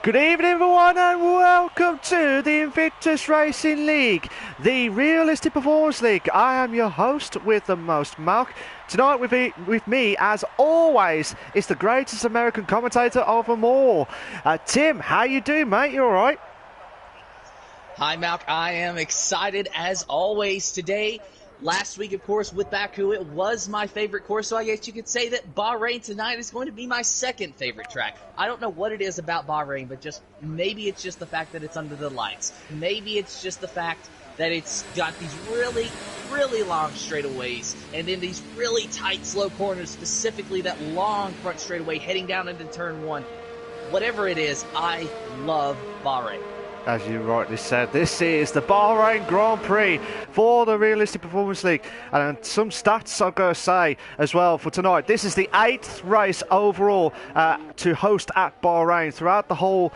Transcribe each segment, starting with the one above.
Good evening everyone and welcome to the Invictus Racing League, the realistic performance league. I am your host with the most, Malc. Tonight with me, as always, is the greatest American commentator of them all. Tim, how you doing, mate? You alright? Hi Malc, I am excited as always today. Last week, of course, with Baku, it was my favorite course, so I guess you could say that Bahrain tonight is going to be my second favorite track. I don't know what it is about Bahrain, but maybe it's just the fact that it's under the lights. Maybe it's just the fact that it's got these really, really long straightaways, and then these really tight, slow corners, specifically that long front straightaway heading down into turn one. Whatever it is, I love Bahrain. As you rightly said, this is the Bahrain Grand Prix for the Realistic Performance League. And some stats I've got to say as well for tonight. This is the 8th race overall to host at Bahrain throughout the whole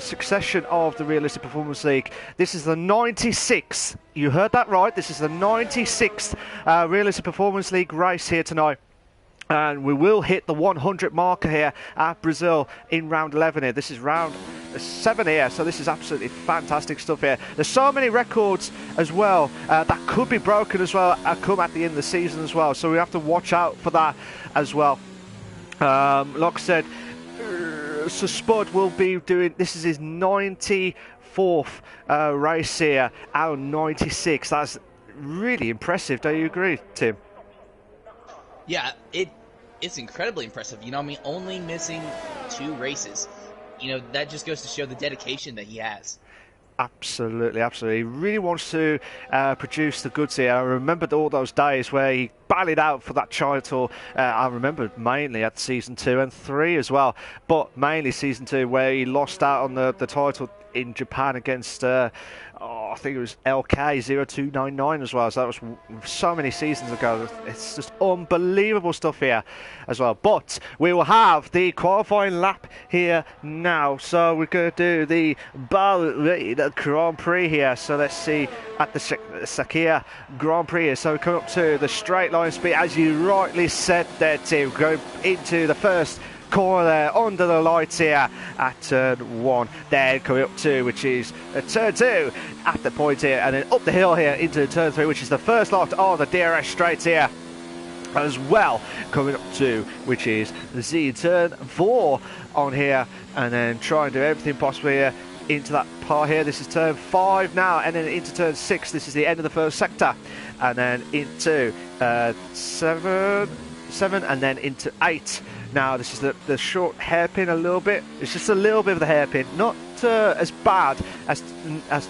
succession of the Realistic Performance League. This is the 96th, you heard that right, this is the 96th Realistic Performance League race here tonight. And we will hit the 100 marker here at Brazil in round 11 here. This is round 7 here, so this is absolutely fantastic stuff here. There's so many records as well that could be broken as well come at the end of the season as well, so we have to watch out for that as well. Like I said, so Spud will be doing, this is his 94th race here out of 96. That's really impressive, don't you agree, Tim? Yeah, it's incredibly impressive. You know, I mean, only missing 2 races. You know, that just goes to show the dedication that he has. Absolutely, absolutely. He really wants to produce the goods here. I remembered all those days where he battled out for that title. I remember mainly at season 2 and 3 as well, but mainly season 2 where he lost out on the title in Japan against I think it was LK0299 as well. So that was so many seasons ago. It's just unbelievable stuff here as well. But we will have the qualifying lap here now. So we're going to do the Bahrain Grand Prix here. So let's see at the Sakhir Grand Prix here. So we come up to the straight line speed, as you rightly said there, Tim. Go into the first corner there under the lights here at turn 1, then coming up to, which is turn 2 at the point here, and then up the hill here into turn 3, which is the first lot of the DRS straights here as well, coming up to, which is the turn 4 on here, and then try and do everything possible here into that part here. This is turn 5 now, and then into turn 6. This is the end of the first sector, and then into 7, and then into 8. Now this is the short hairpin a little bit. It's just a little bit of the hairpin, not as bad as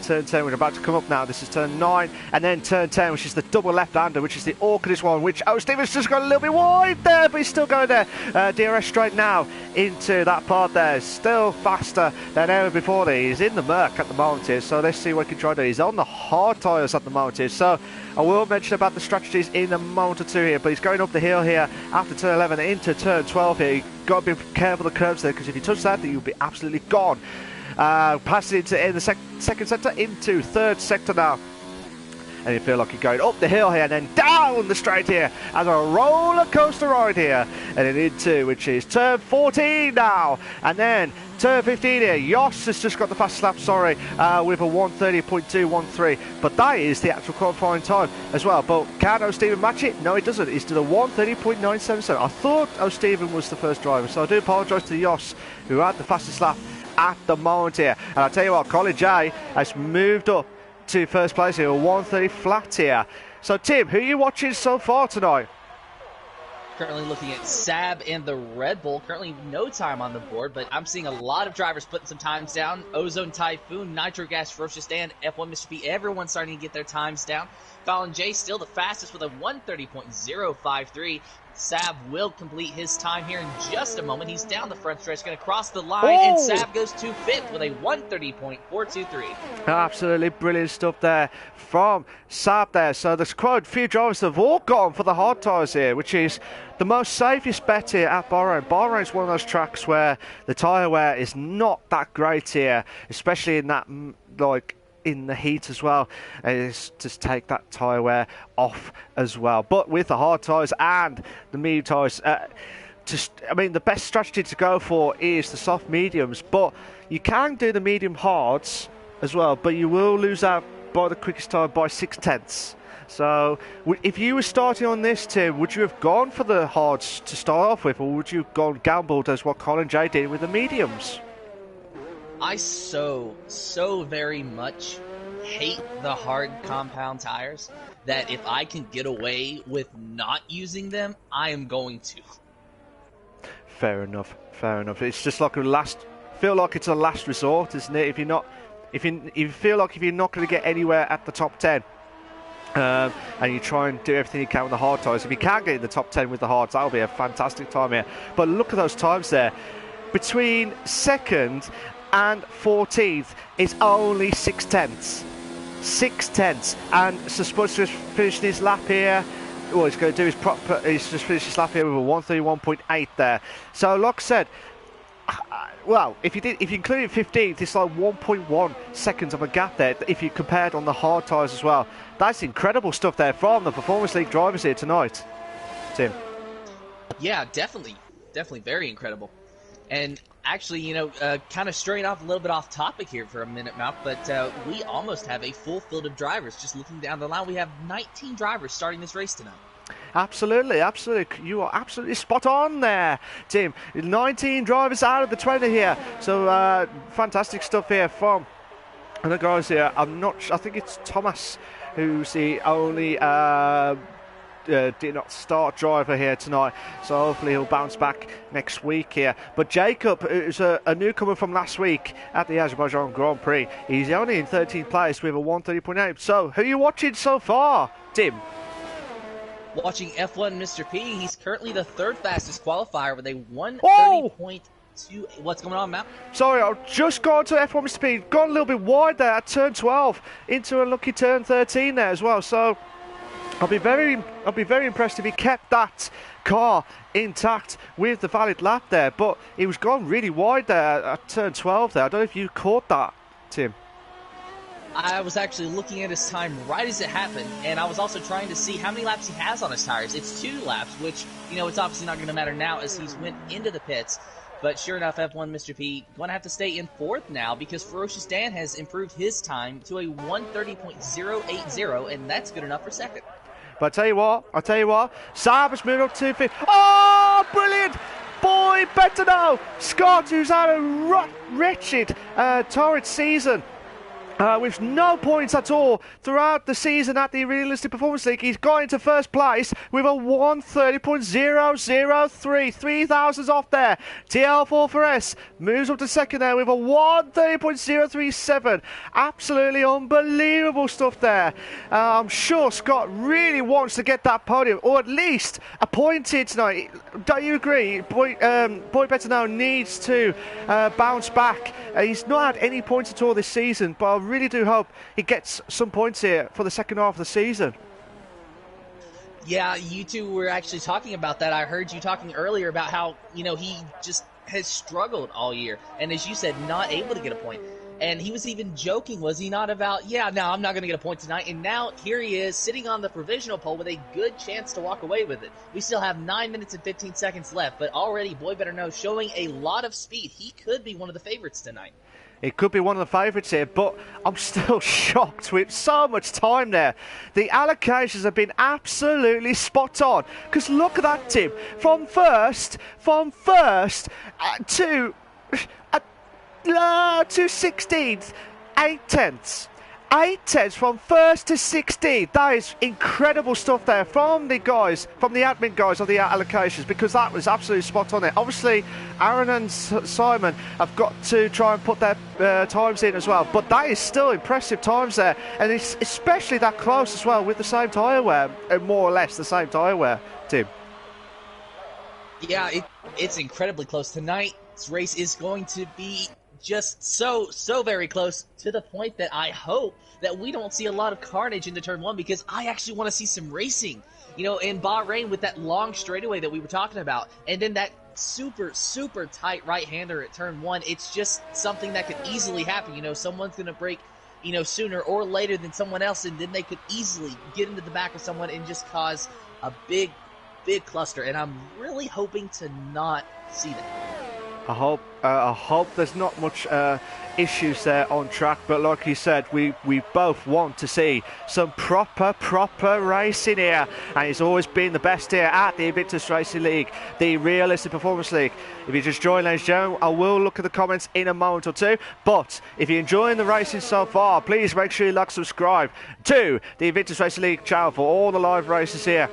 turn 10. We're about to come up now. This is turn 9, and then turn 10, which is the double left-hander, which is the awkwardest one, which Stevens just got a little bit wide there, but he's still going there. DRS straight now into that part there. Still faster than ever before there. He's in the Merc at the moment here, so let's see what he can try to do. He's on the hard tyres at the moment here, so I will mention about the strategies in a moment or two here, but he's going up the hill here after turn 11 into turn 12 here. You've got to be careful of the curves there, because if you touch that, you'll be absolutely gone. Passing into in the second sector into third sector now, and you feel like you're going up the hill here and then down the straight here as a roller coaster ride here, and then into, which is turn 14 now, and then turn 15 here. Yoss has just got the fastest lap, sorry, with a 1:30.213, but that is the actual qualifying time as well. But can O'Stephen match it? No, he doesn't. He's to the 1:30.977. I thought O'Stephen was the first driver, so I do apologise to Yoss, who had the fastest lap at the moment here. And I'll tell you what, Colin J has moved up to first place here, 1:30 flat here. So Tim, who are you watching so far tonight? Currently looking at Sab and the Red Bull. Currently no time on the board, but I'm seeing a lot of drivers putting some times down. Ozone Typhoon, Nitro Gas Ferocious Dan, F1 Mr. P, everyone's starting to get their times down. Colin J still the fastest with a 1:30.053. Sab will complete his time here in just a moment. He's down the front stretch, going to cross the line, and Sab goes to 5th with a 1:30.423. Absolutely brilliant stuff there from Sab there. So there's quite a few drivers that have all gone for the hard tyres here, which is the most safest bet here at Bahrain. Bahrain is one of those tracks where the tyre wear is not that great here, especially in that, like, in the heat as well, is just take that tyre wear off as well. But with the hard tyres and the medium tyres, I mean, the best strategy to go for is the soft mediums, but you can do the medium hards as well, but you will lose out by the quickest time by 6/10. So if you were starting on this, Tim, would you have gone for the hards to start off with, or would you have gone gambled as what Colin J did with the mediums? I so very much hate the hard compound tires that if I can get away with not using them, I am going to. Fair enough. It's just like feel like it's a last resort, isn't it? If you feel like if you're not going to get anywhere at the top 10, and you try and do everything you can with the hard tyres. If you can get in the top 10 with the hards, that'll be a fantastic time here. But look at those times there. Between 2nd and 14th is only 6/10. 6/10. And Suspense just finishing his lap here. Well, he's going to do he's just finished his lap here with a 1:31.8 there. So, like I said, well, if you included 15th, it's like 1.1 seconds of a gap there. If you compared on the hard tyres as well, that's incredible stuff there from the Performance League drivers here tonight, Tim. Yeah, definitely very incredible. And actually, kind of straying off a little bit off topic here for a minute, Malc, but we almost have a full field of drivers. Just looking down the line, we have 19 drivers starting this race tonight. Absolutely. You are absolutely spot on there, Tim. 19 drivers out of the 20 here. So fantastic stuff here from the guys here. I think it's Thomas who's the only did not start driver here tonight, so hopefully he'll bounce back next week here. But Jacob, who's a newcomer from last week at the Azerbaijan Grand Prix, he's only in 13th place with a 1:30.8. So who are you watching so far, Tim? Watching F1 Mr. P. He's currently the 3rd fastest qualifier with a 1:30.2. What's going on, Matt? Sorry, I've just gone to F1 Mr. P. Gone a little bit wide there at turn 12 into a lucky turn 13 there as well. So I'll be very impressed if he kept that car intact with the valid lap there. But he was gone really wide there at turn 12 there. I don't know if you caught that, Tim. I was actually looking at his time right as it happened, and I was also trying to see how many laps he has on his tires. It's 2 laps, which, it's obviously not going to matter now as he's went into the pits. But sure enough, F1 Mr. P going to have to stay in 4th now because Ferocious Dan has improved his time to a 1:30.080, and that's good enough for 2nd. But I tell you what, Sab has moved up to 5th. Oh, brilliant! Boy, better now! Scott, who's had a wretched torrid season, with no points at all throughout the season at the Realistic Performance League. He's got into 1st place with a 1:30.003. 3,000s off there. TL4 moves up to 2nd there with a 1:30.037. Absolutely unbelievable stuff there. I'm sure Scott really wants to get that podium, or at least a point here tonight. Don't you agree? Boy Better Now needs to bounce back. He's not had any points at all this season, but I really do hope he gets some points here for the second half of the season. Yeah, you two were actually talking about that. I heard you talking earlier about how, he just has struggled all year. And as you said, not able to get a point. And he was even joking, was he not, about, I'm not going to get a point tonight. And now here he is sitting on the provisional pole with a good chance to walk away with it. We still have 9 minutes and 15 seconds left, but already Boy Better Know showing a lot of speed. He could be one of the favorites tonight. It could be one of the favourites here, but I'm still shocked with so much time there. The allocations have been absolutely spot on. Because look at that, Tim. From first to 16th, 8/10. 8/10 from 1st to 16th. That is incredible stuff there from the guys, from the admin guys of the allocations, because that was absolutely spot on there. Obviously, Aaron and Simon have got to try and put their times in as well, but that is still impressive times there, and it's especially that close as well with the same tyre wear, more or less the same tyre wear, Tim. Yeah, it's incredibly close. Tonight's race is going to be just so very close, to the point that I hope that we don't see a lot of carnage into turn 1, because I actually want to see some racing. In Bahrain with that long straightaway that we were talking about, and then that super tight right-hander at turn 1, it's just something that could easily happen. Someone's going to break, sooner or later than someone else, and then they could easily get into the back of someone and just cause a big big cluster, and I'm really hoping to not see that. I hope there's not much issues there on track, but like you said, we both want to see some proper racing here, and it's always been the best here at the Invictus Racing League, the Realistic Performance League. If you just joined, ladies and gentlemen, I will look at the comments in a moment or two, but if you're enjoying the racing so far, please make sure you like, subscribe to the Invictus Racing League channel for all the live races here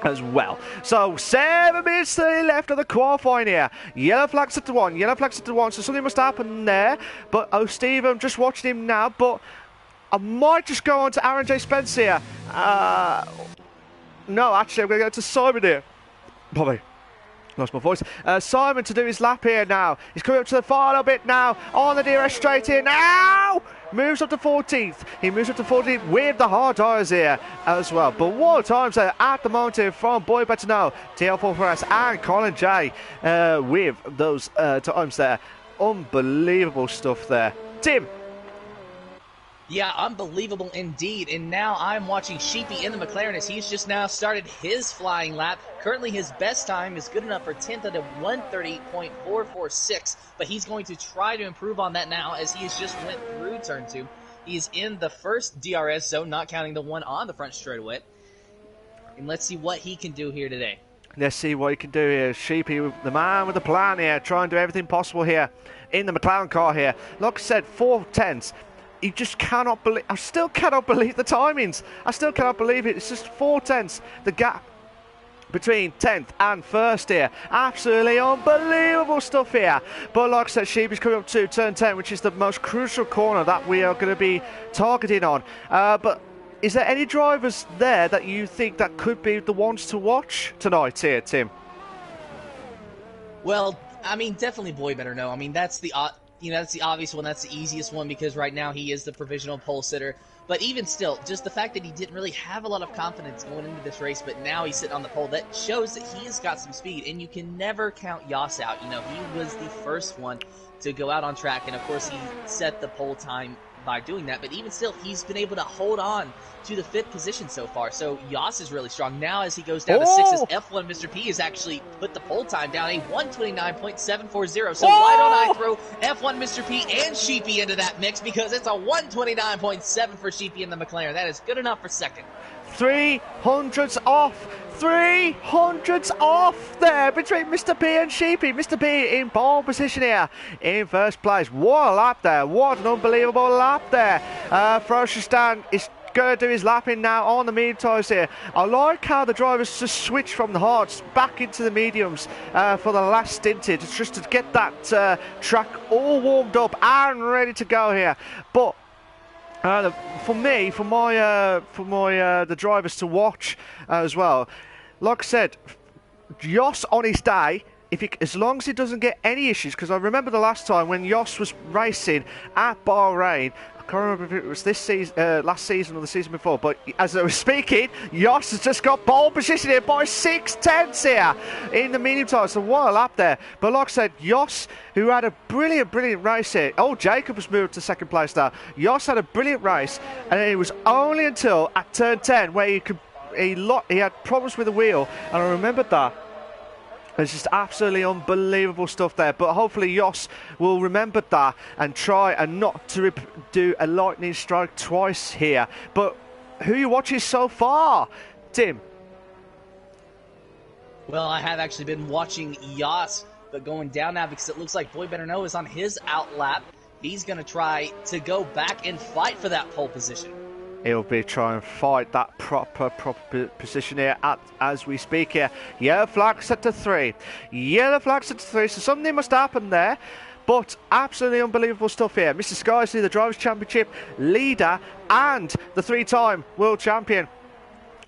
as well. So 7 minutes left of the qualifying here. Yellow flags at the one, yellow flags at the one, so something must happen there. But oh, Steve, I'm just watching him now, but I might just go on to Aaron J. Spence here. No, actually, I'm going to go to Simon here. Bobby. Lost my voice. Simon to do his lap here now. He's coming up to the final bit now. On the DRS straight here now. Moves up to 14th. He moves up to 14th with the hard tyres here as well. But what times there at the moment here from Boy Better Know, TL4S and Colin J with those times there. Unbelievable stuff there. Tim. Yeah, unbelievable indeed. And now I'm watching Sheepy in the McLaren as he's just now started his flying lap. Currently his best time is good enough for 10th at a 1:30.446, but he's going to try to improve on that now as he has just went through turn 2. He is in the first DRS zone, not counting the one on the front straightaway. And let's see what he can do here today. Let's see what he can do here. Sheepy, the man with the plan here, trying to do everything possible here in the McLaren car here. Like I said, 4/10. You just cannot believe. I still cannot believe the timings. I still cannot believe it. It's just 4/10 the gap between 10th and 1st here. Absolutely unbelievable stuff here. But like I said, Sheepy's coming up to turn 10, which is the most crucial corner that we are going to be targeting on. But is there any drivers there that you think that could be the ones to watch tonight here, Tim? Well, I mean, definitely Boy Better Know. I mean, that's the that's the obvious one. That's the easiest one because right now he is the provisional pole sitter. But even still, just the fact that he didn't really have a lot of confidence going into this race, but now he's sitting on the pole, that shows that he has got some speed. And you can never count Jos out. You know, he was the first one to go out on track, and of course he set the pole time by doing that. But even still, he's been able to hold on to the 5th position so far. So Jos is really strong. Now as he goes down to 6th, as F1 Mr. P has actually put the pole time down, a 1:29.740. So why don't I throw F1 Mr. P and Sheepy into that mix, because it's a 1:29.7 for Sheepy in the McLaren. That is good enough for 2nd. 300s off. 300s off there between Mr. P and Sheepy. Mr. P in pole position here in 1st place. What a lap there. What an unbelievable lap there. Frostistan is going to do his lapping now on the medium tyres here. I like how the drivers just switch from the hards back into the mediums for the last stint here, just to get that track all warmed up and ready to go here. But for the drivers to watch as well, like I said, Jos on his day, as long as he doesn't get any issues, because I remember the last time when Jos was racing at Bahrain, I can't remember if it was this season, last season or the season before, but as I was speaking, Jos has just got pole position here by 6/10 here in the medium tyres. So what a lap there. But like I said, Jos, who had a brilliant race here. Oh, Jacob was moved to 2nd place now. Jos had a brilliant race, and it was only until at turn 10 where he had problems with the wheel, and I remembered that. It's just absolutely unbelievable stuff there. But hopefully Jos will remember that and try and not to do a lightning strike twice here. But who are you watching so far, Tim? Well, I have actually been watching Jos, but going down now because it looks like Boy Better Know is on his out lap. He's going to try to go back and fight for that pole position. He'll be trying to fight that proper position here as we speak here. Yellow flag set to 3. Yellow flag set to 3, so something must happen there. But absolutely unbelievable stuff here. Mr. Skysley, the Drivers' Championship leader and the 3-time world champion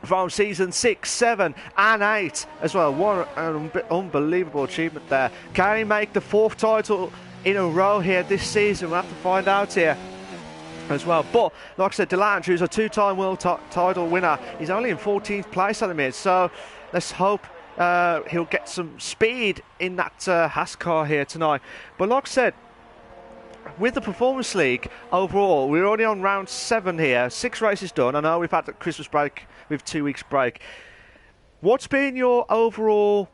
from season 6, 7 and 8 as well. What an unbelievable achievement there. Can he make the 4th title in a row here this season? We'll have to find out here as well. But like I said, Delange, who's a 2-time world title winner, he's only in 14th place at the minute, so let's hope he'll get some speed in that Haas car here tonight. But like I said, with the Performance League overall, we're already on round 7 here. 6 races done. I know we've had the Christmas break with 2 weeks break. What's been your overall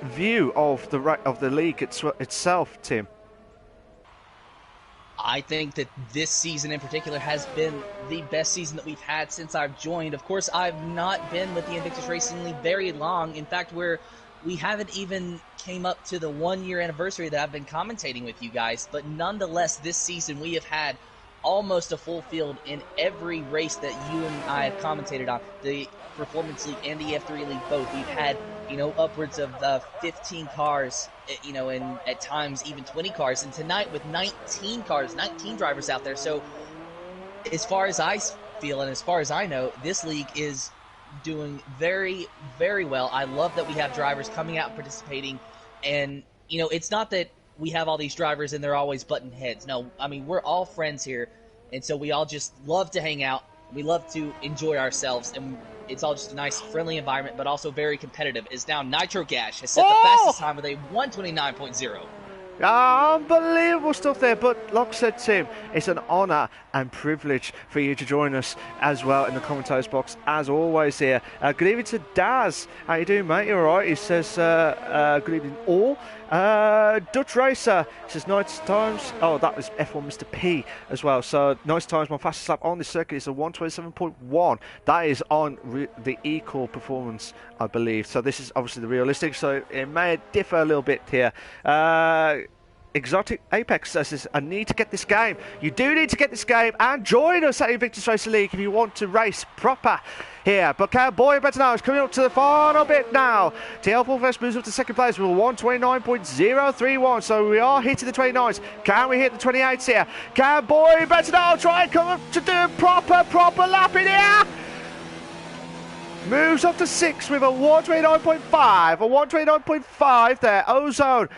view of the league itself, Tim? I think that this season in particular has been the best season that we've had since I've joined. Of course, I've not been with the Invictus Racing League very long. In fact, we haven't even came up to the 1-year anniversary that I've been commentating with you guys. But nonetheless, this season we have had almost a full field in every race that you and I have commentated on. The Performance League and the F3 League both. We've had, upwards of 15 cars, and at times even 20 cars. And tonight with 19 cars, 19 drivers out there. So as far as I feel and as far as I know, this league is doing very, very well. I love that we have drivers coming out and participating. And, it's not that we have all these drivers and they're always button heads. No, I mean, we're all friends here. And so we all just love to hang out. We love to enjoy ourselves. And it's all just a nice, friendly environment, but also very competitive. As now Nitro Gash has set the fastest time with a 1:29.0. Unbelievable stuff there, but like I said, Tim, it's an honour and privilege for you to join us as well in the commentators box, as always here. Good evening to Daz. How you doing, mate? You alright? He says, good evening all. Dutch Racer says, nice times. Oh, that was F1 Mr. P as well. So, nice times. My fastest lap on this circuit is a 1:27.1. That is on the equal performance, I believe. So, this is obviously the realistic. So, it may differ a little bit here. Exotic Apex says, I need to get this game. You do need to get this game and join us at Invictus Racing League if you want to race proper here. But Cowboy Better Now is coming up to the final bit now. TL4 Fest moves up to second place with a 1:29.031. So we are hitting the 29s. Can we hit the 28s here? Cowboy Better Now try and come up to do a proper lap in here. Moves up to 6 with a 1:29.5. A 1:29.5 there. Ozone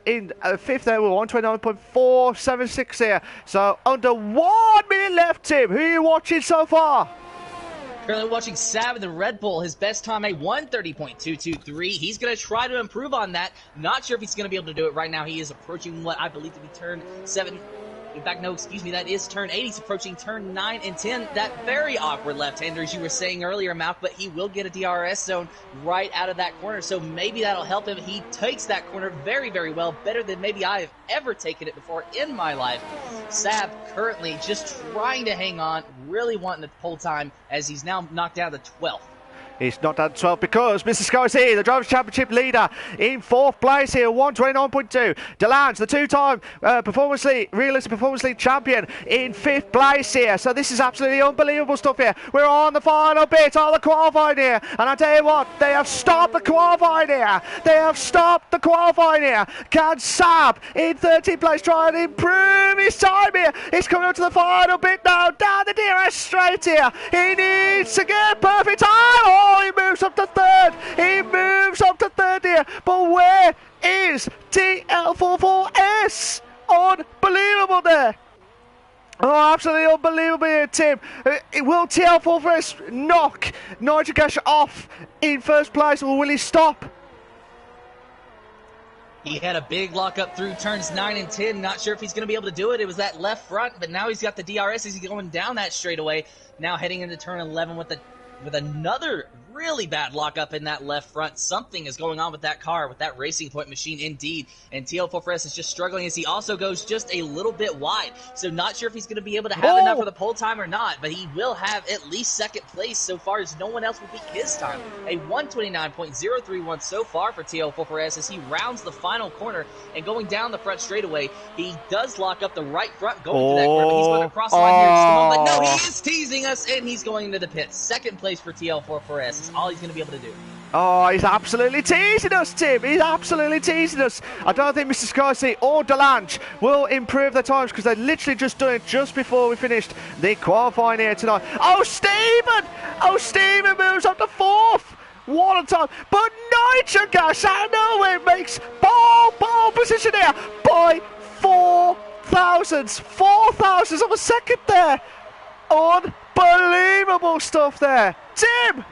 in 5th there with 1:29.476 here. So under 1 minute left, Tim. Who are you watching so far? Currently watching Sab in the Red Bull. His best time, a 1:30.223. He's going to try to improve on that. Not sure if he's going to be able to do it right now. He is approaching what I believe to be turn 7. In fact, no, excuse me, that is turn 8. He's approaching turn 9 and 10. That very awkward left-hander, as you were saying earlier, Malc, but he will get a DRS zone right out of that corner, so maybe that'll help him. He takes that corner very, very well, better than maybe I have ever taken it before in my life. Sab currently just trying to hang on, really wanting the pole time, as he's now knocked down to 12th. He's not down to 12 because Mr. Scorsese, the Drivers' Championship leader, in 4th place here, 1:29.2. Delange, the two-time Realistic Performance League champion, in 5th place here. So this is absolutely unbelievable stuff here. We're on the final bit of the qualifying here. And I tell you what, they have stopped the qualifying here. They have stopped the qualifying here. Can Sab, in 13th place, try and improve his time here? He's coming up to the final bit now. Down the DRS straight here. He needs to get perfect time. Oh, he moves up to 3rd. He moves up to 3rd here. But where is TL44S? Unbelievable there. Oh, absolutely unbelievable here, Tim. Will TL44S knock Nitro Gash off in 1st place, or will he stop? He had a big lockup through turns 9 and 10. Not sure if he's going to be able to do it. It was that left front, but now he's got the DRS as he's going down that straightaway. Now heading into turn 11 with another really bad lockup in that left front. Something is going on with that car, with that Racing Point machine, indeed. And TL4S is just struggling as he also goes just a little bit wide. So not sure if he's going to be able to have enough for the pole time or not, but he will have at least 2nd place so far, as no one else will beat his time. A 1:29.031 so far for TL4S as he rounds the final corner and going down the front straightaway. He does lock up the right front going to that corner, but he's going to cross the line here in just a moment. But no, he is teasing us, and he's going into the pits. 2nd place for TL4S. That's all he's going to be able to do. Oh, he's absolutely teasing us, Tim. He's absolutely teasing us. I don't think Mr. Scorsese or Delange will improve their times because they literally just done it just before we finished the qualifying here tonight. Oh, Stephen! Oh, Stephen moves up to 4th. What a time. But Nitro Gash out of nowhere makes pole position here by 4 thousandths. 4 thousandths of a second there. Unbelievable stuff there. Tim!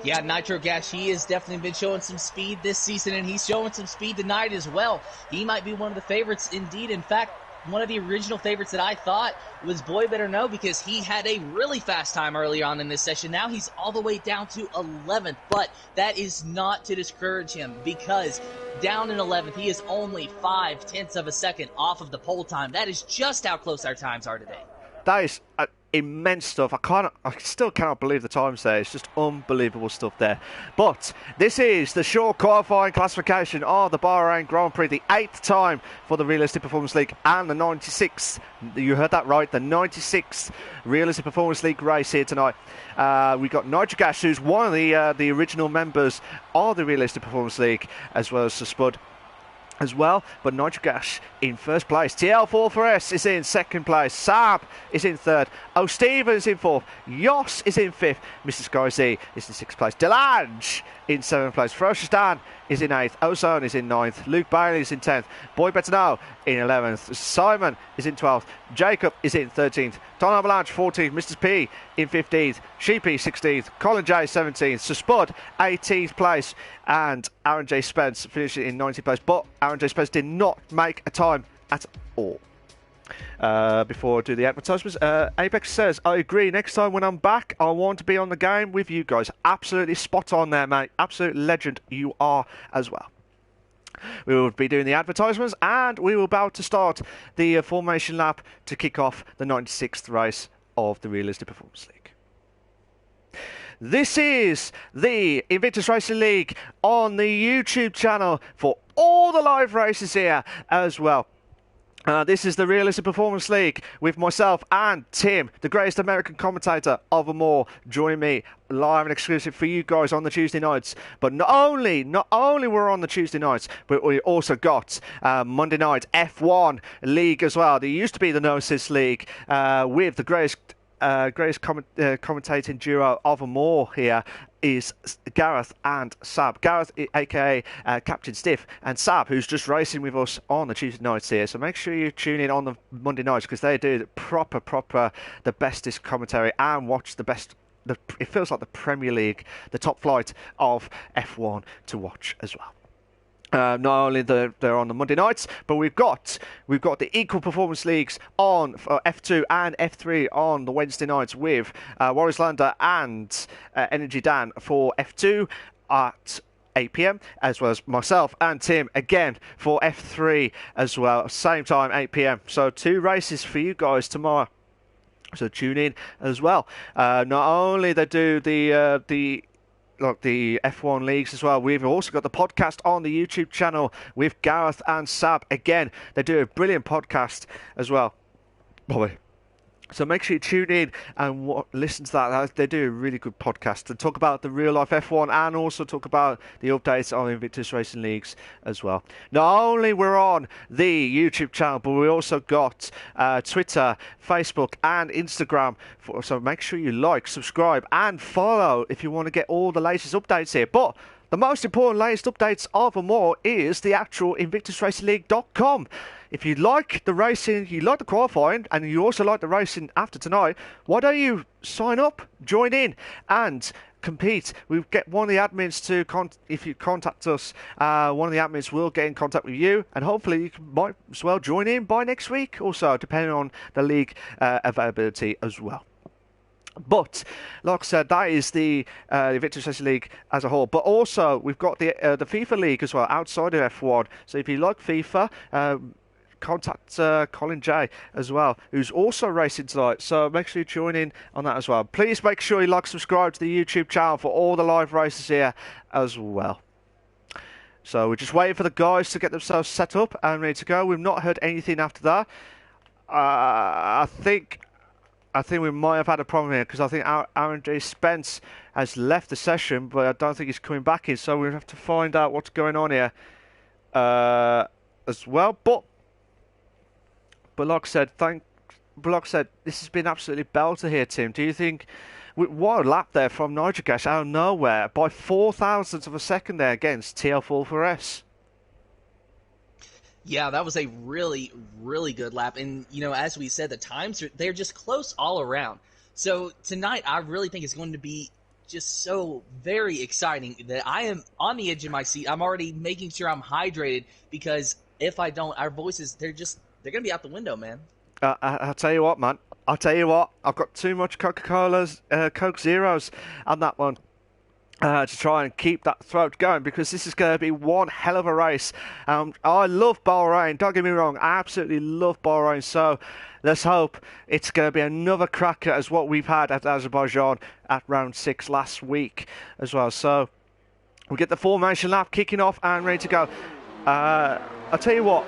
Yeah, Nitro Gash, he has definitely been showing some speed this season, and he's showing some speed tonight as well. He might be one of the favorites indeed. In fact, one of the original favorites that I thought was Boy Better Know, because he had a really fast time earlier on in this session. Now he's all the way down to 11th, but that is not to discourage him, because down in 11th, he is only 0.5 of a second off of the pole time. That is just how close our times are today. That is immense stuff. I still cannot believe the times there. It's just unbelievable stuff there. But this is the short qualifying classification of the Bahrain Grand Prix, the 8th time for the Realistic Performance League, and the 96th, you heard that right, the 96th Realistic Performance League race here tonight. We got Nitrogas, who's one of the original members of the Realistic Performance League, as well as Spud as well, but Nitrogas in first place. TL4 is in second place. Sab is in third. O'Stevens in fourth. Yoss is in fifth. Mr. Sky Z is in sixth place. Delange in seventh place. Ferocious Dan is in eighth. Ozone is in ninth. Luke Bailey is in 10th. Boy Better Know in 11th. Simon is in 12th. Jacob is in 13th. Don Avalanche 14th. Mr. P in 15th. Sheepy 16th. Colin J 17th. So Spud 18th place. And Aaron J Spence finishing in 19th place. But Aaron J Spence did not make a time at all. Before I do the advertisements, Apex says, I agree, next time when I'm back I want to be on the game with you guys. Absolutely spot on there, mate. Absolute legend you are as well. We will be doing the advertisements, and we will about to start the formation lap to kick off the 96th race of the Realistic Performance League. This is the Invictus Racing League on the YouTube channel for all the live races here as well. This is the Realistic Performance League with myself and Tim, the greatest American commentator of them all, joining me live and exclusive for you guys on the Tuesday nights. But not only we're on the Tuesday nights, but we also got Monday night F1 League as well. There used to be the Gnosis League with the greatest commentating duo of them all here is Gareth and Sab. Gareth, aka Captain Stiff, and Sab, who's just racing with us on the Tuesday nights here. So make sure you tune in on the Monday nights, because they do the proper the bestest commentary and watch the best. It feels like the Premier League, the top flight of F1 to watch as well. Not only they're on the Monday nights, but we've got the equal performance leagues on for F2 and F3 on the Wednesday nights with Warriors Lander and Energy Dan for F2 at 8 PM, as well as myself and Tim again for F3 as well, same time 8 PM. So 2 races for you guys tomorrow. So tune in as well. Not only they do the F1 leagues as well, we've also got the podcast on the YouTube channel with Gareth and Sab. Again, they do a brilliant podcast as well, Bobby. So make sure you tune in and listen to that. They do a really good podcast to talk about the real life F1 and also talk about the updates on Invictus Racing Leagues as well. Not only we're on the YouTube channel, but we also got Twitter, Facebook and Instagram. So make sure you like, subscribe and follow if you want to get all the latest updates here. But the most important latest updates of them all is the actual InvictusRacingLeague.com. If you like the racing, you like the qualifying, and you also like the racing after tonight, why don't you sign up, join in, and compete? We get one of the admins to, if you contact us, one of the admins will get in contact with you, and hopefully you might as well join in by next week or so, depending on the league availability as well. But, like I said, that is the Invictus Racing League as a whole. But also, we've got the FIFA League as well, outside of F1. So if you like FIFA, contact Colin J as well, who's also racing tonight. So make sure you join in on that as well. Please make sure you like, subscribe to the YouTube channel for all the live races here as well. So we're just waiting for the guys to get themselves set up and ready to go. We've not heard anything after that. I think we might have had a problem here, because I think Aaron J Spence has left the session, but I don't think he's coming back in. So we'll have to find out what's going on here as well. But like I said, this has been absolutely belter here, Tim. Do you think, what a lap there from Nitrogas out of nowhere by 0.004 of a second there against TL4S? Yeah, that was a really, really good lap. And, you know, as we said, the times, they're just close all around. So tonight, I really think it's going to be just so very exciting that I am on the edge of my seat. I'm already making sure I'm hydrated, because if I don't, our voices, they're going to be out the window, man. I'll tell you what, man. I'll tell you what. I've got too much Coca-Cola's, Coke Zeros on that one. To try and keep that throat going, because this is going to be one hell of a race. I love Bahrain, don't get me wrong, I absolutely love Bahrain, so let's hope it's going to be another cracker as what we've had at Azerbaijan at round 6 last week as well. So we get the formation lap kicking off and ready to go. I'll tell you what,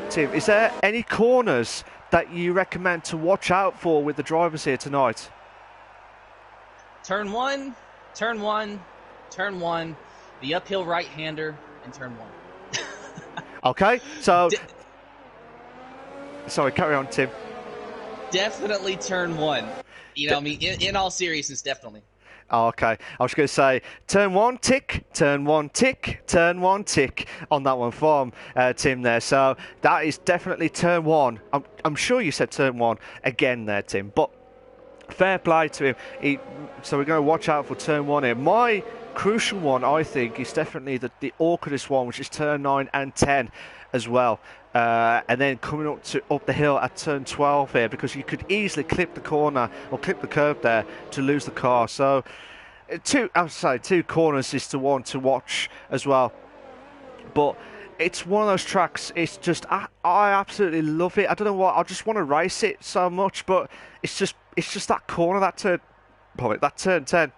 Tim, is there any corners that you recommend to watch out for with the drivers here tonight? Turn one, the uphill right-hander, and turn 1. Okay, so... Sorry, carry on, Tim. Definitely turn 1. You know, I mean, in all seriousness, definitely. Oh, okay, I was going to say, turn 1, tick, turn 1, tick, turn 1, tick on that one from Tim there. So that is definitely turn 1. I'm sure you said turn 1 again there, Tim, but fair play to him. So we're going to watch out for turn 1 here. My crucial one, I think, is definitely the awkwardest one, which is turn 9 and 10 as well. And then coming up the hill at turn 12 here, because you could easily clip the corner or clip the curb there to lose the car. So two corners is the one to watch as well. But it's one of those tracks, it's just, I absolutely love it. I don't know why, I just want to race it so much, but it's just that corner, that turn 10.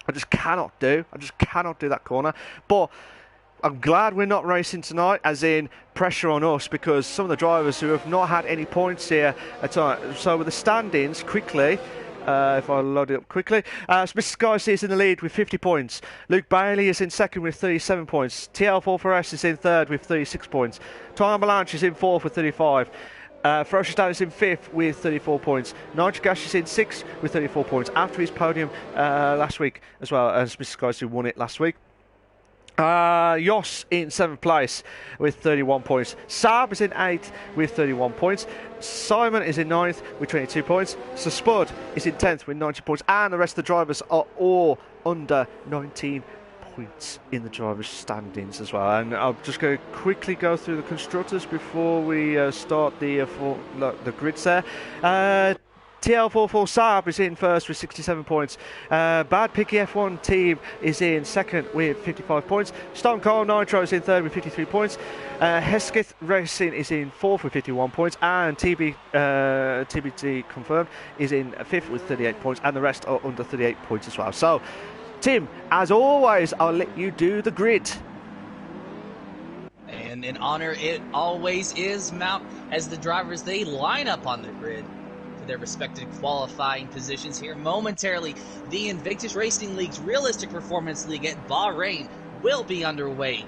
I just cannot do that corner. But I'm glad we're not racing tonight, as in pressure on us, because some of the drivers who have not had any points here at all. So with the standings, quickly, if I load it up quickly, Mr. Sky is in the lead with 50 points. Luke Bailey is in second with 37 points. TL44S is in third with 36 points. Time Avalanche is in fourth with 35. Ferocious Dan is in 5th with 34 points. Nigel Gash is in 6th with 34 points after his podium last week, as well as Mr. Skies, who won it last week. Jos in 7th place with 31 points. Sab is in 8th with 31 points. Simon is in 9th with 22 points. So Spud is in 10th with 90 points. And the rest of the drivers are all under 19 points in the drivers' standings as well. And I'm just going to quickly go through the constructors before we start the grids there. TL44 Saab is in first with 67 points. Bad Picky F1 team is in second with 55 points. Stone Cold Nitro is in third with 53 points. Hesketh Racing is in fourth with 51 points. And TBT Confirmed is in fifth with 38 points. And the rest are under 38 points as well. So, Tim, as always, I'll let you do the grid. And an honor it always is, Malc, as the drivers, they line up on the grid to their respective qualifying positions here momentarily. The Invictus Racing League's Realistic Performance League at Bahrain will be underway.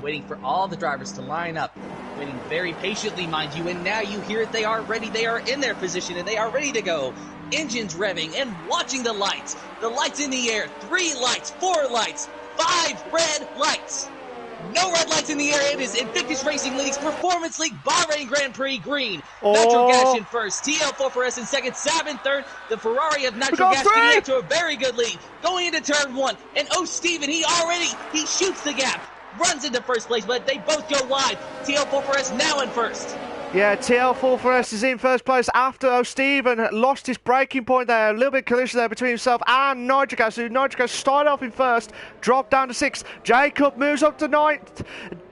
Waiting for all the drivers to line up, waiting very patiently, mind you, and now you hear it, they are ready, they are in their position, and they are ready to go. Engines revving and watching the lights in the air, 3 lights, 4 lights, 5 red lights. No red lights in the air. It is Invictus Racing League's Performance League Bahrain Grand Prix green. Nitro Gash in first, TL44S in second, Sab in third. The Ferrari of Nitro Gash getting out to a very good lead. Going into turn 1, and Steven, he shoots the gap, runs into first place, but they both go wide. TL44S now in first. Yeah, TL44S is in first place after Stephen lost his braking point there. A little bit of collision there between himself and Nitrogas, who Nitrogas started off in first, dropped down to 6th. Jacob moves up to 9th.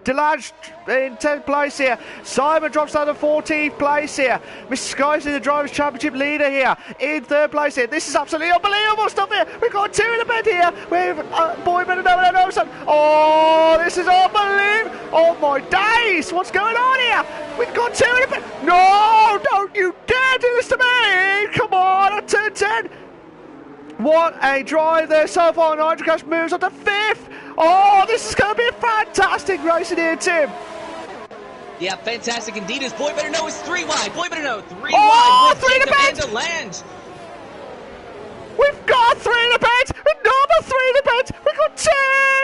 Delage in 10th place here. Simon drops down to 14th place here. Mr. Sky's in the Drivers' Championship leader here in 3rd place here. This is absolutely unbelievable stuff here. We've got 2 in the bed here. We've boy better know something. Oh, this is unbelievable. Oh my days. What's going on here? We've got 2 in the bed. No, don't you dare do this to me. Come on, at turn 10. What a drive there so far. Nitrogas moves up to 5th. Oh, this is going to be a fantastic racing here, Tim. Yeah, fantastic indeed. As Boy Better Know is 3 wide. Boy Better Know 3 wide. With 3 in the bed. Delange. We've got 3 in the bed. Another 3 in the bed. We've got 2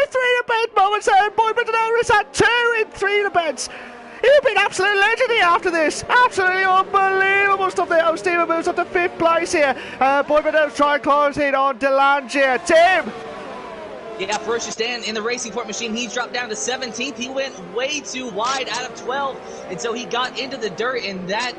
3 in the bed moments there. Boy Better Know is at 2 in 3 in the beds. He'll be an absolute legend here after this. Absolutely unbelievable stuff there. Oh, Steven moves up to 5th place here. Boy Better Know trying to close in on Delange here. Tim. Yeah, Ferocious Dan in the Racing Point machine, he dropped down to 17th. He went way too wide out of 12, and so he got into the dirt, and that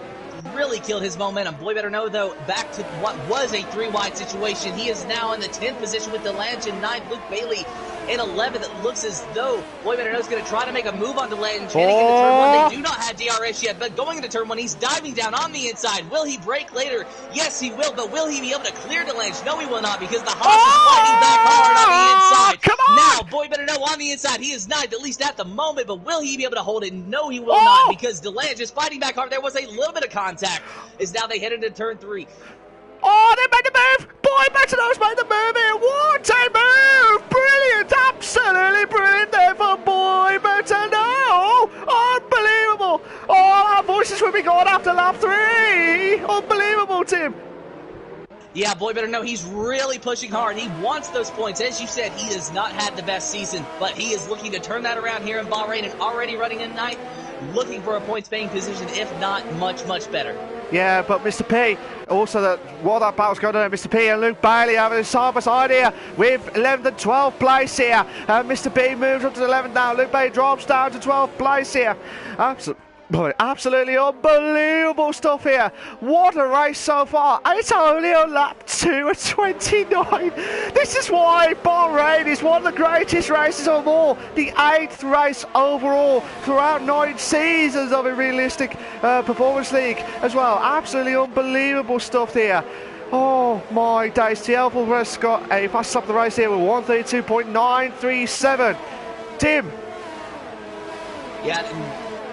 really killed his momentum. Boy better know, though, back to what was a 3-wide situation. He is now in the 10th position with DeLange in 9th, Luke Bailey in 11th. It looks as though Boy better know is going to try to make a move on DeLange. Heading into turn 1, they do not have DRS yet, but going into turn 1, he's diving down on the inside. Will he break later? Yes, he will, but will he be able to clear DeLange? No, he will not, because the Haas is fighting back hard on the inside. Come on! Now, Boy better know on the inside, he is 9th, at least at the moment, but will he be able to hold it? No, he will not, because DeLange is fighting back hard. There was a little bit of contact, as now they head into turn 3. Oh, they made the move! Boy better know's made the move here! What a move! Brilliant! Absolutely brilliant there for Boy better know! Unbelievable! Oh, our voices will be gone after lap 3! Unbelievable, Tim! Yeah, Boy better know he's really pushing hard. He wants those points. As you said, he has not had the best season, but he is looking to turn that around here in Bahrain and already running in 9th, looking for a points-paying position, if not much, much better. Yeah, but Mr. P, also while that battle's going on, Mr. P and Luke Bailey having a side-by-side here with 11th and 12th place here. Mr. P moves up to 11th now. Luke Bailey drops down to 12th place here. Absolutely unbelievable stuff here. What a race so far. And it's only on lap 2 at 29. This is why Bahrain is one of the greatest races of all. The 8th race overall throughout 9 seasons of a realistic performance league as well. Absolutely unbelievable stuff here. Oh my days. TL Fulvers got a fast lap of the race here with 132.937. Tim.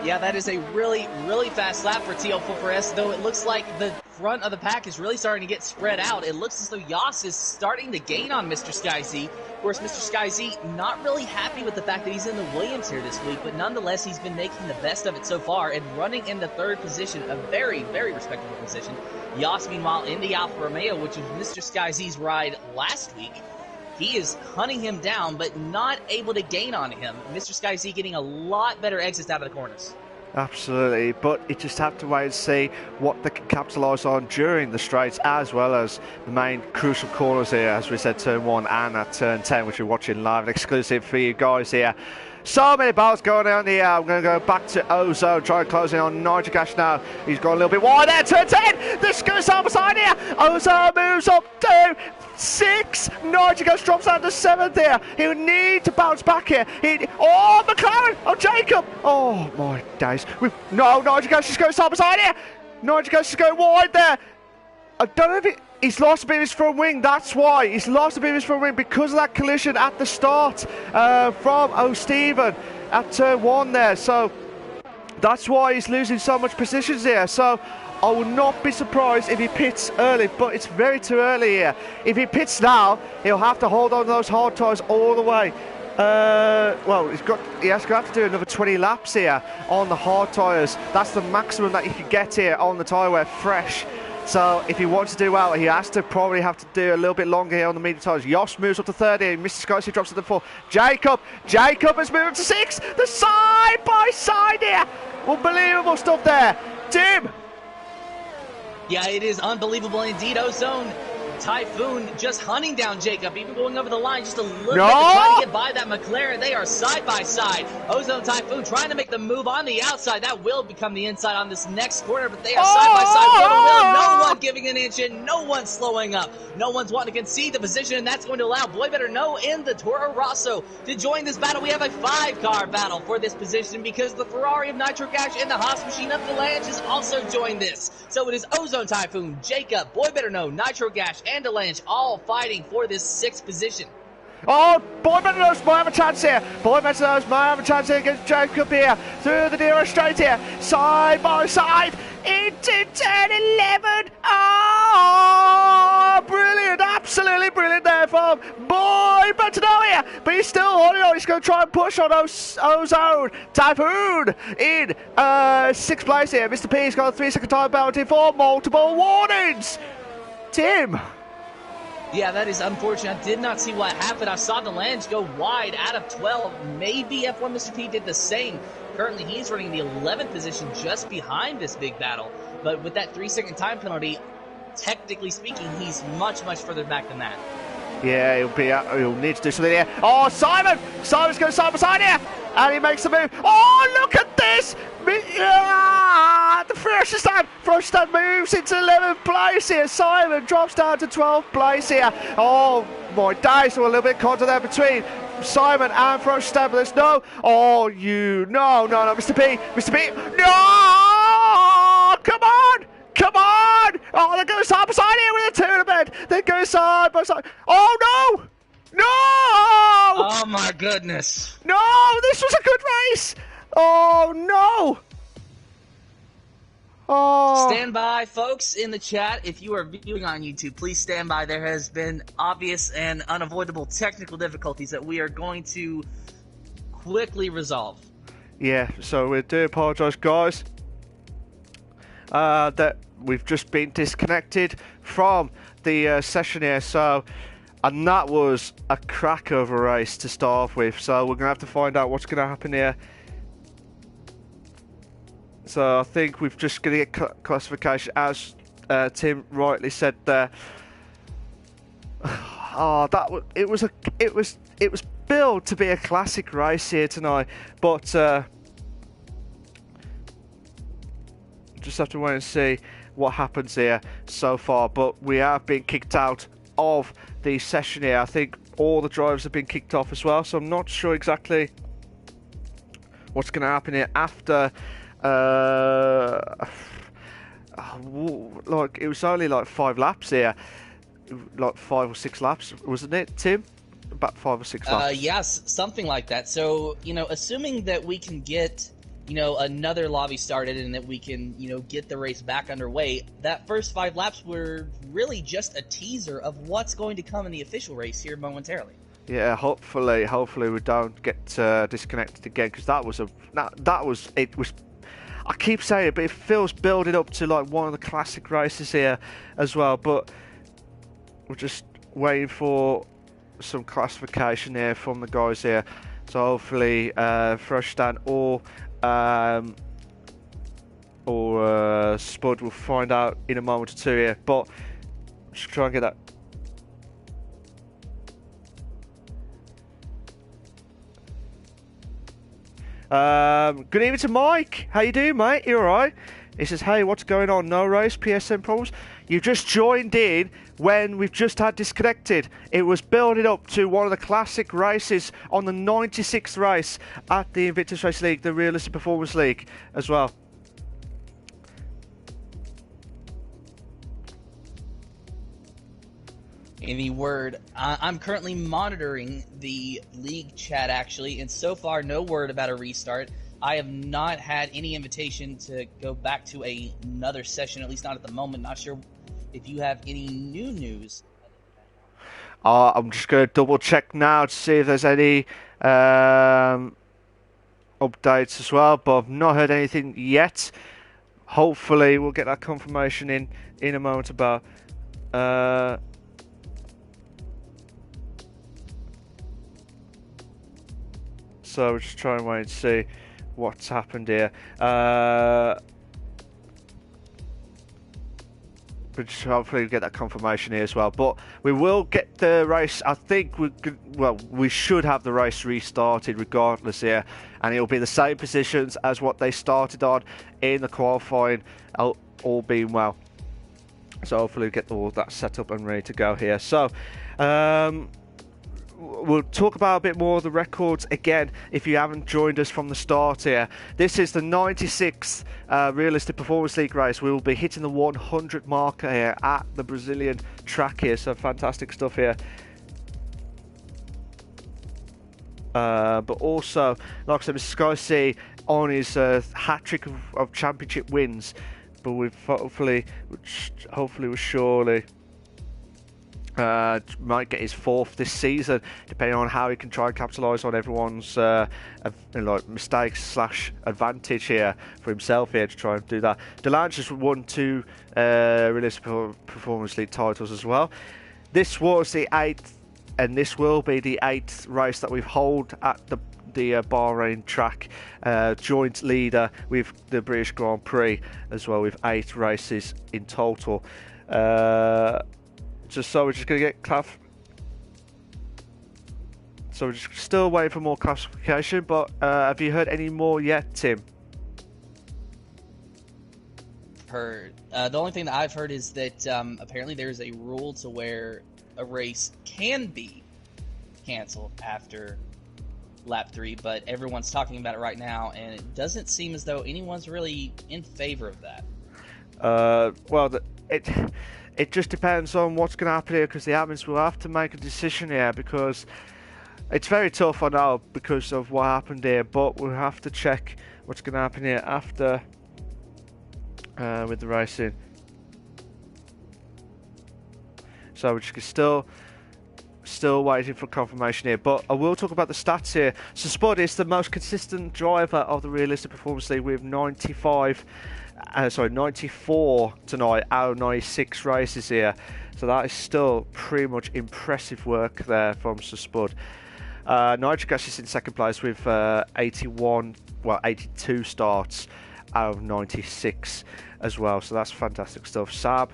Yeah, that is a really, really fast lap for TL Fulvers, though it looks like the front of the pack is really starting to get spread out. It looks as though Yas is starting to gain on Mr. Sky Z. Of course, Mr. Sky Z not really happy with the fact that he's in the Williams here this week, but nonetheless, he's been making the best of it so far and running in the 3rd position, a very, very respectable position. Yas, meanwhile, in the Alfa Romeo, which was Mr. Sky Z's ride last week. He is hunting him down, but not able to gain on him. Mr. Sky Z getting a lot better exits out of the corners. Absolutely, but you just have to wait and see what they can capitalise on during the straights, as well as the main crucial corners here, as we said, turn 1 and at turn 10, which we're watching live and exclusive for you guys here. So many battles going on here. I'm going to go back to Ozone, try and close in on Nigel Gash now. He's got a little bit wide there, turn 10. This goes side by side here. Ozone moves up to 6. Nigel Gash drops down to 7th here. He'll need to bounce back here. Oh, McLaren. Oh, Jacob. Oh, my days. No, Nigel Gash is going side by side here. Nigel Gash is going wide there. I don't know if he's lost a bit of his front wing. That's why he's lost a bit of his front wing, because of that collision at the start from O'Stephen at turn 1 there. So that's why he's losing so much positions here. So I will not be surprised if he pits early, but it's very too early here. If he pits now, he'll have to hold on to those hard tyres all the way. Well, he has to have to do another 20 laps here on the hard tyres. That's the maximum that he can get here on the tyre wear fresh. So if he wants to do well, he has to probably have to do a little bit longer here on the medium tyres. Yoss moves up to 3rd here. Mr. Sky drops to the 4th. Jacob has moved up to 6th. The side by side here. Unbelievable stuff there. Tim. Yeah, it is unbelievable indeed. Ozone Typhoon just hunting down Jacob, even going over the line just a little bit to try to get by that McLaren. They are side by side. Ozone Typhoon trying to make the move on the outside. That will become the inside on this next corner, but they are side by side. No one giving an inch and no one slowing up. No one's wanting to concede the position, and that's going to allow Boy Better Know in the Toro Rosso to join this battle. We have a 5-car battle for this position because the Ferrari of Nitro Gash and the Haas machine of DeLange has also joined this. So it is Ozone Typhoon, Jacob, Boy Better Know, Nitro Gash, and DeLange all fighting for this 6th position. Oh, Boy Better Knows might have a chance here. Boy Better Knows might have a chance here against Jacob here. Through the nearest straight here. Side by side. Into turn 11. Oh, brilliant. Absolutely brilliant there from Boy Better Know here. But he's still holding on. He's going to try and push on Ozone Typhoon in 6th place here. Mr. P's got a 3-second time penalty for multiple warnings. Tim. Yeah, that is unfortunate. I did not see what happened. I saw DeLange go wide out of 12. Maybe F1 Mr. P did the same. Currently, he's running the 11th position just behind this big battle. But with that 3-second time penalty, technically speaking, he's much, much further back than that. Yeah, he'll need to do something here. Oh, Simon! Simon's going side by side here! And he makes the move. Oh, look at this! The Froschstad moves into 11th place here. Simon drops down to 12th place here. Oh, my days, so a little bit contact there between Simon and Froschstad, but there's no... Oh, no, Mr. P! No! Come on! Come on! Oh, they're going side by side here with a tournament. They're going side by side. Oh, no! No! Oh, my goodness. No, this was a good race. Oh, no. Oh. Stand by, folks, in the chat. If you are viewing on YouTube, please stand by. There has been obvious and unavoidable technical difficulties that we are going to quickly resolve. Yeah, so we do apologise, guys. That we've just been disconnected from the session here, and that was a crack of a race to start off with, so we're going to have to find out what's going to happen here. So I think we've just going to get classification, as Tim rightly said there. Oh, it was billed to be a classic race here tonight, but just have to wait and see what happens here so far. But we have been kicked out of the session here. I think all the drivers have been kicked off as well, so I'm not sure exactly what's going to happen here after. Like, it was only like 5 laps here, like 5 or 6 laps, wasn't it, Tim? About 5 or 6 laps. Yes, something like that. So, assuming that we can get, another lobby started and that we can, get the race back underway, that first 5 laps were really just a teaser of what's going to come in the official race here momentarily. Yeah, hopefully we don't get disconnected again, because that was I keep saying it, but it feels building up to like one of the classic races here as well. But we're just waiting for some classification here from the guys here. So hopefully Froschstad or Spud will find out in a moment or two here. But just try and get that. Good evening to Mike. How you doing, mate? You alright? He says, hey, what's going on? No race, PSN problems? You just joined in when we've just had disconnected. It was building up to one of the classic races on the 96th race at the Invictus Racing League, the Realistic Performance League as well. Any word? I'm currently monitoring the league chat, actually, and so far no word about a restart. I have not had any invitation to go back to another session, at least not at the moment. Not sure if you have any new news. I'm just going to double check now to see if there's any updates as well, but I've not heard anything yet. Hopefully we'll get that confirmation in a moment about... So we'll just try and wait and see what's happened here. But just hopefully get that confirmation here as well. But we will get the race. I think we should have the race restarted regardless here, and it'll be the same positions as what they started on in the qualifying, all being well. So hopefully we get all that set up and ready to go here. So. We'll talk about a bit more of the records again if you haven't joined us from the start here. This is the 96th Realistic Performance League race. We will be hitting the 100 marker here at the Brazilian track here, so fantastic stuff here. But also, like I said, Mr. Sky C on his hat-trick of championship wins, but we've hopefully we'll surely might get his 4th this season, depending on how he can try and capitalise on everyone's like mistakes / advantage here for himself here to try and do that. Delange has won 2 Realistic Performance League titles as well. This was the 8th, and this will be the 8th race that we've held at the Bahrain track, joint leader with the British Grand Prix as well, with 8 races in total. So we're just going to get So we're just still waiting for more classification, but have you heard any more yet, Tim? Heard. The only thing that I've heard is that apparently there's a rule to where a race can be canceled after lap 3, but everyone's talking about it right now, and it doesn't seem as though anyone's really in favor of that. Well, it just depends on what's going to happen here, because the admins will have to make a decision here, because it's very tough, I know, because of what happened here, but we'll have to check what's going to happen here after with the racing. So we're just still waiting for confirmation here, but I will talk about the stats here. So Spud is the most consistent driver of the Realistic Performance League with 94 tonight out of 96 races here. So that is still pretty much impressive work there from Sir Spud. Nigel Gash is in second place with 82 starts out of 96 as well. So that's fantastic stuff. Sab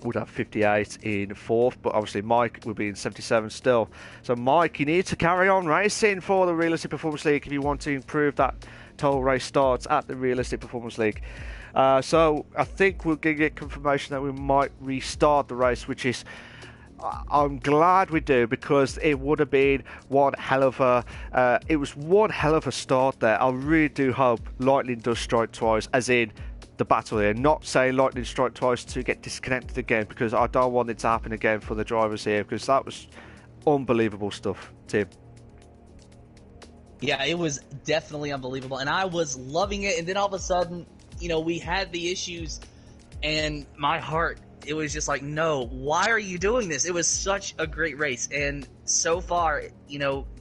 would have 58 in fourth, but obviously Mike will be in 77 still. So Mike, you need to carry on racing for the Realistic Performance League if you want to improve that total race starts at the Realistic Performance League. So I think we'll get confirmation that we might restart the race, which is I'm glad we do, because it would have been one hell of a start there. I really do hope Lightning does strike twice, as in the battle here, not saying Lightning strike twice to get disconnected again, because I don't want it to happen again for the drivers here, because that was unbelievable stuff, Tim. Yeah, it was definitely unbelievable, and I was loving it, and then all of a sudden, we had the issues, and my heart, it was just like, no, why are you doing this? It was such a great race, and so far,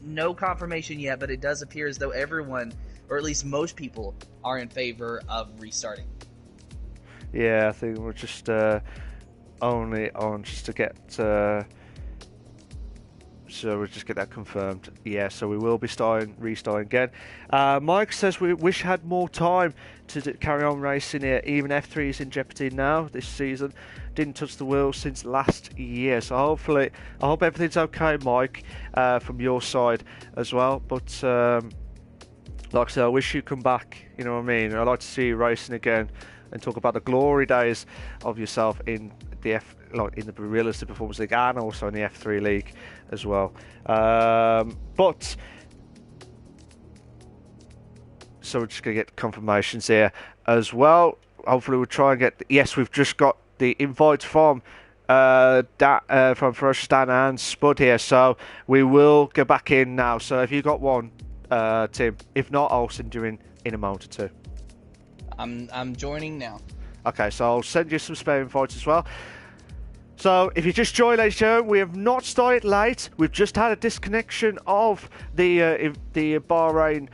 no confirmation yet, but it does appear as though everyone, or at least most people, are in favor of restarting. Yeah, I think we're just only on just to get so we'll just get that confirmed. Yeah, so we will be restarting again. Mike says we wish had more time to carry on racing here. Even F3 is in jeopardy now this season. Didn't touch the wheel since last year. So hopefully, I hope everything's okay, Mike, from your side as well. But like I said, I wish you'd come back. You know what I mean? I'd like to see you racing again and talk about the glory days of yourself in the in the Realistic Performance League and also in the F3 League as well. But so we're just going to get confirmations here as well. Hopefully we'll try and get... Yes, we've just got the invite from Ferocious Dan and Spud here, so we will go back in now. So if you got one, Tim, if not, I'll send you in a moment or two. I'm joining now. Okay, so I'll send you some spare invites as well. So if you just joined, ladies and gentlemen, we have not started late. We've just had a disconnection of the Bahrain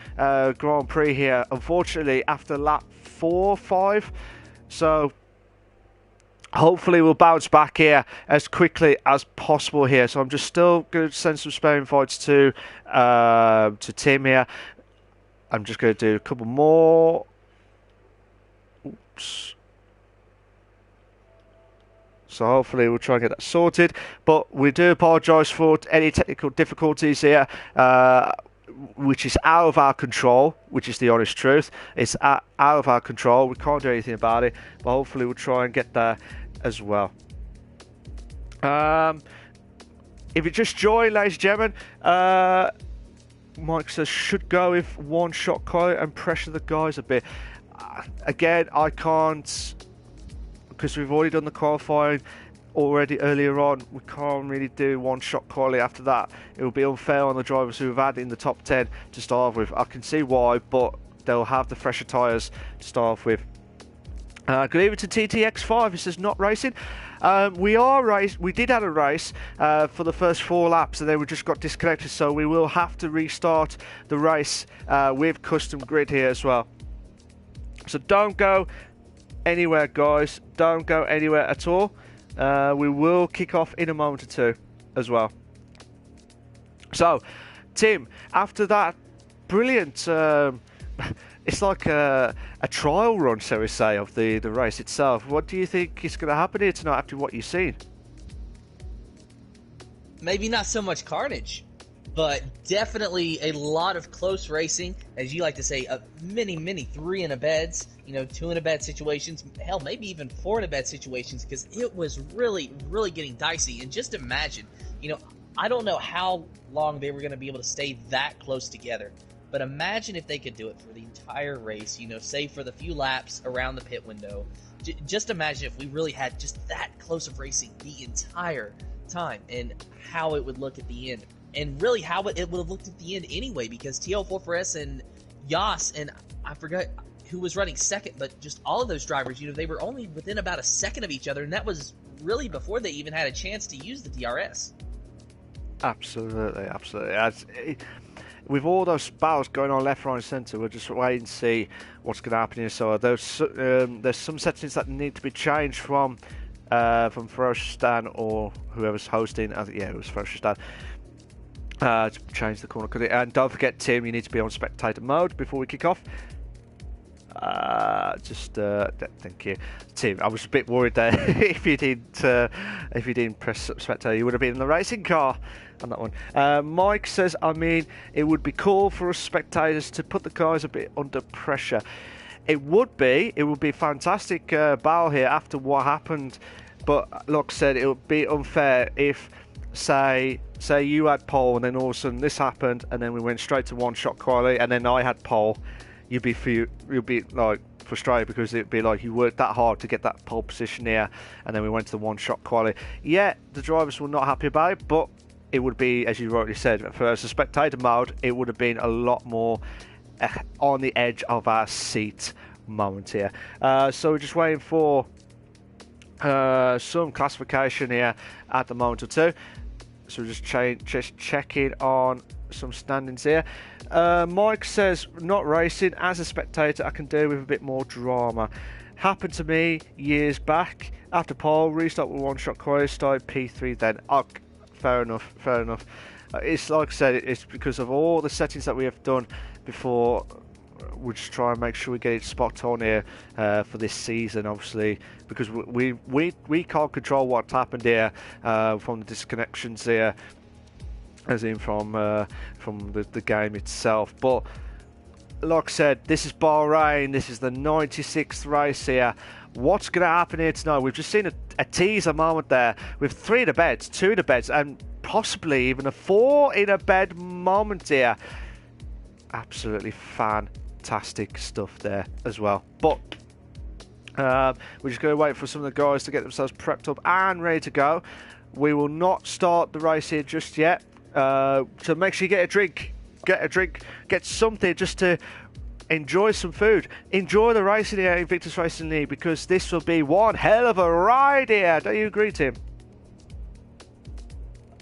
Grand Prix here, unfortunately, after lap 4 or 5. So hopefully we'll bounce back here as quickly as possible here. So I'm just still going to send some spare invites to Tim here. I'm just going to do a couple more. Oops. So hopefully we'll try and get that sorted. But we do apologise for any technical difficulties here, which is out of our control, which is the honest truth. It's out of our control. We can't do anything about it. But hopefully we'll try and get there as well. If you just joined, ladies and gentlemen, Mike says should go with one shot quality and pressure the guys a bit. Again, I can't, because we've already done the qualifying already earlier on. We can't really do one shot quality after that. It will be unfair on the drivers who have had in the top 10 to start off with. I can see why, but they'll have the fresher tyres to start off with. Good evening to TTX5. This is not racing. We did have a race for the first 4 laps, and then we just got disconnected. So we will have to restart the race with custom grid here as well. So don't go anywhere, guys. Don't go anywhere at all. We will kick off in a moment or two as well. So, Tim, after that brilliant, it's like a trial run, shall we say, of the race itself. What do you think is going to happen here tonight after what you've seen? Maybe not so much carnage. But definitely a lot of close racing, as you like to say, many 3 in a beds, 2 in a bed situations, hell, maybe even 4 in a bed situations, because it was really getting dicey. And just imagine, I don't know how long they were going to be able to stay that close together, but imagine if they could do it for the entire race, say for the few laps around the pit window. Just imagine if we really had just that close of racing the entire time, and how it would look at the end. And really how it would have looked at the end anyway, because TL4FS and Yas, and I forgot who was running second, but just all of those drivers, they were only within about a second of each other, and that was really before they even had a chance to use the DRS. Absolutely. With all those battles going on left, right and centre, we'll just wait and see what's going to happen here. So there's some settings that need to be changed from Ferocious Dan or whoever's hosting. Yeah, it was Ferocious Dan. To change the corner. And don't forget, Tim, you need to be on spectator mode before we kick off. Thank you, Tim. I was a bit worried there. if you didn't press spectator, you would have been in the racing car on that one. Mike says, it would be cool for us spectators to put the cars a bit under pressure. It would be fantastic battle here after what happened, but like I said, it would be unfair if say you had pole and then all of a sudden this happened and then we went straight to one shot quality and then I had pole. You'd be like frustrated because it'd be like you worked that hard to get that pole position here and then we went to the one shot quality. Yeah, the drivers were not happy about it, but it would be, as you rightly said, for a spectator mode, it would have been a lot more on the edge of our seat moment here. So we're just waiting for some classification here at the moment or two. So we're just checking on some standings here. Mike says, not racing. As a spectator, I can do with a bit more drama. Happened to me years back. After pole, restart with one shot quality, started P3 then. Oh, fair enough. It's like I said, it's because of all the settings that we have done before. We'll just try and make sure we get it spot on here for this season, obviously, because we can't control what's happened here from the disconnections here, as in from the game itself. But like I said, this is Bahrain. This is the 96th race here. What's going to happen here tonight? We've just seen a teaser moment there with 3 in a bed, 2 in a bed, and possibly even a 4 in a bed moment here. Absolutely fantastic stuff there as well. But we're just going to wait for some of the guys to get themselves prepped up and ready to go. We will not start the race here just yet. So make sure you get a drink, get something just to enjoy some food. Enjoy the racing here in Invictus Racing League, because this will be one hell of a ride here. Don't you agree, Tim?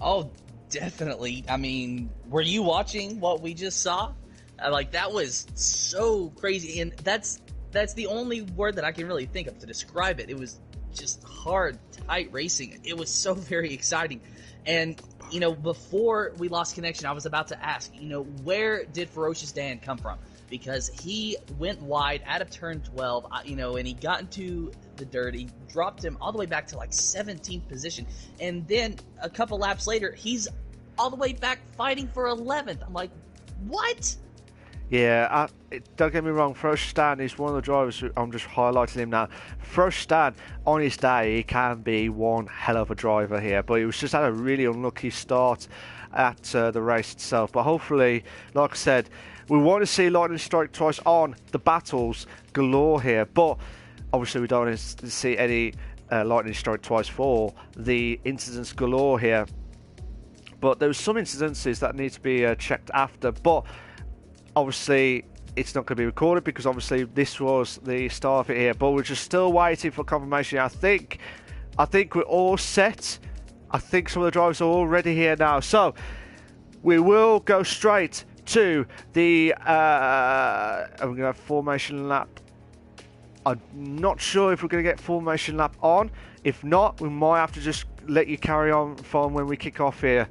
Oh, definitely. I mean, were you watching what we just saw? That was so crazy, and that's the only word that I can really think of to describe it. It was just hard, tight racing. It was so very exciting. And, before we lost connection, I was about to ask, where did Ferocious Dan come from? Because he went wide out of turn 12, and he got into the dirt. He dropped him all the way back to 17th position. And then a couple laps later, he's all the way back fighting for 11th. I'm like, what? Yeah, don't get me wrong, Ferocious Dan is one of the drivers who I'm just highlighting him now. Ferocious Dan, on his day, he can be one hell of a driver here, but he was just had a really unlucky start at the race itself. But hopefully, like I said, we want to see lightning strike twice on the battles galore here, but obviously we don't want to see any lightning strike twice for the incidents galore here. But there were some incidences that need to be checked after, but obviously it's not going to be recorded because obviously this was the start of it here, but we're just still waiting for confirmation. I think we're all set. I think some of the drivers are all ready here now, so we will go straight to the we're going to have formation lap. I'm not sure if we're going to get formation lap on. If not, we might have to just let you carry on from when we kick off here,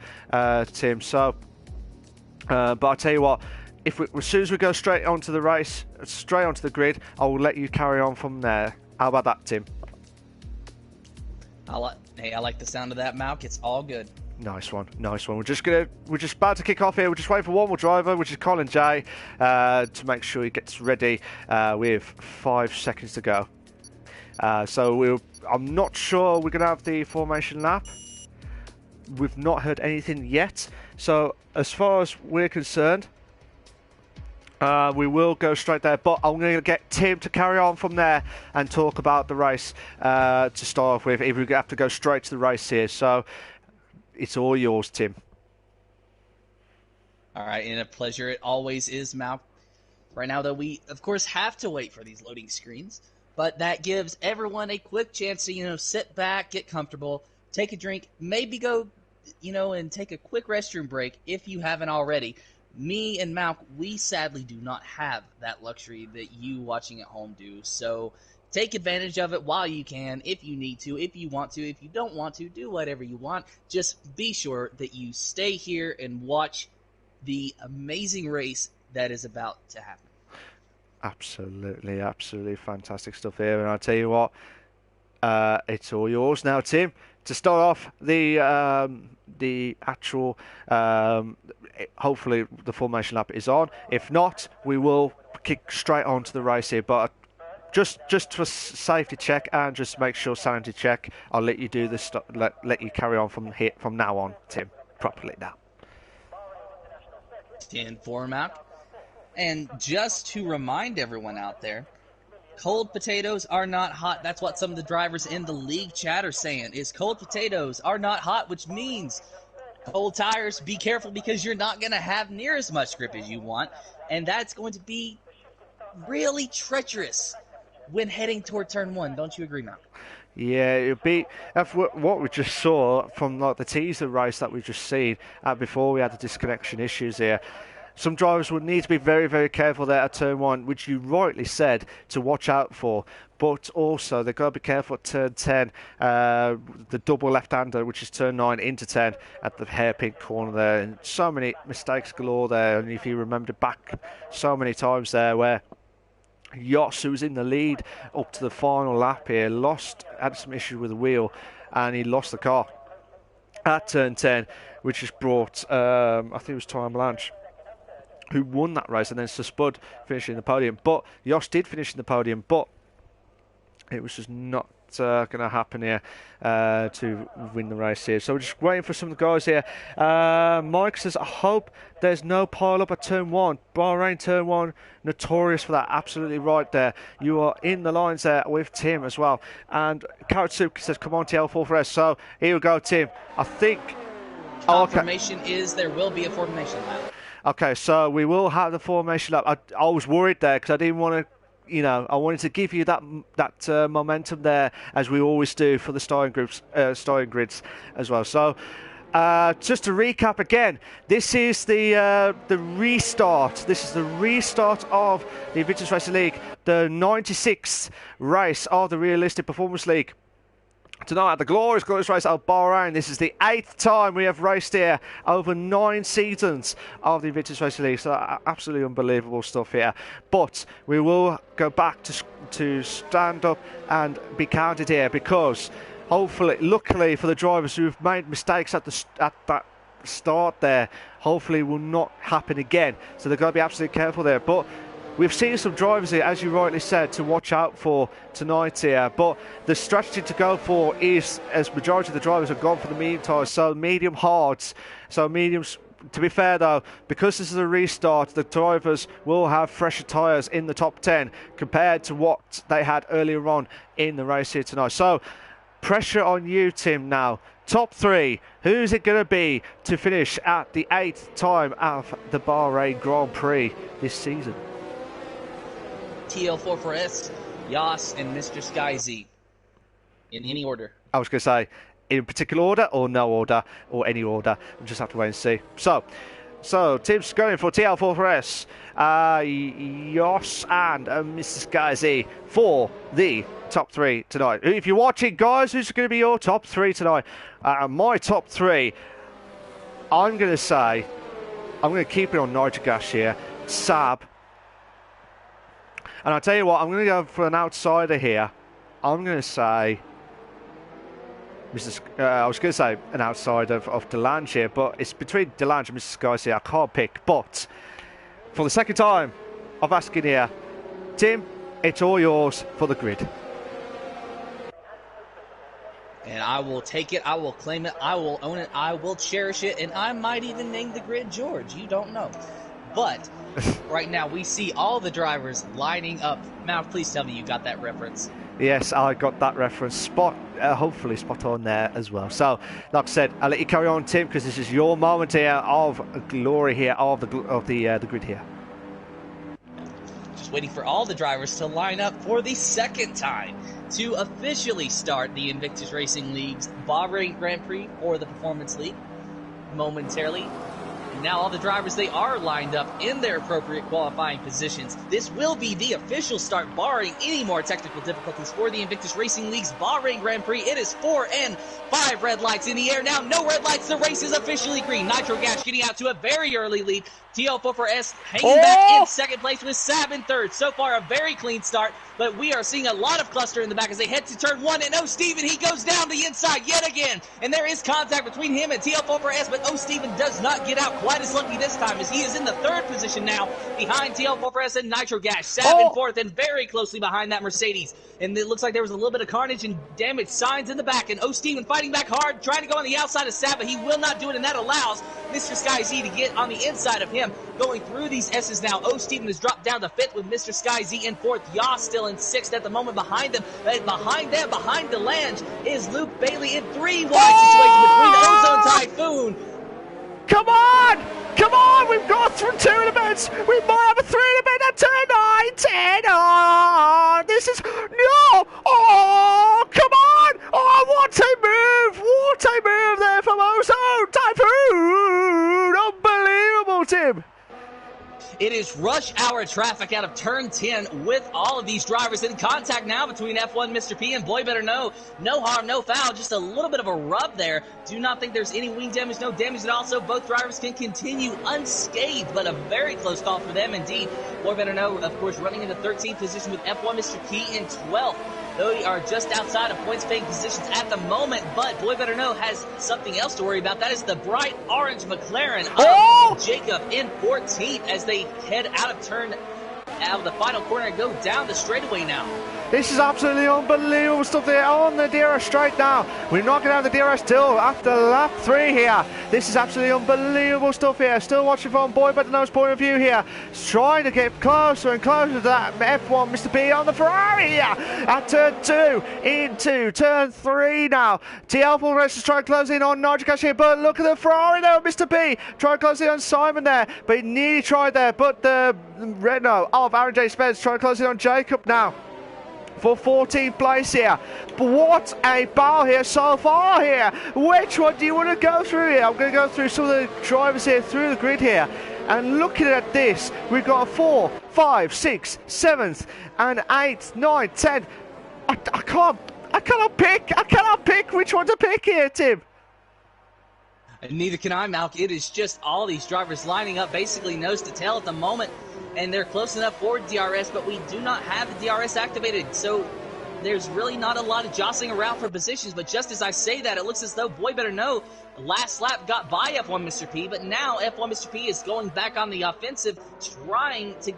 Tim. So but I'll tell you what, as soon as we go straight onto the race, straight onto the grid, I will let you carry on from there. How about that, Tim? I like the sound of that, Malc. It's all good. Nice one, nice one. We're just about to kick off here. We're just waiting for one more driver, which is Colin J, to make sure he gets ready with 5 seconds to go. I'm not sure we're going to have the formation lap. We've not heard anything yet. So as far as we're concerned, we will go straight there. But I'm going to get Tim to carry on from there and talk about the race to start off with. If we have to go straight to the race here, so it's all yours, Tim. All right, and a pleasure it always is, Malc. Right now, though, we, of course, have to wait for these loading screens, but that gives everyone a quick chance to, sit back, get comfortable, take a drink, maybe go, and take a quick restroom break if you haven't already. Me and Malc, we sadly do not have that luxury that you watching at home do, so take advantage of it while you can, if you need to, if you want to. If you don't want to, do whatever you want. Just be sure that you stay here and watch the amazing race that is about to happen. Absolutely, absolutely fantastic stuff here. And I'll tell you what, it's all yours now, Tim. To start off the actual, hopefully the formation lap is on. If not, we will kick straight on to the race here. But just for safety check and just make sure sanity check, I'll let you do this. Let you carry on from here from now on, Tim, properly now. 10-4, Malc. And just to remind everyone out there, cold potatoes are not hot. That's what some of the drivers in the league chat are saying, is cold potatoes are not hot, which means cold tires, be careful because you're not going to have near as much grip as you want. And that's going to be really treacherous when heading toward turn 1. Don't you agree, Malc? Yeah, it'd be what we just saw from the teaser race that we just seen before we had the disconnection issues here. Some drivers would need to be very, very careful there at turn 1, which you rightly said to watch out for. But also they've got to be careful at turn 10, the double left-hander, which is turn 9 into 10 at the hairpin corner there. And so many mistakes galore there. And if you remember back so many times there where Jos, who was in the lead up to the final lap here, had some issues with the wheel, and he lost the car at turn 10, which has brought, I think it was Tom Blanche, who won that race, and then Sir Spud finishing the podium. But Jos did finish in the podium, but it was just not going to happen here to win the race here. So we're just waiting for some of the guys here. Mike says, I hope there's no pile up at turn 1. Bahrain turn 1, notorious for that. Absolutely right there. You are in the lines there with Tim as well. And Carrot Soup says, come on, TL4 S. So here we go, Tim. I think confirmation is there will be a formation lap. Okay, so we will have the formation lap. I was worried there because I didn't want to, I wanted to give you that momentum there, as we always do for the starting grids as well. So just to recap again, this is the restart. This is the restart of the Invictus Racing League, the 96th race of the Realistic Performance League. Tonight at the glorious race of Bahrain. This is the 8th time we have raced here over 9 seasons of the Invictus Racing League. So absolutely unbelievable stuff here. But we will go back to stand up and be counted here, because hopefully, luckily for the drivers who've made mistakes at that start there, hopefully will not happen again. So they've got to be absolutely careful there. But we've seen some drivers here, as you rightly said, to watch out for tonight here. But the strategy to go for is, as majority of the drivers have gone for the medium tyres, so medium hards. So mediums, to be fair though, because this is a restart, the drivers will have fresher tyres in the top 10 compared to what they had earlier on in the race here tonight. So pressure on you, Tim, now. Top 3, who's it going to be to finish at the 8th time of the Bahrain Grand Prix this season? TL4S, Jos, and Mr. Sky Z. In any order. I was going to say, in particular order or no order or any order. We'll just have to wait and see. So Tim's going for TL4S, Jos, and Mr. Sky Z for the top 3 tonight. If you're watching, guys, who's going to be your top 3 tonight? My top 3, I'm going to say, I'm going to keep it on nitric gas here. Sab. And I'll tell you what, I'm going to go for an outsider here. I'm going to say I was going to say an outside of Delange here, but it's between Delange and Mr. Skies here. I can't pick. But for the second time, I'm asking here, Tim, it's all yours for the grid. And I will take it, I will claim it, I will own it, I will cherish it, and I might even name the grid George. You don't know. But right now we see all the drivers lining up. Malc, please tell me you got that reference. Yes, I got that reference hopefully spot on there as well. So, like I said, I'll let you carry on, Tim, because this is your moment here of glory here of the grid here. Just waiting for all the drivers to line up for the second time to officially start the Invictus Racing League's Bahrain Grand Prix or the Performance League momentarily. And now all the drivers, they are lined up in their appropriate qualifying positions. This will be the official start, barring any more technical difficulties for the Invictus Racing League's Bahrain Grand Prix. It is 4 and 5 red lights in the air. Now no red lights, the race is officially green. Nitro Gas getting out to a very early lead. TL44S hanging back in second place with Sab in third. So far, a very clean start, but we are seeing a lot of cluster in the back as they head to turn 1. And Steven, he goes down the inside yet again. And there is contact between him and TL44S, but Steven does not get out quite as lucky this time as he is in the third position now behind TL44S and Nitro Gas. Sab in fourth and very closely behind that Mercedes. And it looks like there was a little bit of carnage and damage signs in the back. And Steven fighting back hard, trying to go on the outside of Sab, but he will not do it, and that allows Mr. Sky Z to get on the inside of him. Going through these S's now, Steven has dropped down to fifth with Mr. Sky Z in fourth. Yas still in sixth at the moment behind them. And behind them, behind Delange, is Luke Bailey in 3 wide situation between Ozone Typhoon. Come on! Come on! We've got through 2 in a bit. We might have a 3 in a bit. That's turn 9, 10. Oh, this is no! Oh, come on! Oh, what a move! What a move there from Ozone Typhoon! Unbelievable, Tim. It is rush hour traffic out of turn 10 with all of these drivers in contact now between F1 Mr. P and Boy Better Know. No harm, no foul, just a little bit of a rub there. Do not think there's any wing damage, no damage at all, so both drivers can continue unscathed, but a very close call for them indeed. Boy Better Know, of course, running into 13th position with F1 Mr. P in 12th. They are just outside of points-paying positions at the moment, but Boy Better Know has something else to worry about. That is the bright orange McLaren of Jacob in 14th as they head out of the final corner and go down the straightaway now. This is absolutely unbelievable stuff there on the DRS straight now. We're not going to have the DRS till after lap 3 here. This is absolutely unbelievable stuff here. Still watching from Boy Better Know's point of view here. Trying to get closer and closer to that F1 Mr. P on the Ferrari here. At turn 2 into turn 3 now. TL4S is trying to close in on Nigel here, but look at the Ferrari there, Mr. P. Trying to close in on Simon there, but he nearly tried there. But the Renault of Aaron J. Spence trying to close in on Jacob now for 14th place here. But what a battle here so far here. Which one do you want to go through here? I'm going to go through some of the drivers here through the grid here. And looking at this, we've got 4, 5, 6, 7th, and 8th, 9th, 10th. I cannot pick which one to pick here, Tim. And neither can I, Malc. It is just all these drivers lining up basically nose to tail at the moment. And they're close enough for DRS, but we do not have the DRS activated. So there's really not a lot of jostling around for positions. But just as I say that, it looks as though Boy Better Know last lap got by F1 Mr. P. But now F1 Mr. P is going back on the offensive, trying to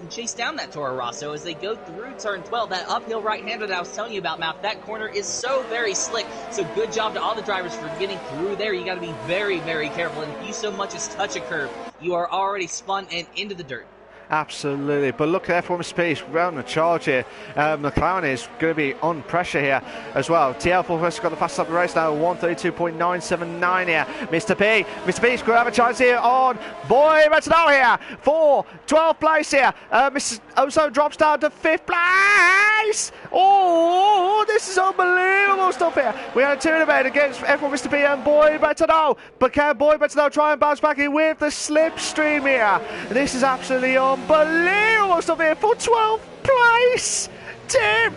chase down that Toro Rosso as they go through turn 12. That uphill right-hander that I was telling you about, Malc, that corner is so very slick. So good job to all the drivers for getting through there. You got to be very, very careful. And if you so much as touch a curve, you are already spun and into the dirt. Absolutely, but look at F1 Space round the charge here. McLaren is going to be on pressure here as well. TL4 has got the fastest lap of the race now, 132.979 here. Mr. P's going to have a chance here on Boy Better Know here for 12th place here. Mr. Ozone drops down to 5th place. Oh, this is unbelievable stuff here. We had a tournament against F1 Mr. P and Boy Better Know, but can Boy Better Know try and bounce back in with the slipstream here? This is absolutely unbelievable stuff here for 12th place, Tim.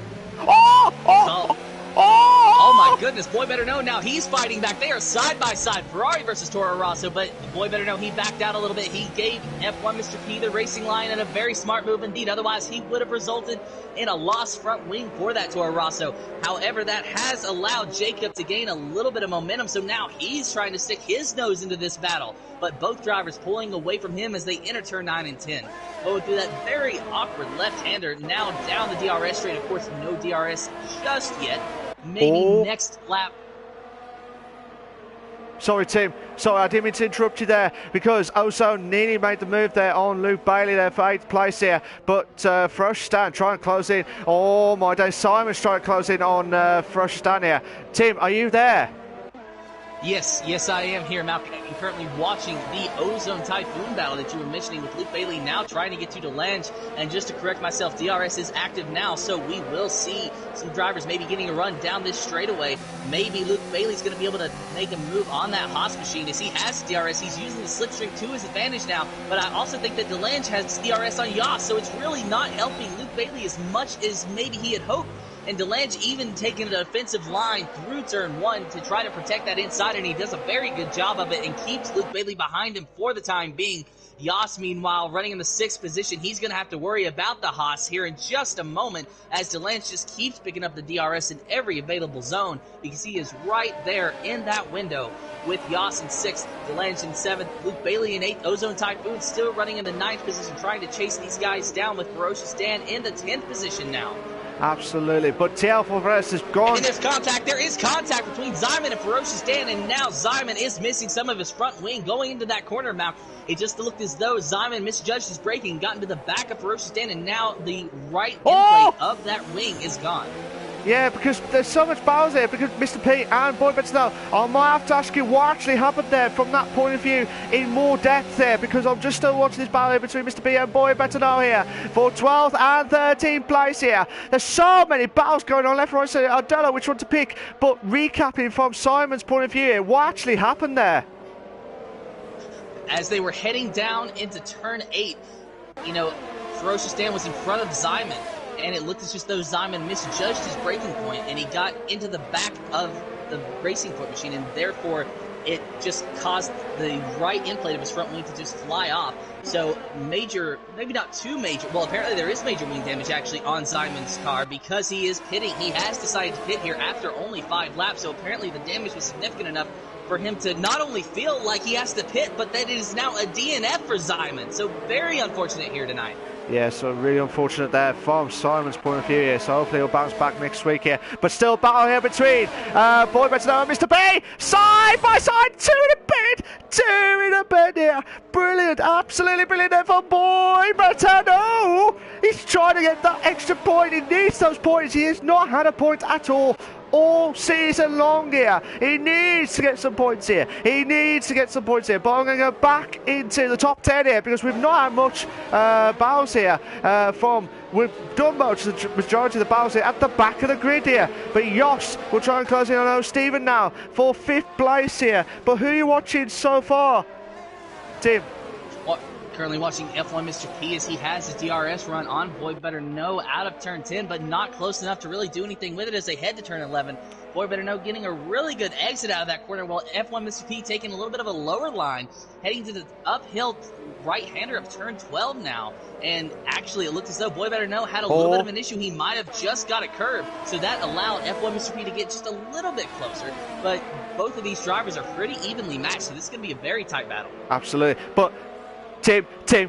Oh my goodness, Boy Better Know now he's fighting back. They are side by side, Ferrari versus Toro Rosso, but Boy Better Know he backed out a little bit. He gave F1 Mr. P the racing line and a very smart move indeed. Otherwise, he would have resulted in a lost front wing for that Toro Rosso. However, that has allowed Jacob to gain a little bit of momentum, so now he's trying to stick his nose into this battle. But both drivers pulling away from him as they enter turn 9 and 10. Going through that very awkward left-hander, now down the DRS straight. Of course, no DRS just yet. Maybe next lap. Sorry, Tim. Sorry, I didn't mean to interrupt you there, because Ozone nearly made the move there on Luke Bailey there for 8th place here. But Frostan trying to close in. Oh, my day. Simon's trying to close in on Frostan here. Tim, are you there? Yes, I am here, Malc. I'm currently watching the Ozone Typhoon battle that you were mentioning with Luke Bailey now trying to get to Delange. And just to correct myself, DRS is active now, so we will see some drivers maybe getting a run down this straightaway. Maybe Luke Bailey's going to be able to make a move on that Haas machine. As he has DRS, he's using the slipstream to his advantage now. But I also think that Delange has DRS on Yas, so it's really not helping Luke Bailey as much as maybe he had hoped. And Delange even taking the offensive line through turn 1 to try to protect that inside, and he does a very good job of it and keeps Luke Bailey behind him for the time being. Yas, meanwhile, running in the 6th position. He's going to have to worry about the Haas here in just a moment as Delange just keeps picking up the DRS in every available zone because he is right there in that window with Yas in 6th, Delange in 7th, Luke Bailey in 8th, Ozone Typhoon still running in the 9th position, trying to chase these guys down with Ferocious Dan in the 10th position now. Absolutely, but TL Forest is gone. And there's contact. There is contact between Zyman and Ferocious Dan, and now Zyman is missing some of his front wing going into that corner mount. It just looked as though Zyman misjudged his braking, got into the back of Ferocious Dan, and now the right end plate of that wing is gone. Yeah, because there's so much battles here, because Mr. P and Boy Better Know, I might have to ask you what actually happened there from that point of view in more depth there, because I'm just still watching this battle here between Mr. P and Boy Better Know here for 12th and 13th place here. There's so many battles going on left, right, so I don't know which one to pick, but recapping from Simon's point of view here, what actually happened there? As they were heading down into turn 8, you know, Ferocious Dan was in front of Zyman. And it looked as though Zyman misjudged his braking point, and he got into the back of the racing point machine, and therefore it just caused the right end plate of his front wing to just fly off. So major, maybe not too major, well apparently there is major wing damage actually on Zyman's car because he is pitting. He has decided to pit here after only 5 laps, so apparently the damage was significant enough for him to not only feel like he has to pit, but that it is now a DNF for Zyman. So very unfortunate here tonight. Yeah, so really unfortunate there from Simon's point of view here. So hopefully he'll bounce back next week here. But still battle here between Boy Better Know and Mr. B. Side by side, 2 in a bit here. Brilliant, absolutely brilliant there for Boy Better Know. He's trying to get that extra point. He needs those points. He has not had a point at all season long here. He needs to get some points here. But I'm going to go back into the top 10 here because we've not had much battles here we've done most of the majority of the battles here at the back of the grid here. But Yoss will try and close in on Stephen now for 5th place here. But who are you watching so far, Tim? Currently watching F1 Mr. P as he has his DRS run on Boy Better Know out of turn 10, but not close enough to really do anything with it as they head to turn 11. Boy Better Know getting a really good exit out of that corner, while F1 Mr. P taking a little bit of a lower line, heading to the uphill right-hander of turn 12 now. And actually, it looked as though Boy Better Know had a little bit of an issue. He might have just got a curb, so that allowed F1 Mr. P to get just a little bit closer. But both of these drivers are pretty evenly matched, so this is going to be a very tight battle. Absolutely. But Tim,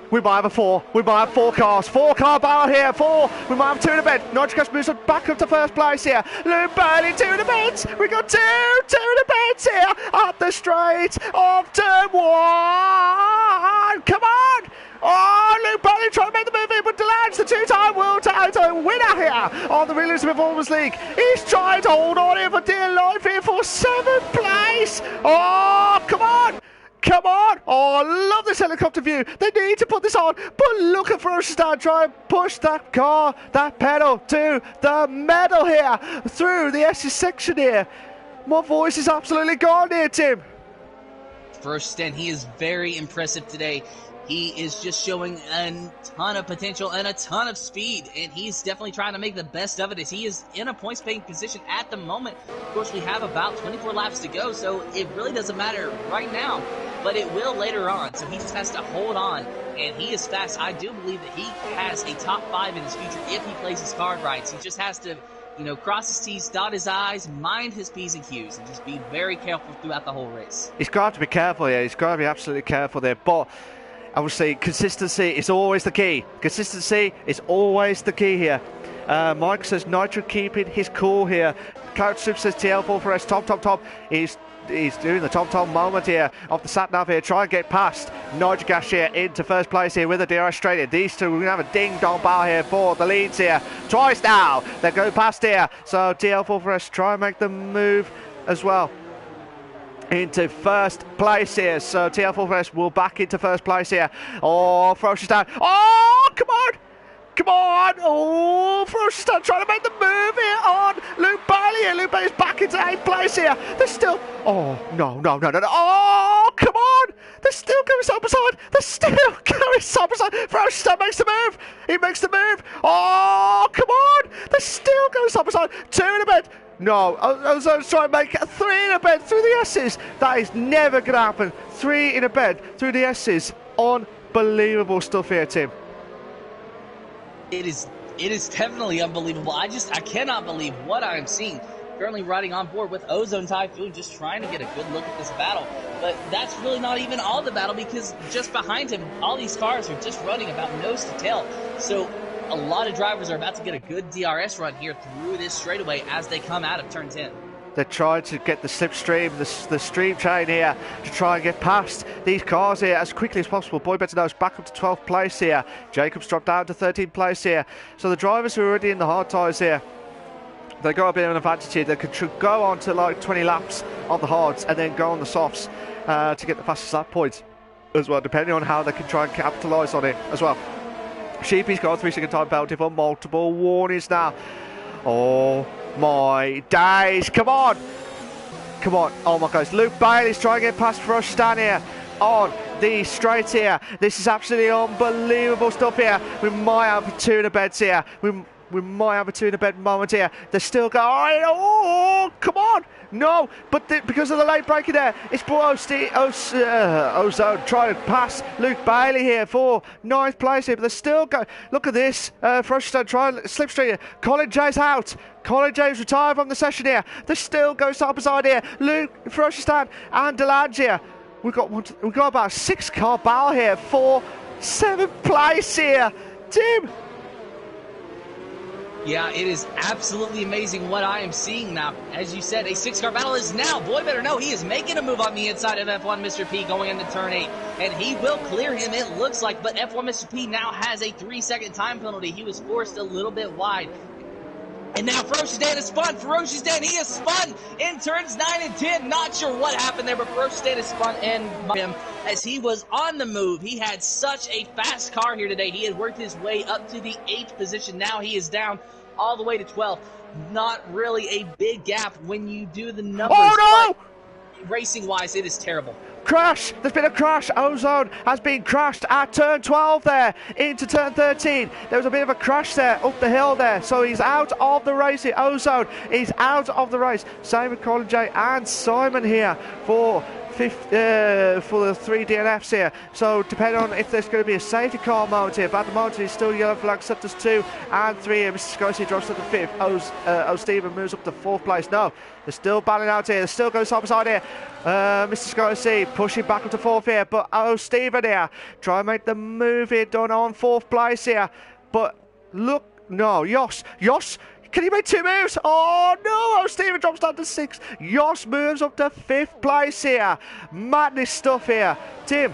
we might have a 4. We might have 4 cars. 4-car battle here. 4. We might have 2 in the bed. Nitrocast moves back up to 1st place here. Luke Bailey, 2 in the beds. We got 2 in the beds here. Up the straight of turn 1. Come on. Oh, Luke Bailey trying to make the move in, but Delange, the 2-time world title winner here on the Realism Performance League. He's trying to hold on here for dear life here for 7th place. Oh, come on. Oh, I love this helicopter view. They need to put this on. But look at Ferocious Dan try and push that car, that pedal to the metal here through the S's section here. My voice is absolutely gone here, Tim. Ferocious Dan, he is very impressive today. He is just showing a ton of potential and a ton of speed, and he's definitely trying to make the best of it as he is in a points-paying position at the moment. Of course, we have about 24 laps to go, so it really doesn't matter right now, but it will later on. So he just has to hold on, and he is fast. I do believe that he has a top 5 in his future if he plays his card right. So he just has to, cross his T's, dot his I's, mind his P's and Q's, and just be very careful throughout the whole race. He's got to be careful here. He's got to be absolutely careful there, but I would say consistency is always the key. Consistency is always the key here. Mike says Nitro keeping his cool here. Couch Soup says TL4S top. He's doing the top moment here of the sat nav here. Try and get past Nitro here into first place here with the DRS straight in. These two are going to have a ding dong battle here for the leads here. Twice now. They go past here. So TL4S try and make the move as well into first place here. So TL4S will back into first place here. Oh, Ferocious down. Oh, come on. Oh, Ferocious down trying to make the move here on Luke Bailey here. Luke Bailey's back into 8th place here. They're still... Oh, no. Oh, come on. They're still going side by side. Ferocious down makes the move. He makes the move. Oh, come on. They're still going side by side. 2 in a bed. No, Ozone's trying to make 3 in a bed through the S's. That is never going to happen. 3 in a bed through the S's. Unbelievable stuff here, Tim. It is definitely unbelievable. I cannot believe what I am seeing. Currently riding on board with Ozone Typhoon, just trying to get a good look at this battle. But that's really not even all the battle, because just behind him, all these cars are just running about nose to tail. So a lot of drivers are about to get a good DRS run here through this straightaway as they come out of turn 10. They're trying to get the slipstream, the stream chain here to try and get past these cars here as quickly as possible. Boy Better Knows back up to 12th place here. Jacobs dropped down to 13th place here. So the drivers who are already in the hard tyres here, they got a bit of an advantage here. They could go on to like 20 laps on the hards and then go on the softs to get the fastest lap points as well, depending on how they can try and capitalise on it as well. Sheepy's got a 3-second time penalty for multiple warnings now. Oh my days, come on. Oh my gosh, Luke Bailey's trying to get past Ferocious down here on the straight here. This is absolutely unbelievable stuff here. We might have a 2 in the beds here. We might have a 2 in the bed moment here. They're still going. Oh, come on. No, but because of the late braking there, it's Ozone trying to pass Luke Bailey here for 9th place here, but they're still going. Look at this. Ferocious trying to slipstream here. Colin Jay's out. Colin Jay's retired from the session here. They're still going side by side here. Luke, Ferocious and Delange here. We've got about a 6-car battle here for 7th place here. Tim. Yeah, it is absolutely amazing what I am seeing now. As you said, a 6-car battle is now. Boy better know he is making a move on the inside of F1 Mr. P going into turn 8. And he will clear him, it looks like. But F1 Mr. P now has a 3-second time penalty. He was forced a little bit wide. And now Ferocious Dan is spun. Ferocious Dan, he is spun in turns 9 and 10. Not sure what happened there, but Ferocious Dan is spun and him as he was on the move. He had such a fast car here today. He had worked his way up to the 8th position. Now he is down all the way to 12th. Not really a big gap when you do the numbers. Oh no! But racing-wise, it is terrible. Crash! There's been a crash. Ozone has been crashed at turn 12 there into turn 13. There was a bit of a crash there up the hill there. So he's out of the race here. Ozone is out of the race. Same with Colin J and Simon here for the 3 DNFs here. So depending on if there's going to be a safety car moment here, but at the moment it's still yellow flag, set as 2 and 3 here. Mr. Scorsese drops to the 5th. O'Steven moves up to 4th place. No, they're still battling out here. They're still going side by side here. Mr. Scorsese pushing back up to 4th here, but O'Steven here try and make the move here done on 4th place here. But look, no, Jos, can he make 2 moves? Oh no, Steven drops down to 6th. Jos moves up to 5th place here. Madness stuff here. Tim.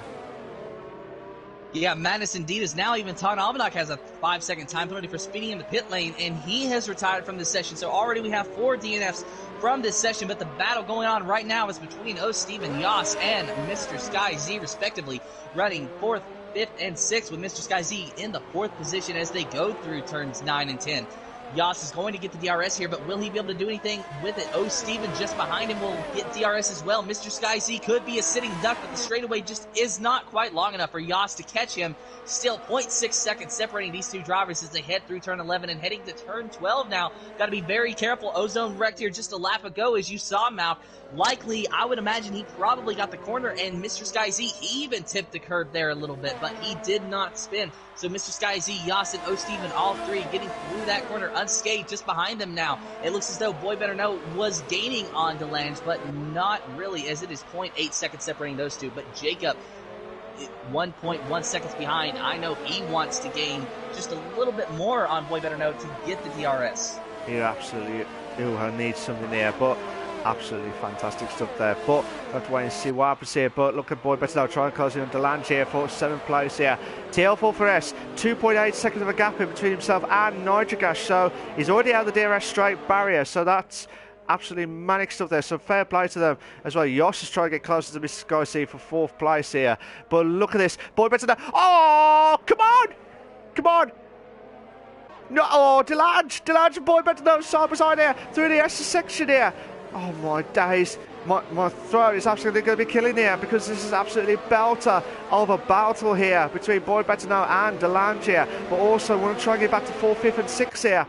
Yeah, madness indeed. Is now even Todd Almanac has a 5-second time penalty for speeding in the pit lane, and he has retired from this session. So already we have 4 DNFs from this session, but the battle going on right now is between Steven Jos and Mr. Sky Z, respectively, running 4th, 5th, and 6th, with Mr. Sky Z in the 4th position as they go through turns 9 and 10. Yas is going to get the DRS here, but will he be able to do anything with it? Oh, Steven just behind him will get DRS as well. Mr. Sky Z could be a sitting duck, but the straightaway just is not quite long enough for Yas to catch him. Still 0.6 seconds separating these two drivers as they head through turn 11 and heading to turn 12 now. Got to be very careful. Ozone wrecked here just a lap ago, as you saw, Malc. Likely, I would imagine he probably got the corner, and Mr. Sky Z, he even tipped the curb there a little bit, but he did not spin. So Mr. Sky Z, Yas, and O. Steven, all three getting through that corner unscathed just behind them now. It looks as though Boy Better Know was gaining on Delange, but not really, as it is 0.8 seconds separating those two. But Jacob, 1.1 seconds behind. I know he wants to gain just a little bit more on Boy Better Know to get the DRS. You absolutely need something there, but absolutely fantastic stuff there. But we'll have to wait and see what happens here. But look at Boy Better Know trying to close in on Delange here for 7th place here. TL4 2.8 seconds of a gap in between himself and Nitrogas, so he's already out of the DRS straight barrier, so that's absolutely manic stuff there, so fair play to them as well. Yosh is trying to get closer to Mr. Sky C for 4th place here, but look at this. Boy Better Know. Oh, come on! Come on! No, oh, Delange and Boy Better Know side by side here through the S section here. Oh my days, my throat is absolutely going to be killing here, because this is absolutely belter of a battle here between Boy Better Know and Delange here. But also want to try and get back to 4th, 5th and 6th here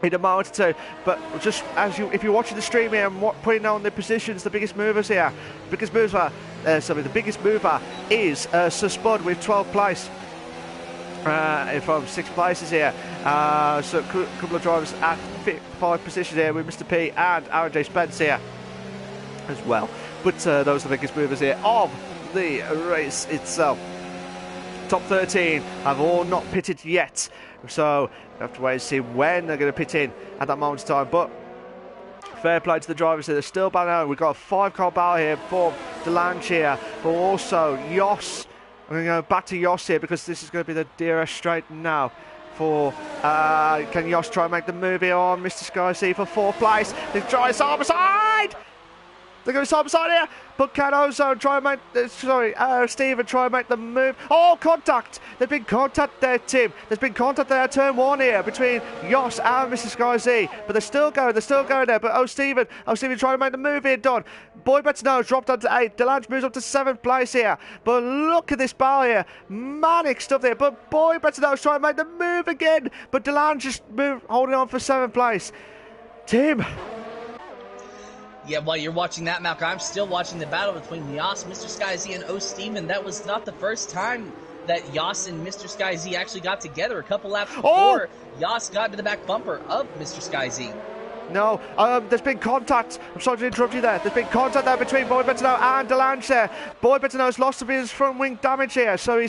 in a moment or two. But just as if you're watching the stream here and putting on the positions, the biggest movers here, the biggest mover is Sir Spud with 12th place. From 6 places here, so a couple of drivers at 5 positions here with Mr. P and Aaron J. Spence here as well. But those are the biggest movers here of the race itself. Top 13 have all not pitted yet, so we have to wait and see when they're going to pit in at that moment in time. But fair play to the drivers here. They're still battling. We've got a 5-car battle here for Delange here, but also Yoss. I'm going to go back to Yoss here, because this is going to be the DRS straight now for, can Yoss try and make the move here on Mr. Sky C for 4th place? They're trying side by side! They're going side by side here, but can Ozone try and make, Steven try and make the move. Oh, contact! There's been contact there, Tim. There's been contact there at turn 1 here between Yoss and Mr. Sky Z, but they're still going there. But Steven trying to make the move here, done. Boy Better Know dropped onto 8. Delange moves up to 7th place here. But look at this battle here. Manic stuff there. But Boy Better Know trying to make the move again. But Delange just holding on for 7th place. Tim. Yeah, while you're watching that, Malc, I'm still watching the battle between Yas, Mr. Sky Z, and O. Steven. That was not the first time that Yas and Mr. Sky Z actually got together. A couple laps before, Yas got into the back bumper of Mr. Sky Z. No, there's been contact. I'm sorry to interrupt you there. There's been contact there between Boy Better Know and Delange there. Boy Better Know's lost a bit of his front wing damage here, so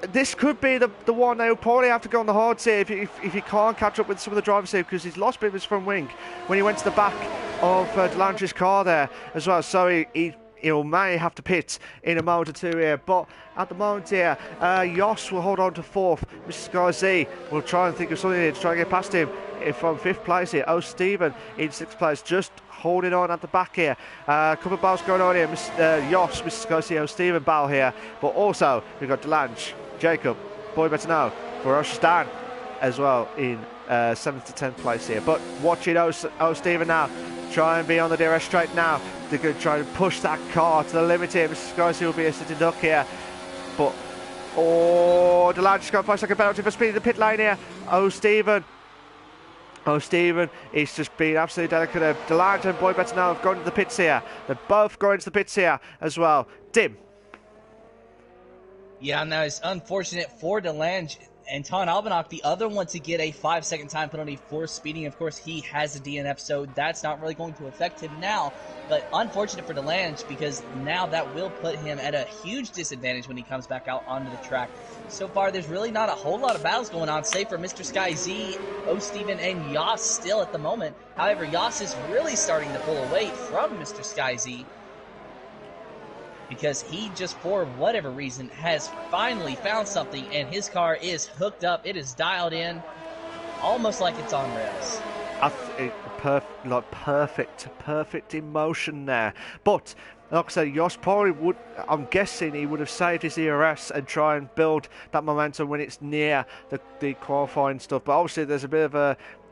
this could be the one they'll probably have to go on the hard here if he can't catch up with some of the drivers here, because he's lost a bit of his front wing when he went to the back of Delange's car there as well. So he may have to pit in a moment or two here, but at the moment here, Yoss will hold on to 4th. Mr. Sky Z will try and think of something here to try and get past him from 5th place here. Oh, Steven in 6th place, just holding on at the back here. A couple of battles going on here. Yoss, Mr. Sky Z, Oh, Steven battle here, but also we've got Delange, Jacob, Boy Better Know, Ferocious Dan as well in 7th to 10th place here. But watching Oh, Steven now try and be on the DRS straight now. They're going to try and push that car to the limit here. Mr. Sky Z will be a sitting duck here. But, Delange just got a 5-second penalty for speed in the pit lane here. Oh, Steven, he's just been absolutely delicate. Delange and Boy Better Know have gone to the pits here. They're both going to the pits here as well. Dim. Yeah, now it's unfortunate for Delange. Anton Albanach, the other one to get a 5-second time penalty for speeding. Of course, he has a DNF, so that's not really going to affect him now. But unfortunate for Delange, because now that will put him at a huge disadvantage when he comes back out onto the track. So far, there's really not a whole lot of battles going on, save for Mr. Sky Z, O. Steven, and Yoss still at the moment. However, Yoss is really starting to pull away from Mr. Sky Z, because he just, for whatever reason, has finally found something, and his car is hooked up. It is dialed in, almost like it's on rails. Perfect emotion there. But Like I said, Jos probably would, I'm guessing he would have saved his ERS and try and build that momentum when it's near the qualifying stuff. But obviously there's a bit of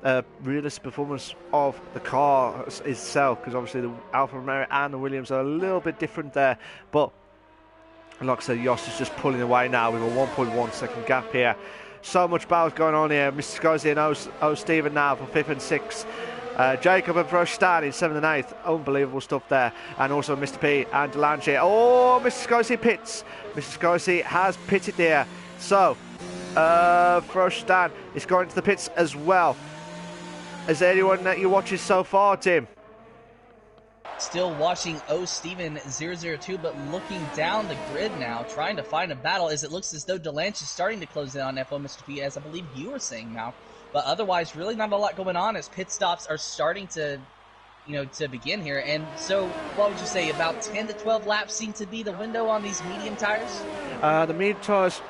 a realistic performance of the car itself, because obviously the Alfa Romeo and the Williams are a little bit different there. But like I said, Jos is just pulling away now with a 1.1 second gap here. So much battles going on here. Mr. Scorsese and O. Stephen now for 5th and 6th. Jacob and Frostan in 7th and 8th. Unbelievable stuff there. And also Mr. P and Delange. Oh, Mr. Scorsese pits. Mr. Scorsese has pitted there. So, Frostan is going to the pits as well. Is there anyone that you're watching so far, Tim? Still watching O. Steven 002, but looking down the grid now, trying to find a battle, as it looks as though Delange is starting to close in on F1 Mr. P, as I believe you were saying, Mal. But otherwise, really not a lot going on as pit stops are starting to, to begin here. And so, what would you say, about 10 to 12 laps seem to be the window on these medium tires? The medium tires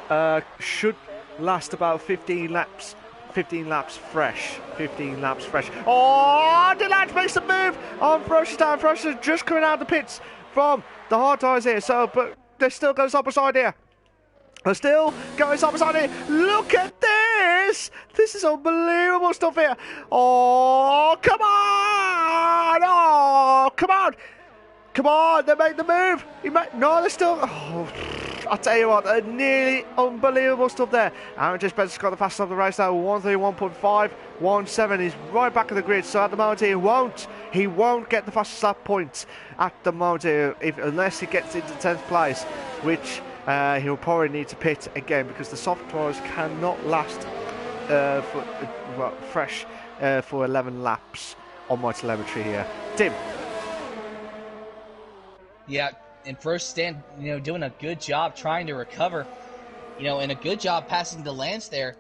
should last about 15 laps. 15 laps fresh. 15 laps fresh. Oh, Delange makes the move on Frostan. Frostan just coming out of the pits from the hard tyres here. So, but there still goes up beside here. They're still going side by side here. Look at this! This is unbelievable stuff here. Oh, come on! Oh, come on! Come on, they make the move. No, they're still... Oh, I'll tell you what, nearly unbelievable stuff there. Aaron just Spencer's got the fastest of the race now. 131.5, 17. He's right back of the grid. So at the moment he won't get the fastest lap points at the moment here, unless he gets into 10th place, which... he'll probably need to pit again because the soft tyres cannot last fresh for 11 laps on my telemetry here. Tim. Yeah, and Frostan, doing a good job trying to recover, and a good job passing the Lance there,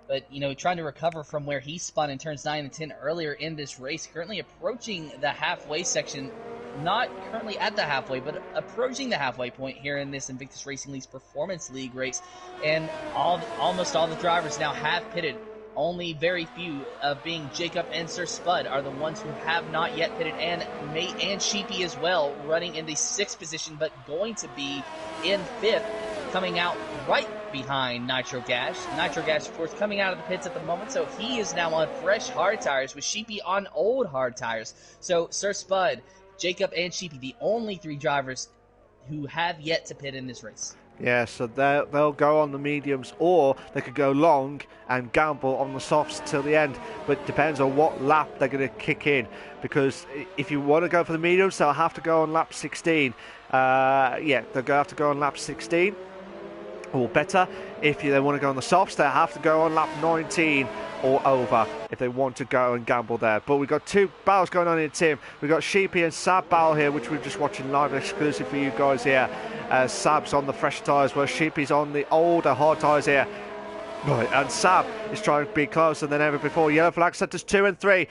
but, trying to recover from where he spun in turns 9 and 10 earlier in this race, currently approaching the halfway section. Not currently at the halfway, but approaching the halfway point here in this Invictus Racing League's Performance League race. And almost all the drivers now have pitted. Only very few, of being Jacob and Sir Spud, are the ones who have not yet pitted. And Mate and Sheepy as well, running in the 6th position, but going to be in 5th, coming out right behind Nitro Gash. Nitro Gash, of course, coming out of the pits at the moment, so he is now on fresh hard tires, with Sheepy on old hard tires. So Sir Spud, Jacob and Sheepy, the only 3 drivers who have yet to pit in this race. Yeah, so they'll go on the mediums, or they could go long and gamble on the softs till the end. But it depends on what lap they're going to kick in, because if you want to go for the mediums, they'll have to go on lap 16. They're going to have to go on lap 16 or better. If they want to go on the softs, they have to go on lap 19 or over if they want to go and gamble there. But we've got 2 battles going on here, Tim. We've got Sheepy and Sab battle here, which we're just watching live exclusive for you guys here. Sab's on the fresh tyres, where Sheepy's on the older hard tyres here. Right, and Sab is trying to be closer than ever before. Yellow flag set us 2 and 3.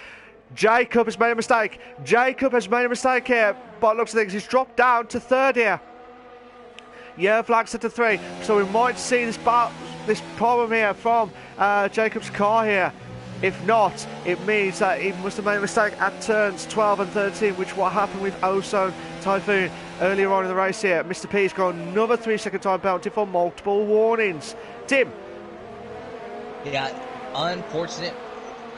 Jacob has made a mistake. Jacob has made a mistake here. But looks like he's dropped down to 3rd here. Yellow flag set to 3. So we might see this problem here from Jacob's car here. If not, it means that he must have made a mistake at turns 12 and 13, which what happened with Ozone Typhoon earlier on in the race here. Mr. P's got another 3-second time penalty for multiple warnings. Tim. Yeah, unfortunate.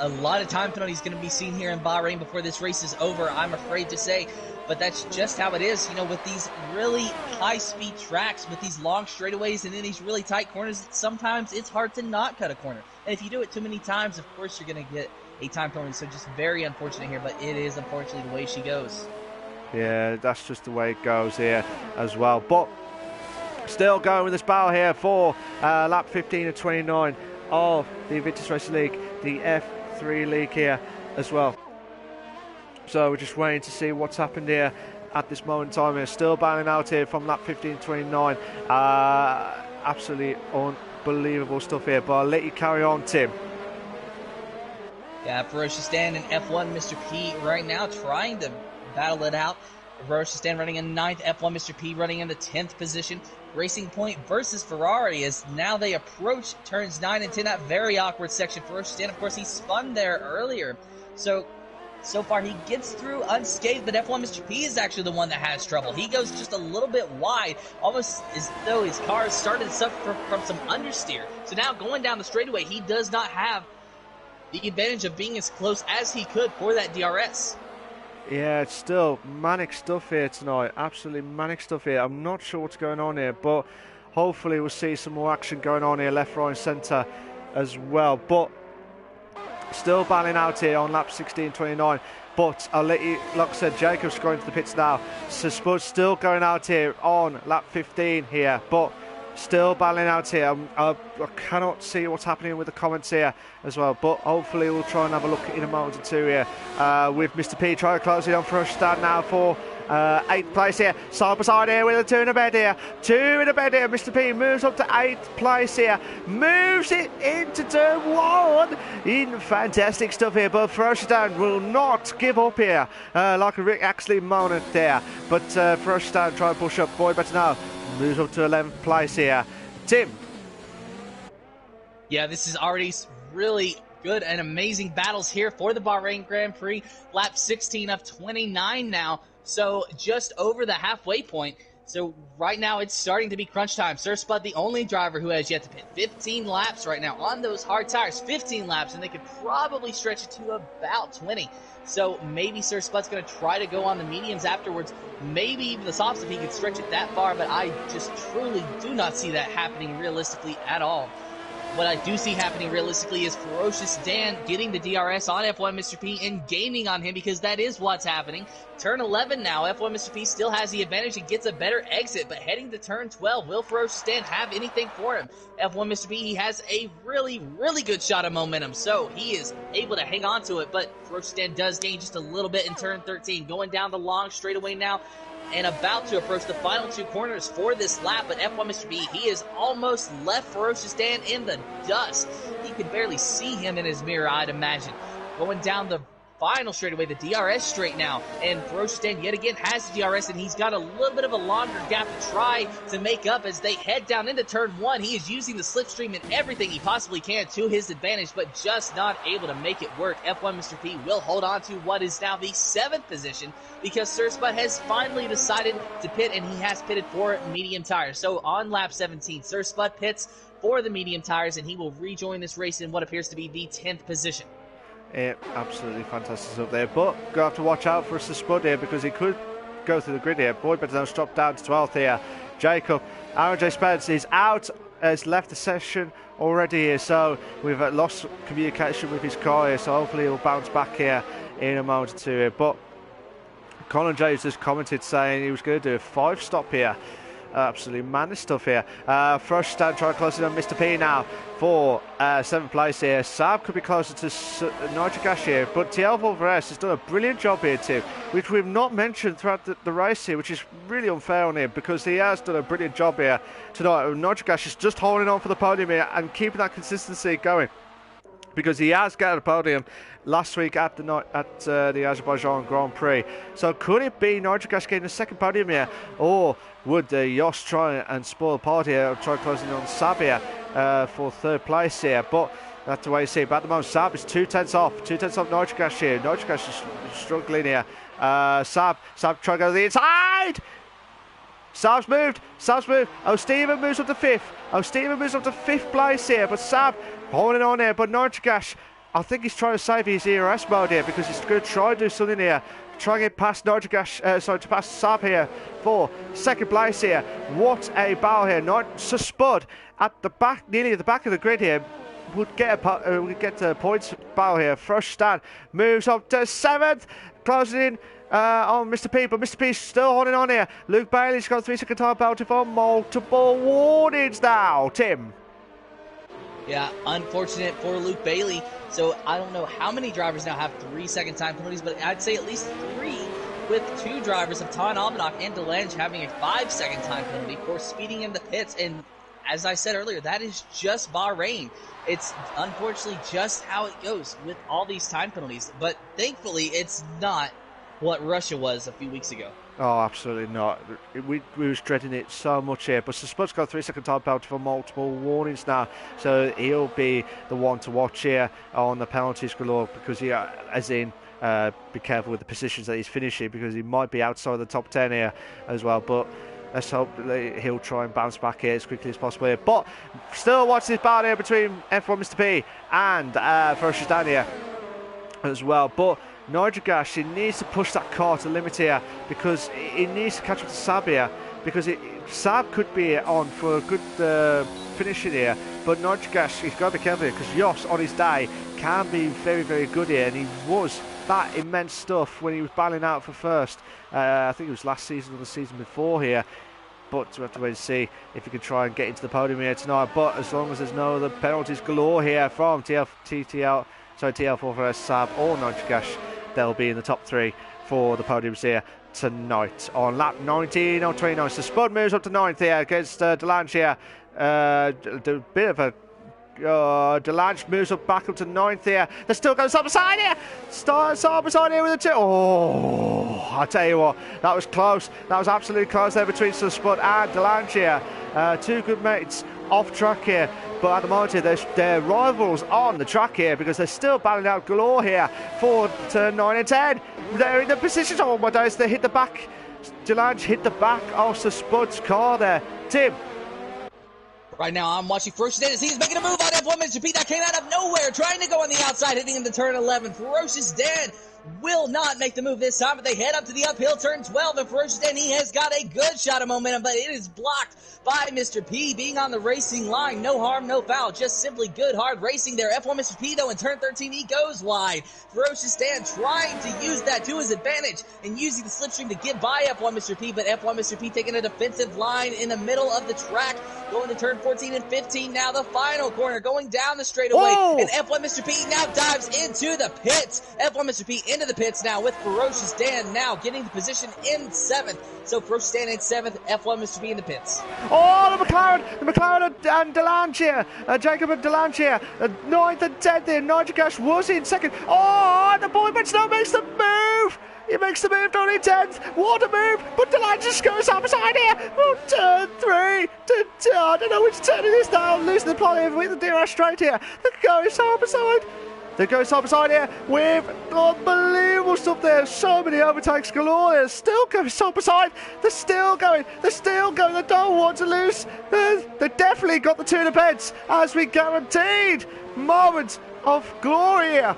A lot of time penalties going to be seen here in Bahrain before this race is over, I'm afraid to say. But that's just how it is, with these really high-speed tracks, with these long straightaways and in these really tight corners. Sometimes it's hard to not cut a corner. And if you do it too many times, of course you're going to get a time penalty. So just very unfortunate here, but it is unfortunately the way she goes. Yeah, that's just the way it goes here as well. But still going with this battle here for lap 15 and 29 of the Invictus Racing League, the F3 League here as well. So we're just waiting to see what's happened here at this moment in time. We're still battling out here from lap 15-29. Absolutely unbelievable stuff here. But I'll let you carry on, Tim. Yeah, Ferocious Dan in F1 Mr. P right now trying to battle it out. Ferocious Dan running in 9th, F1 Mr. P running in the 10th position. Racing Point versus Ferrari as now they approach turns 9 and 10. That very awkward section. Ferocious Dan, of course, he spun there earlier. So So far, he gets through unscathed, but F1 Mr. P is actually the one that has trouble. He goes just a little bit wide, almost as though his car started to suffer from some understeer. So now going down the straightaway, he does not have the advantage of being as close as he could for that DRS. Yeah, it's still manic stuff here tonight. Absolutely manic stuff here. I'm not sure what's going on here, but hopefully we'll see some more action going on here, left, right, and centre as well. But still battling out here on lap 16.29. But I'll let you, like I said, Jacob's going to the pits now. So Spud's still going out here on lap 15 here, but still battling out here. I cannot see what's happening with the comments here as well, but hopefully we'll try and have a look in a moment or two here with Mr. P trying to close it on for a stand now for 8th place here. Side by side here with a 2 in a bed here. 2 in a bed here. Mr. P moves up to 8th place here. Moves it into turn 1. In fantastic stuff here, but Ferocious Dan will not give up here like a Rick Axley moment there. But Ferocious Dan try and push up. Boy better now. Moves up to 11th place here. Tim. Yeah, this is already really good and amazing battles here for the Bahrain Grand Prix. Lap 16 of 29 now. So just over the halfway point. So right now it's starting to be crunch time. Sir Spud, the only driver who has yet to pit. 15 laps right now on those hard tires. 15 laps, and they could probably stretch it to about 20. So maybe Sir Spud's going to try to go on the mediums afterwards. Maybe even the softs if he could stretch it that far, but I just truly do not see that happening realistically at all. What I do see happening realistically is Ferocious Dan getting the DRS on F1 Mr. P and gaining on him, because that is what's happening. Turn 11 now, F1 Mr. P still has the advantage and gets a better exit, but heading to turn 12, will Ferocious Dan have anything for him? F1 Mr. P, he has a really, really good shot of momentum, so he is able to hang on to it, but Ferocious Dan does gain just a little bit in turn 13. Going down the long straightaway now, and about to approach the final 2 corners for this lap, but F1 Mr. B, he is almost left Ferocious Dan in the dust. You can barely see him in his mirror, I'd imagine. Going down the final straightaway, the DRS straight now, and Ferocious Dan yet again has the DRS, and he's got a little bit of a longer gap to try to make up as they head down into turn 1. He is using the slipstream and everything he possibly can to his advantage, but just not able to make it work. F1 Mr. P will hold on to what is now the 7th position, because Sir Spud has finally decided to pit, and he has pitted for medium tires. So on lap 17, Sir Spud pits for the medium tires, and he will rejoin this race in what appears to be the 10th position. Yeah, absolutely fantastic stuff there, but going to have to watch out for Sir Spud here, because he could go through the grid here. Boy better now drop down to 12th here. Jacob, Aaron J. Spence is out, has left the session already here, so we've lost communication with his car here, so hopefully he'll bounce back here in a moment or two here. But Colin James has commented saying he was going to do a 5-stop here. Absolutely madness stuff here. Ferocious Dan trying to close it on Mr. P now for 7th place here. Sab could be closer to Nitric Ash here, but TL Volveres has done a brilliant job here too, which we've not mentioned throughout the race here, which is really unfair on him, because he has done a brilliant job here tonight. Nitric Ash is just holding on for the podium here and keeping that consistency going, because he has got a podium last week at the Azerbaijan Grand Prix. So could it be Nitric Ash getting a second podium here, or would Yost try and spoil the party here, or try closing on Sab here for 3rd place here? But that's the way you see it. But at the moment, Sab is 2 tenths off Nitric Ash here. Nitric Ash is struggling here. Sab trying to go to the inside. Sab's moved. Oh, Stephen moves up to 5th place here, but Sab holding on here. But Nitric Ash, I think he's trying to save his ERS mode here, because he's going to try and do something here. Try and get past Nitric Ash, to pass Sab here for 2nd place here. What a battle here. Spud at the back, nearly at the back of the grid here, would get a points battle here. Ferocious Dan moves up to 7th, closing in on Mr. P, but Mr. P's still holding on here. Luke Bailey's got a 3-second time penalty for multiple warnings now. Tim. Yeah, unfortunate for Luke Bailey. So I don't know how many drivers now have 3-second time penalties, but I'd say at least 3, with 2 drivers of Ton Almanac and Delange having a 5-second time penalty for speeding in the pits. And as I said earlier, that is just Bahrain. It's unfortunately just how it goes with all these time penalties. But thankfully, it's not what Russia was a few weeks ago. Oh, absolutely not. We was dreading it so much here. But Spud's got a 3-second time penalty for multiple warnings now, so he'll be the one to watch here on the penalties galore, because he, as in be careful with the positions that he's finishing, because he might be outside the top 10 here as well. But let's hope that he'll try and bounce back here as quickly as possible here. But still watch this battle here between F1 Mr. P and Ferocious Dan here as well. But Nigel Gash, he needs to push that car to limit here, because he needs to catch up to Sab here, because Sab could be on for a good finishing here. But Nigel Gash, he's got to be careful here, because Jos on his day can be very, very good here, and he was that immense stuff when he was battling out for first. I think it was last season or the season before here. But we have to wait and see if he can try and get into the podium here tonight. But as long as there's no other penalties galore here from TL4S, Sab or Nigel Gash, they'll be in the top 3 for the podiums here tonight. On lap 19 or 29, so Spud moves up to 9th here against Delange here. A bit of a Delange moves back up to 9th here. They're still going side by side here. Side by side here with the 2. Oh, I tell you what, that was close. That was absolutely close there between Spud and Delange here. 2 good mates off track here. But at the moment here, they're rivals on the track here, because they're still battling out galore here for turn 9 and 10. They're in the positions. Oh my days, they hit the back. Delange hit the back of Spud's car there. Tim. Right now, I'm watching Ferocious Dan as he's making a move on F1 Mr. P. That came out of nowhere, trying to go on the outside, hitting into turn 11. Ferocious Dan will not make the move this time, but they head up to the uphill turn 12, and Ferocious Dan, he has got a good shot of momentum, but it is blocked by Mr. P being on the racing line. No harm, no foul, just simply good, hard racing there. F1 Mr. P, though, in turn 13, he goes wide. Ferocious Dan trying to use that to his advantage and using the slipstream to get by F1 Mr. P, but F1 Mr. P taking a defensive line in the middle of the track, going to turn 14 and 15 now, the final corner, going down the straightaway, and F1 Mr. P now dives into the pits. F1 Mr. P into the pits now, with Ferocious Dan now getting the position in 7th. So Ferocious Dan in 7th, F1 Mr. P in the pits. Oh, the McLaren and Delange here, Jacob and Delange here, 9th and 10th here. Nigel Gash was in 2nd. Oh, the boy bench now makes the move. He makes the move down in 10th. What a move. But Delange just goes up beside here. Oh, turn 3. I don't know which turn it is now. I'm losing the plot here with the DRS straight here. They're going side by side. They go side by side here with unbelievable stuff there. So many overtakes galore. They're still going side by side. They're still going. They're still going. They don't want to lose. They definitely got the 2 beds, as we guaranteed. Moments of glory here.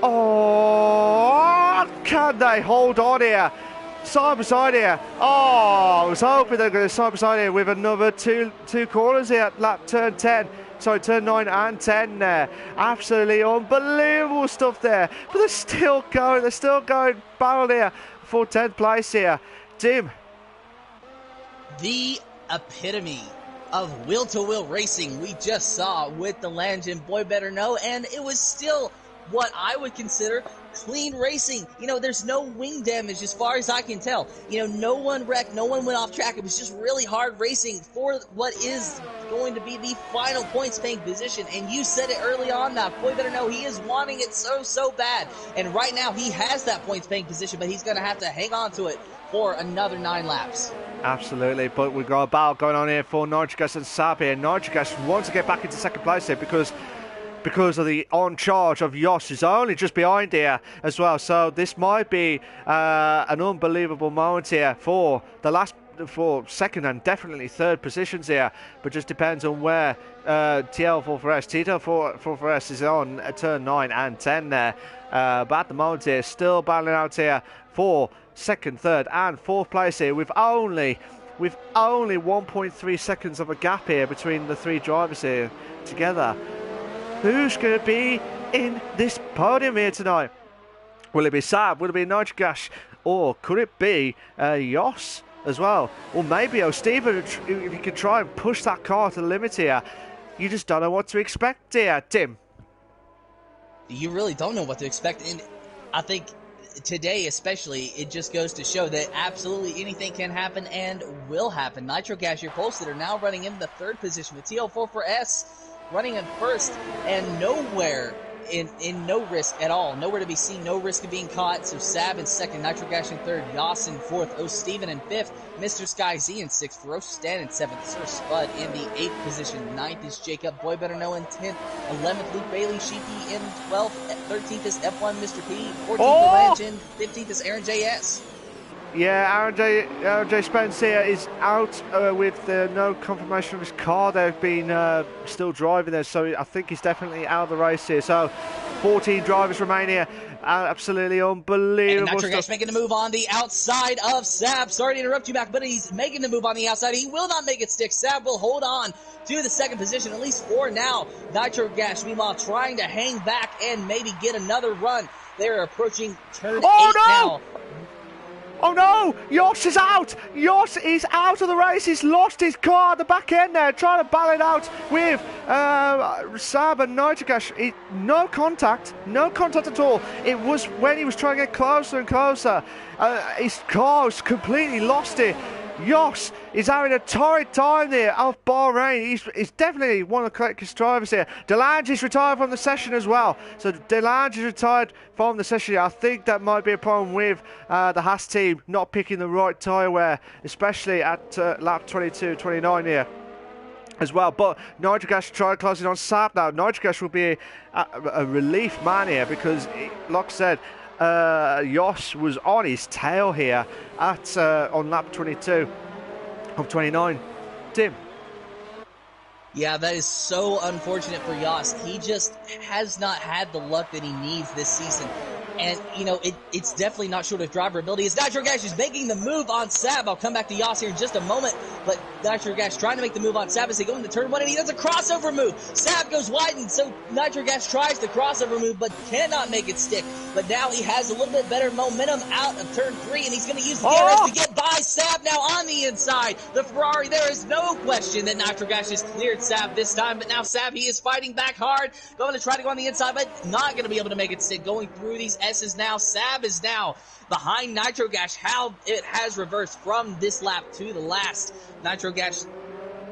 Oh, can they hold on here? Side by side here. Oh, I was hoping they were going to side by side here with another two corners here at lap turn 10. Sorry, turn 9 and 10 there. Absolutely unbelievable stuff there. But they're still going. They're still going barrel here for 10th place here. Tim. The epitome of wheel-to-wheel racing we just saw with Delange and Boy Better Know, and it was still what I would consider clean racing. You know, there's no wing damage as far as I can tell. You know, no one wrecked, no one went off track. It was just really hard racing for what is going to be the final points paying position. And you said it early on now, Boy Better Know, he is wanting it so bad. And right now he has that points paying position, but he's going to have to hang on to it for another 9 laps. Absolutely, but we've got a battle going on here for Nigel Gash and Sab here. Nigel Gash wants to get back into 2nd place here because of the on charge of Jos, who's only just behind here as well. So this might be an unbelievable moment here for the last, for 2nd and definitely 3rd positions here, but just depends on where TL4S is on turn 9 and 10 there. But at the moment here, still battling out here for 2nd, 3rd and 4th place here, with only 1.3 seconds of a gap here between the 3 drivers here together. Who's going to be in this podium here tonight? Will it be Sab? Will it be Nigel Gash? Or could it be Jos as well? Or maybe Steven, if you can try and push that car to the limit here. You just don't know what to expect here, Tim. You really don't know what to expect. And I think today especially, it just goes to show that absolutely anything can happen and will happen. Nitro Gas, your Pulse, that are now running in the 3rd position with TL44S running in 1st, and nowhere in no risk at all. Nowhere to be seen, no risk of being caught. So Sab in second, Nitrogash in third, Yoss in fourth, O'Steven in fifth, Mr. Sky Z in sixth, Feroce Stan in seventh, Sir Spud in the eighth position, ninth is Jacob, Boy Better Know in 10th, 11th Luke Bailey, Sheepy in 12th, 13th is F1 Mr. P, 14th Legend, 15th is Aaron JS. Yeah, Aaron J. Spence here is out with no confirmation of his car. They've been still driving there, so I think he's definitely out of the race here. So 14 drivers remain here. Absolutely unbelievable. And Nitrogash making the move on the outside of Sab. Sorry to interrupt you, Mac, but he's making the move on the outside. He will not make it stick. Sab will hold on to the second position, at least for now. Nitrogash, meanwhile, trying to hang back and maybe get another run. They're approaching turn 8 now. Oh no! Yoss is out! Yoss is out of the race. He's lost his car at the back end there, trying to battle it out with Sab and Nitrogash. No contact at all. It was when he was trying to get closer and closer. His car was completely lost it. Yoss is having a torrid time there off Bahrain. He's definitely one of the quickest drivers here. Delange is retired from the session as well. So Delange is retired from the session. I think that might be a problem with the Haas team not picking the right tyre wear, especially at lap 22, 29 here as well. But Nitrogash tried closing on Sab now. Nitrogash will be a relief man here because, like I said, Yoss was on his tail here at on lap 22 of 29. Tim. Yeah, that is so unfortunate for Yoss. He just has not had the luck that he needs this season. And, you know, it's definitely not short of driver ability. As Nitrogash is making the move on Sab. I'll come back to Yoss here in just a moment. But Nitrogash trying to make the move on Sab as they go into turn 1, and he does a crossover move. Sab goes wide, and so Nitrogash tries the crossover move, but cannot make it stick. But now he has a little bit better momentum out of turn 3, and he's going to use the DRS to get by Sab now on the inside. The Ferrari, there is no question that Nitrogash has cleared Sab this time, but now Sab, he is fighting back hard, going to try to go on the inside, but not going to be able to make it stick. Going through these S's now, Sab is now behind Nitrogash. How it has reversed from this lap to the last. Nitrogash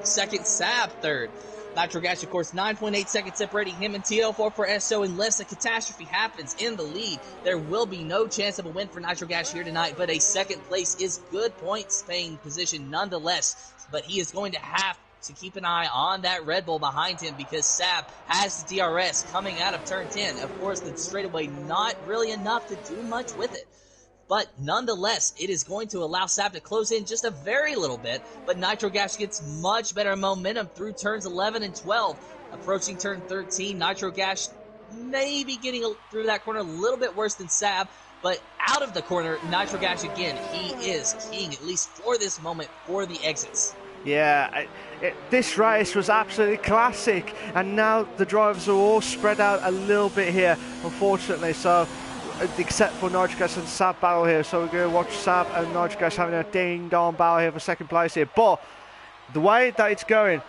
second, Sab third. Nitrogash, of course, 9.8 seconds separating him and TL44S, so unless a catastrophe happens in the lead, there will be no chance of a win for Nitrogash here tonight, but a second place is good points paying position nonetheless, but he is going to have to keep an eye on that Red Bull behind him because Sab has the DRS coming out of turn 10. Of course, the straightaway not really enough to do much with it. But nonetheless, it is going to allow Sab to close in just a very little bit, but Nitrogash gets much better momentum through turns 11 and 12. Approaching turn 13, Nitrogash maybe getting through that corner a little bit worse than Sab, but out of the corner, Nitrogash again, he is king, at least for this moment, for the exits. Yeah, this race was absolutely classic, and now the drivers are all spread out a little bit here, unfortunately, so except for Nitrogash and Sab battle here, so we're going to watch Sab and Nitrogash having a ding-dong battle here for second place here, but the way that it's going,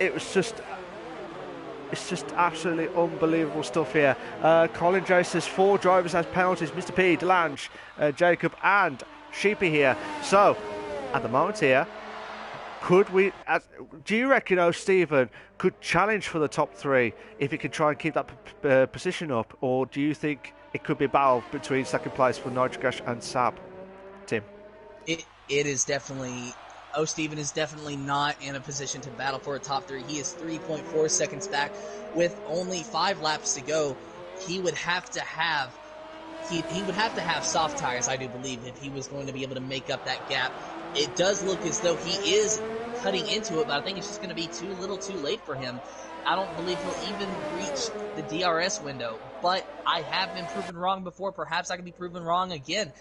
it's just absolutely unbelievable stuff here. Colin J says 4 drivers has penalties, Mr. P, Delange, Jacob and Sheepy here, so at the moment here, do you reckon O'Steven could challenge for the top 3 if he could try and keep that position up, or do you think it could be a battle between second place for Nitrogash and Sab? Tim? It is definitely, O'Steven is definitely not in a position to battle for a top 3. He is 3.4 seconds back with only 5 laps to go. He would have to have soft tires, I do believe, if he was going to be able to make up that gap. It does look as though he is cutting into it, but I think it's just going to be too little too late for him. I don't believe he'll even reach the DRS window, but I have been proven wrong before. Perhaps I can be proven wrong again.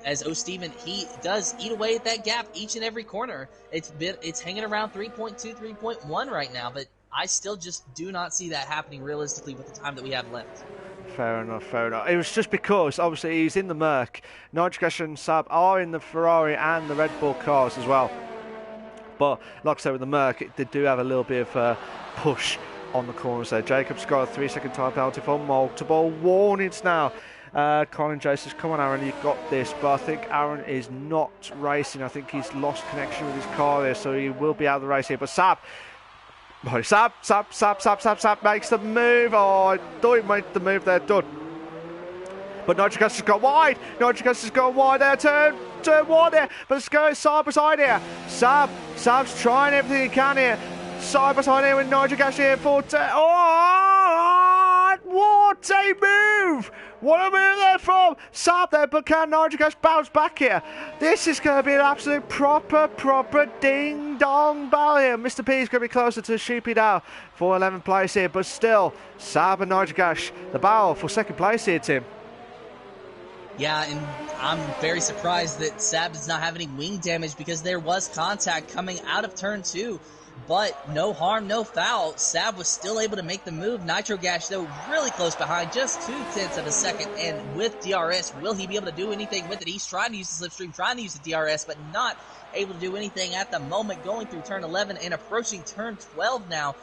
As O'Steven, he does eat away at that gap each and every corner. It's hanging around 3.2, 3.1 right now, but I still just do not see that happening realistically with the time that we have left. Fair enough. It was just because, obviously, he's in the Merc. Nitrogash and Sab are in the Ferrari and the Red Bull cars as well. But, like I said, with the Merc, they do have a little bit of a push on the corners there. Jacob's got a 3-second time penalty for multiple warnings now. Colin J says, come on, Aaron, you've got this. But I think Aaron is not racing. I think he's lost connection with his car there, so he will be out of the race here. But Sab, Oh, Sab makes the move. Oh, I thought he made the move there, done. But Nitrogas has gone wide. Nitrogas has gone wide there. Turn one there. But let's go side by side here. Sab's trying everything he can here. Side by side here with Nitrogas here for... Oh, what a move! What a move there from Sab there, but can Nitrogas bounce back here? This is going to be an absolute proper ding-dong battle here. Mr. P is going to be closer to Sheepy now for 11th place here, but still, Sab and Nitrogas, the battle for 2nd place here, Tim. Yeah, and I'm very surprised that Sab does not have any wing damage because there was contact coming out of turn 2. But no harm, no foul. Sab was still able to make the move. Nitrogash, though, really close behind, just 0.2 of a second. And with DRS, will he be able to do anything with it? He's trying to use the slipstream, trying to use the DRS, but not able to do anything at the moment, going through turn 11 and approaching turn 12 now.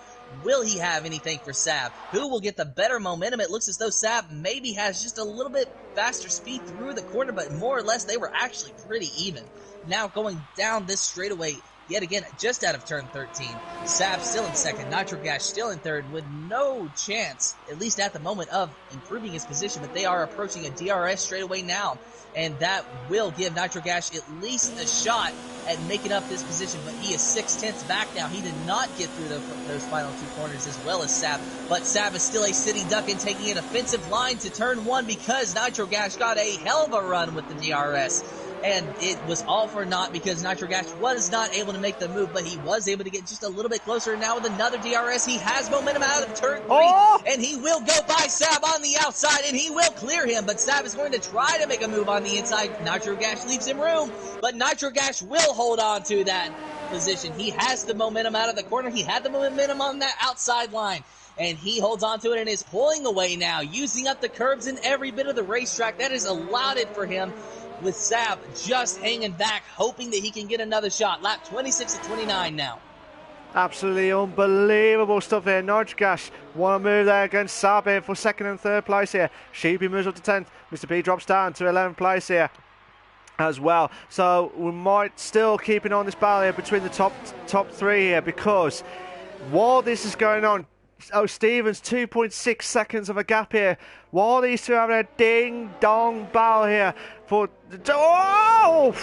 Will he have anything for Sab? Who will get the better momentum? It looks as though Sab maybe has just a little bit faster speed through the corner, but more or less they were actually pretty even. Now going down this straightaway, yet again, just out of turn 13. Sab still in 2nd, Nitrogash still in 3rd with no chance, at least at the moment, of improving his position, but they are approaching a DRS straightaway now. And that will give Nitrogash at least a shot at making up this position, but he is 0.6 back now. He did not get through those final 2 corners as well as Sab, but Sab is still a sitting duck and taking an offensive line to turn 1 because Nitrogash got a hell of a run with the DRS. And it was all for naught because Nitrogash was not able to make the move, but he was able to get just a little bit closer. Now with another DRS, he has momentum out of turn 3, and he will go by Sab on the outside, and he will clear him, but Sab is going to try to make a move on the inside. Nitrogash leaves him room, but Nitrogash will hold on to that position. He has the momentum out of the corner. He had the momentum on that outside line, and he holds on to it and is pulling away now, using up the curbs in every bit of the racetrack. That is allowed it for him, with Sab just hanging back, hoping that he can get another shot. Lap 26 to 29 now. Absolutely unbelievable stuff here. Nitrogash want to move there against Sab here for 2nd and 3rd place here. Sheepy moves up to 10th. Mr. P drops down to 11th place here as well. So we might still keep an eye on this battle here between the top 3 here, because while this is going on, Stevens 2.6 seconds of a gap here. While these two having a ding-dong battle here for... Oh!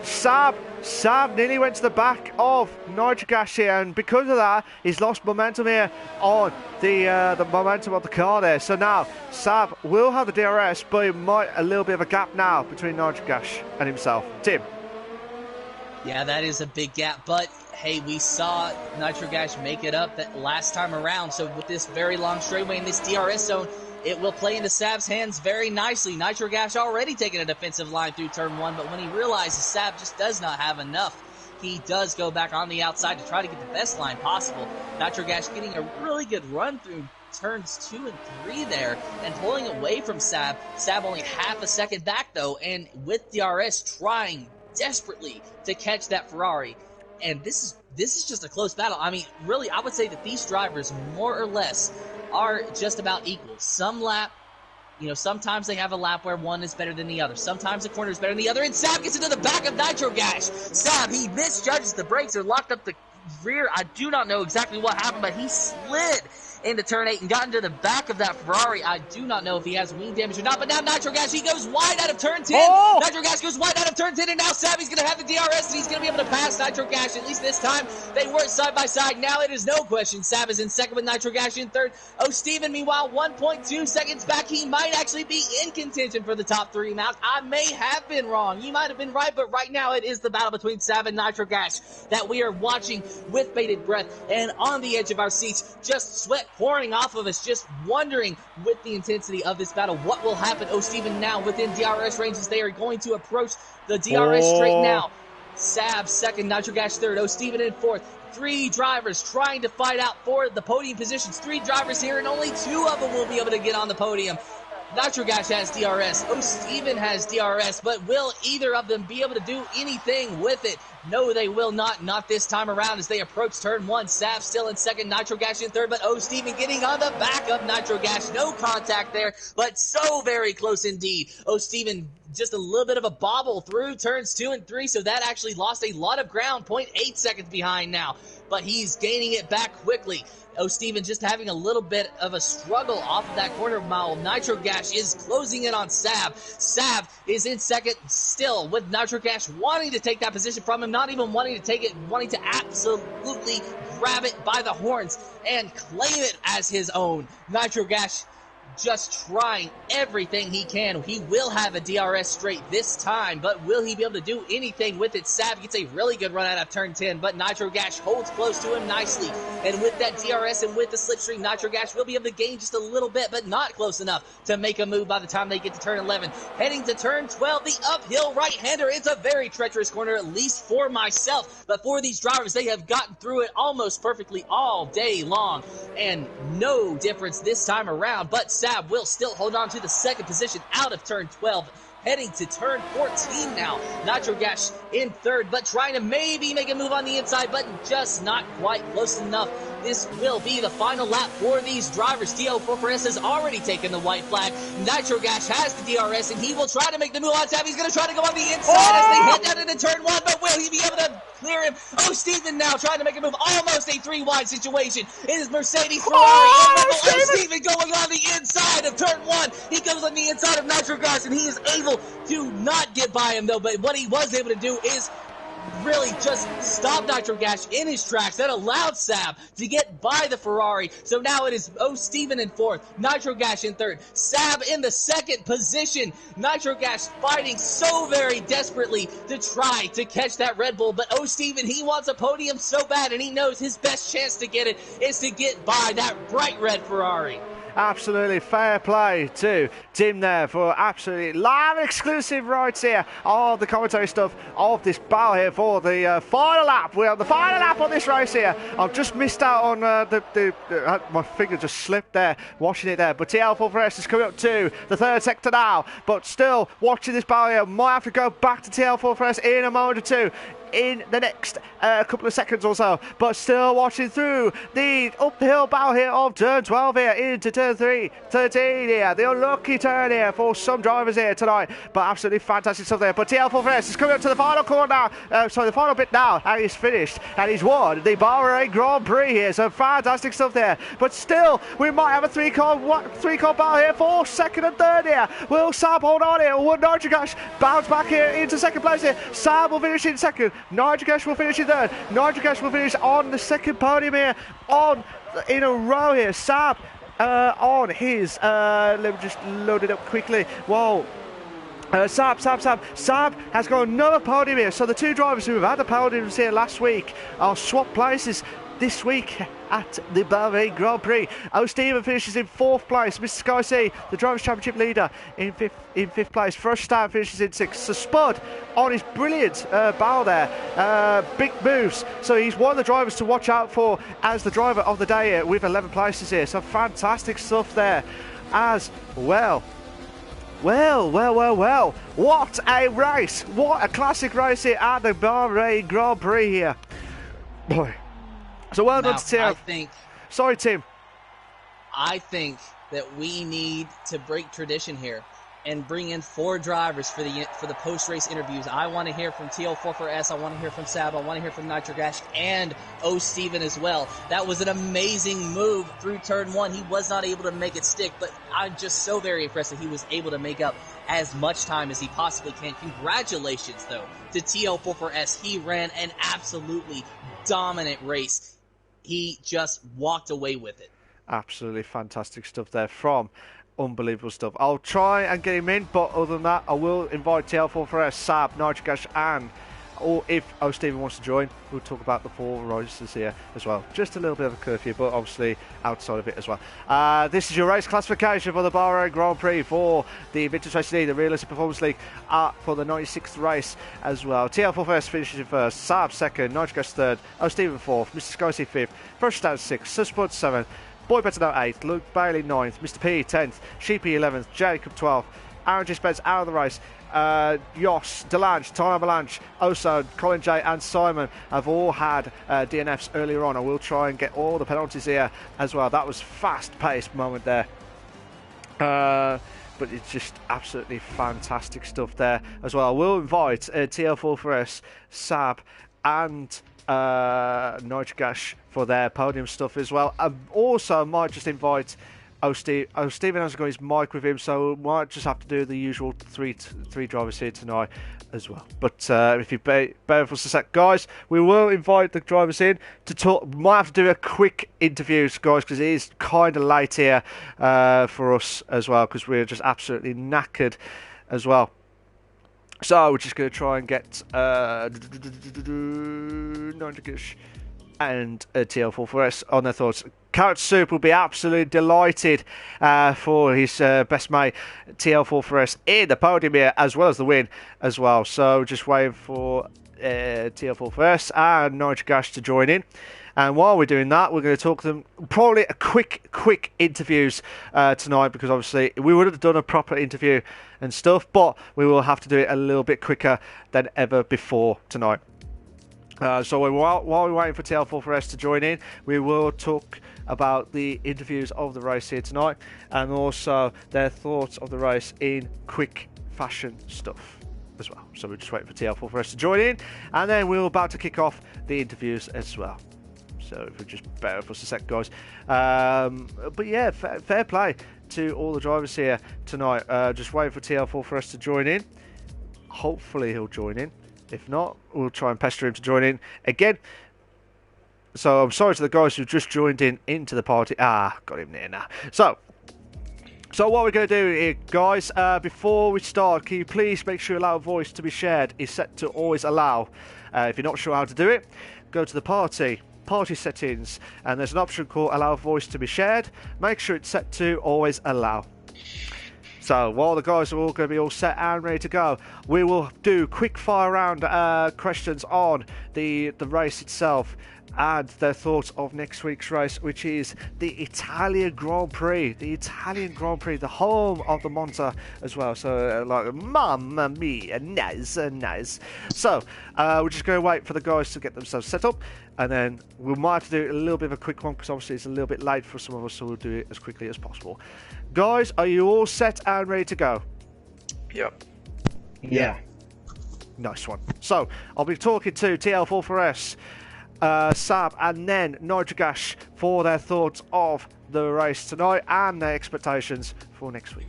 Sab nearly went to the back of Nitrogash here, and because of that, he's lost momentum here on the momentum of the car there. So now, Sab will have the DRS, but it might a little bit of a gap now between Nitrogash and himself. Tim? Yeah, that is a big gap, but hey, we saw Nitrogash make it up that last time around, so with this very long straightaway in this DRS zone, it will play into Sab's hands very nicely. Nitrogash already taking a defensive line through turn 1, but when he realizes Sab just does not have enough, he does go back on the outside to try to get the best line possible. Nitrogash getting a really good run through turns 2 and 3 there and pulling away from Sab. Sab only half a second back though, and with DRS trying desperately to catch that Ferrari. And this is just a close battle. I mean, really, I would say that these drivers more or less are just about equal. Some lap, sometimes they have a lap where one is better than the other. Sometimes the corner is better than the other, and Sab gets into the back of Nitrogash. Sab, he misjudges the brakes or locked up the rear. I do not know exactly what happened, but he slid into turn 8 and got into the back of that Ferrari. I do not know if he has wing damage or not, but now Nitrogash, he goes wide out of turn 10. Oh! Nitrogash goes wide out of turn 10, and now Savvy's going to have the DRS, and he's going to be able to pass Nitrogash, at least this time. They were side by side. Now it is no question. Sav is in second with Nitrogash in third. Oh, Steven, meanwhile, 1.2 seconds back. He might actually be in contention for the top three. Malc, I may have been wrong. You might have been right, but right now it is the battle between Sav and Nitrogash that we are watching with bated breath and on the edge of our seats, just sweat pouring off of us, just wondering with the intensity of this battle what will happen. Oh, Steven now within DRS ranges. They are going to approach the DRS straight now. Sab second, Nitrogash third, Oh, Steven in fourth. Three drivers trying to fight out for the podium positions. Three drivers here, and only two of them will be able to get on the podium. Nitrogash has DRS. Oh, Steven has DRS, but will either of them be able to do anything with it? No, they will not. Not this time around as they approach turn one. Sav still in second, Nitrogash in third, but Oh, Steven getting on the back of Nitrogash. No contact there, but so very close indeed. Oh, Steven just a little bit of a bobble through turns 2 and 3, so that actually lost a lot of ground, 0.8 seconds behind now, but he's gaining it back quickly. Steven just having a little bit of a struggle off of that corner mile. Nitro Gash is closing in on Sab. Sab is in second still, with Nitro Gash wanting to take that position from him, not even wanting to take it, wanting to absolutely grab it by the horns and claim it as his own. Nitro Gash just trying everything he can. He will have a DRS straight this time, but will he be able to do anything with it? Sab gets a really good run out of turn 10, but Nitro Gash holds close to him nicely. And with that DRS and with the slipstream, Nitro Gash will be able to gain just a little bit, but not close enough to make a move by the time they get to turn 11. Heading to turn 12, the uphill right-hander. It's a very treacherous corner, at least for myself. But for these drivers, they have gotten through it almost perfectly all day long. And no difference this time around, but Sab will still hold on to the second position out of turn 12. Heading to turn 14 now. Nitro Gash in third, but trying to maybe make a move on the inside, but just not quite close enough. This will be the final lap for these drivers. TL44S has already taken the white flag. Nitro Gash has the DRS, and he will try to make the move on Sab. He's going to try to go on the inside as they head down into turn 1, but will he be able to clear him? Steven now trying to make a move. Almost a 3-wide situation. It is Mercedes, Ferrari, and Steven going on the inside of turn 1. He goes on the inside of Nitro Gash, and he is able to not get by him, though. But what he was able to do is really just stop Nitro Gash in his tracks. That allowed Sab to get by the Ferrari. So now it is Steven in fourth, Nitro Gash in third, Sab in the second position. Nitro Gash fighting so very desperately to try to catch that Red Bull, but Steven, he wants a podium so bad, and he knows his best chance to get it is to get by that bright red Ferrari. Absolutely fair play to Tim there for absolutely live exclusive rights here of the commentary stuff of this battle here for the final lap. We're on the final lap on this race here. I've just missed out on my finger just slipped there, watching it there. But TL44S is coming up to the third sector now. But still watching this battle here. Might have to go back to TL44S in a moment or two, in the next couple of seconds or so, but still watching through the uphill battle here of turn 12 here into turn 13 here. The unlucky turn here for some drivers here tonight, but absolutely fantastic stuff there. But TL44S is coming up to the final corner now, the final bit now, and he's finished, and he's won the Bahrain Grand Prix here. So fantastic stuff there, but still we might have a three-car battle here for second and third here. Will Sab hold on here? Will Nitro Gash bounce back here into second place here? Sab will finish in second. Nitro Gash will finish in third. Nitro Gash will finish on the second podium here, in a row here. Sab on his, let me just load it up quickly. Whoa. Sab has got another podium here. So the two drivers who have had the podiums here last week are swapped places this week at the Bahrain Grand Prix. Steven finishes in fourth place. Mr. Sky C, the Drivers' Championship leader, in fifth place. Frustan finishes in sixth. So Spud on his brilliant battle there. Big moves. So he's one of the drivers to watch out for as the driver of the day here with 11 places here. So fantastic stuff there as well. Well. What a race. What a classic race here at the Bahrain Grand Prix here. Boy. So well done to Tim. Sorry, Tim. I think that we need to break tradition here and bring in 4 drivers for the post-race interviews. I want to hear from TL44S. I want to hear from Sab. I want to hear from Nitro Gash and Steven as well. That was an amazing move through turn 1. He was not able to make it stick, but I'm just so very impressed that he was able to make up as much time as he possibly can. Congratulations, though, to TL44S. He ran an absolutely dominant race. He just walked away with it. Absolutely fantastic stuff there from unbelievable stuff. I'll try and get him in, but other than that, I will invite TL44S, Sab, Nitro Gash, or if Steven wants to join, we'll talk about the 4 races here as well. Just a little bit of a curfew, but obviously outside of it as well. This is your race classification for the Bahrain Grand Prix for the Invictus Racing League, the Realistic Performance League, for the 96th race as well. TL44S finishes in first, Sab second, Nitro Gash third, Steven fourth, Mr. Scorsese fifth, Frustan sixth, Suspud seventh, Boy Better Know 8th, Luke Bailey 9th, Mr. P 10th, Sheepy 11th, Jacob 12th, Aaron G. Spence out of the race. Yoss, Delange, Tyler Melange, Oso, Colin J and Simon have all had DNFs earlier on. I will try and get all the penalties here as well. That was fast-paced moment there. but it's just absolutely fantastic stuff there as well. We'll invite TL4S, Sab, and Nigel for their podium stuff as well. Also, I might just invite Stephen hasn't got his mic with him, so we might just have to do the usual three drivers here tonight as well. But if you bear with us a sec, guys, we will invite the drivers in to talk. We might have to do a quick interview, guys, because it is kind of late here for us as well, because we're just absolutely knackered as well. So we're just going to try and get and TL4S on their thoughts. Gareth Soup will be absolutely delighted for his best mate TL4S in the podium here, as well as the win as well. So just waiting for TL4S and Nigel Gash to join in. And while we're doing that, we're going to talk to them. Probably a quick interviews tonight, because obviously we would have done a proper interview and stuff, but we will have to do it a little bit quicker than ever before tonight. So while we're waiting for TL4S to join in, we will talk about the interviews of the race here tonight, and also their thoughts of the race in quick fashion stuff as well. So we're just waiting for TL4S to join in, and then we're about to kick off the interviews as well. So if we just bear with us a sec, guys. But yeah, fair play to all the drivers here tonight. Just waiting for TL4S to join in. Hopefully he'll join in. If not, we'll try and pester him to join in again. So I'm sorry to the guys who just joined into the party. Got him there now. So what we're going to do here, guys, before we start, can you please make sure allow voice to be shared is set to always allow. If you're not sure how to do it, go to the party settings, and there's an option called allow voice to be shared. Make sure it's set to always allow. So while the guys are all going to be all set and ready to go, we will do quick fire round questions on the race itself and their thoughts of next week's race, which is the Italian Grand Prix. The Italian Grand Prix, the home of the Monza as well. So like, mamma mia, nice. So we're just going to wait for the guys to get themselves set up, and then we might have to do a little bit of a quick one, because obviously it's a little bit late for some of us, so we'll do it as quickly as possible. Guys, are you all set and ready to go? Yep. Yeah. Nice one. So I'll be talking to TL4S, Sab, and then Nigel Gash for their thoughts of the race tonight and their expectations for next week.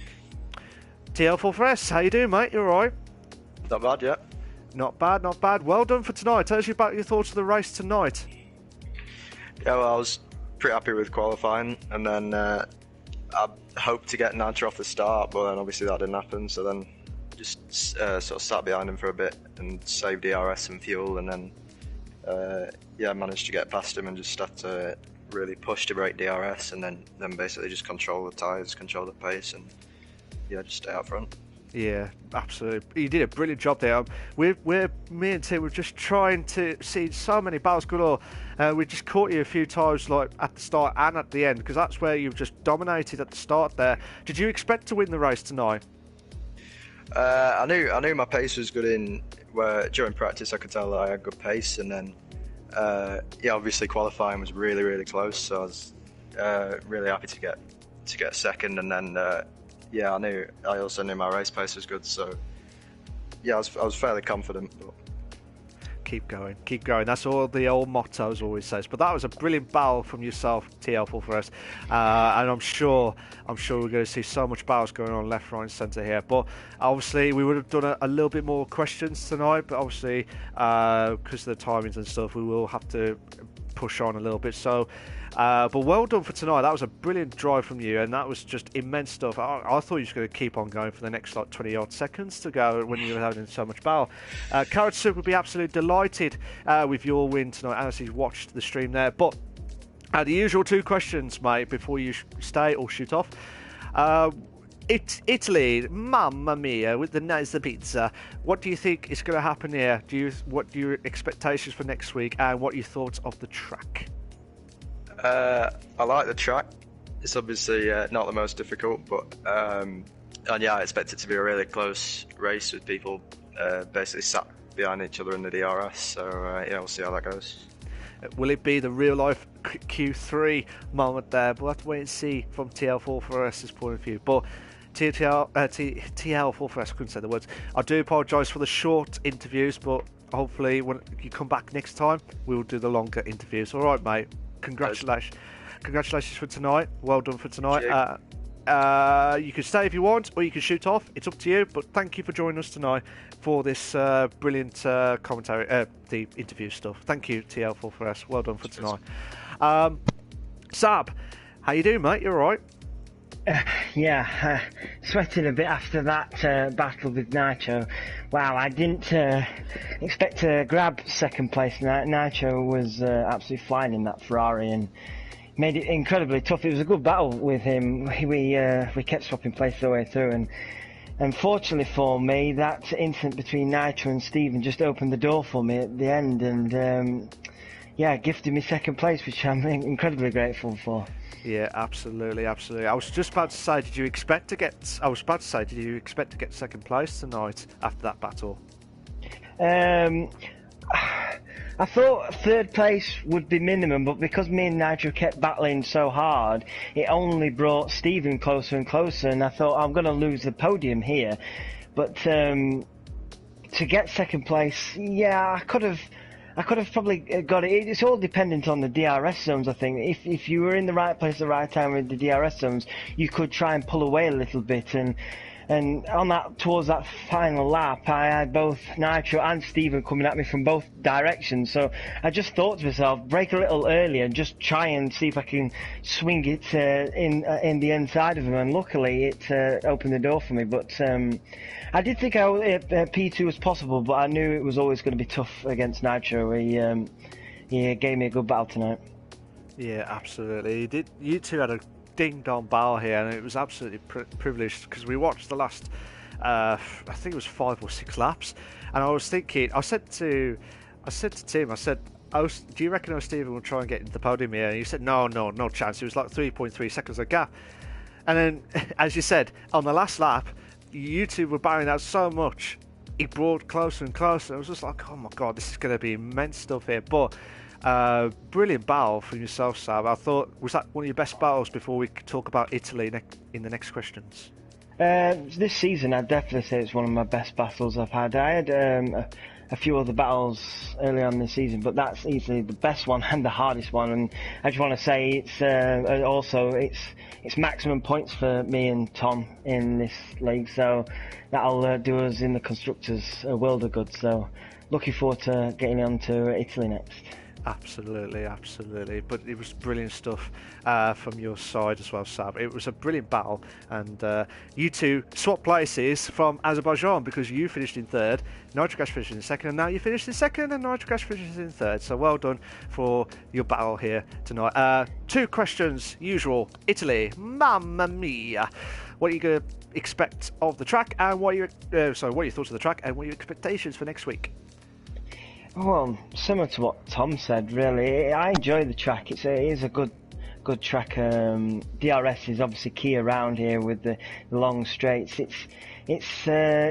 TL4S, how you doing, mate? You alright? Not bad, yeah. Not bad. Well done for tonight. Tell us about your thoughts of the race tonight. Yeah, well, I was pretty happy with qualifying, and then I hoped to get an answer off the start, but then obviously that didn't happen, so then just sort of sat behind him for a bit and saved DRS and fuel, and then managed to get past him and just had to really push to break DRS, and then basically just control the tyres, control the pace, and just stay out front. Yeah, absolutely. You did a brilliant job there. Me and Tim were just trying to see so many battles galore. We just caught you a few times, like at the start and at the end, because that's where you've just dominated at the start there. Did you expect to win the race tonight? I knew my pace was good during practice. I could tell that I had good pace, and then obviously qualifying was really, really close. So I was really happy to get second, and then I also knew my race pace was good. So I was fairly confident. But Keep going. That's all the old mottos always says. But that was a brilliant battle from yourself, TL4S, and I'm sure we're going to see so much battles going on left, right, and centre here. But obviously, we would have done a little bit more questions tonight. But obviously, because of the timings and stuff, we will have to push on a little bit. So. But well done for tonight. That was a brilliant drive from you, and that was just immense stuff. I thought you were going to keep on going for the next 20 odd seconds to go when you were having so much battle. Gareth Soup would be absolutely delighted with your win tonight, as he's watched the stream there. But the usual two questions, mate, before you stay or shoot off. Italy, mamma mia, with the nice pizza. What do you think is going to happen here? What are your expectations for next week, and what are your thoughts of the track? I like the track. It's obviously not the most difficult, but I expect it to be a really close race with people basically sat behind each other in the DRS. So we'll see how that goes. Will it be the real life Q3 moment there? We'll have to wait and see from TL4 for us point of view. But TL Full Fresh, I couldn't say the words. I do apologise for the short interviews, but hopefully when you come back next time, we'll do the longer interviews. All right, mate. Congratulations for tonight. Well done for tonight. You can stay if you want, or you can shoot off. It's up to you. But thank you for joining us tonight for this brilliant commentary, the interview stuff. Thank you, TL Full Fresh. Well done for tonight. Sab, how you doing, mate? You all right? Sweating a bit after that battle with Nitro. Wow, I didn't expect to grab second place. Nitro was absolutely flying in that Ferrari and made it incredibly tough. It was a good battle with him. We kept swapping places the way through, and unfortunately for me, that incident between Nitro and Stephen just opened the door for me at the end, and gifted me second place, which I'm incredibly grateful for. Yeah, absolutely. I was just about to say, did you expect to get second place tonight after that battle? I thought third place would be minimum, but because me and Nigel kept battling so hard, it only brought Stephen closer and closer, and I thought, I'm going to lose the podium here. But to get second place, I could have probably got it. It's all dependent on the DRS zones, I think. If you were in the right place at the right time with the DRS zones, you could try and pull away a little bit. And on that, towards that final lap, I had both Nitro and Stephen coming at me from both directions. So I just thought to myself, break a little earlier and just try and see if I can swing it in the inside of him. And luckily, it opened the door for me. But I did think P2 was possible, but I knew it was always going to be tough against Nitro. He gave me a good battle tonight. Yeah, absolutely. He did. You two had a ding-dong battle here, and it was absolutely privileged because we watched the last, I think it was 5 or 6 laps, and I was thinking, I said to Tim, do you reckon Stephen will try and get into the podium here? And he said, no chance. It was like 3.3 seconds of gap. And then, as you said, on the last lap, you two were barring out so much, it brought closer and closer. I was just like, oh my god, this is going to be immense stuff here. But brilliant battle from yourself, Sab. I thought, was that one of your best battles before we talk about Italy in the next questions? This season, I'd definitely say it's one of my best battles I've had. I had a few other battles early on this season, but that's easily the best one and the hardest one. And I just want to say it's maximum points for me and Tom in this league, so that'll do us in the constructors a world of good. So looking forward to getting on to Italy next. Absolutely. But it was brilliant stuff from your side as well, Sab. It was a brilliant battle, and you two swapped places from Azerbaijan because you finished in third, Nitrocash finished in second, and now you finished in second and Nitrocash finishes in third. So well done for your battle here tonight. 2 questions, usual. Italy, mamma mia. What are you going to expect of the track, and what are your thoughts of the track, and what are your expectations for next week? Well, similar to what Tom said, really. I enjoy the track. It is a good track. DRS is obviously key around here with the long straights. It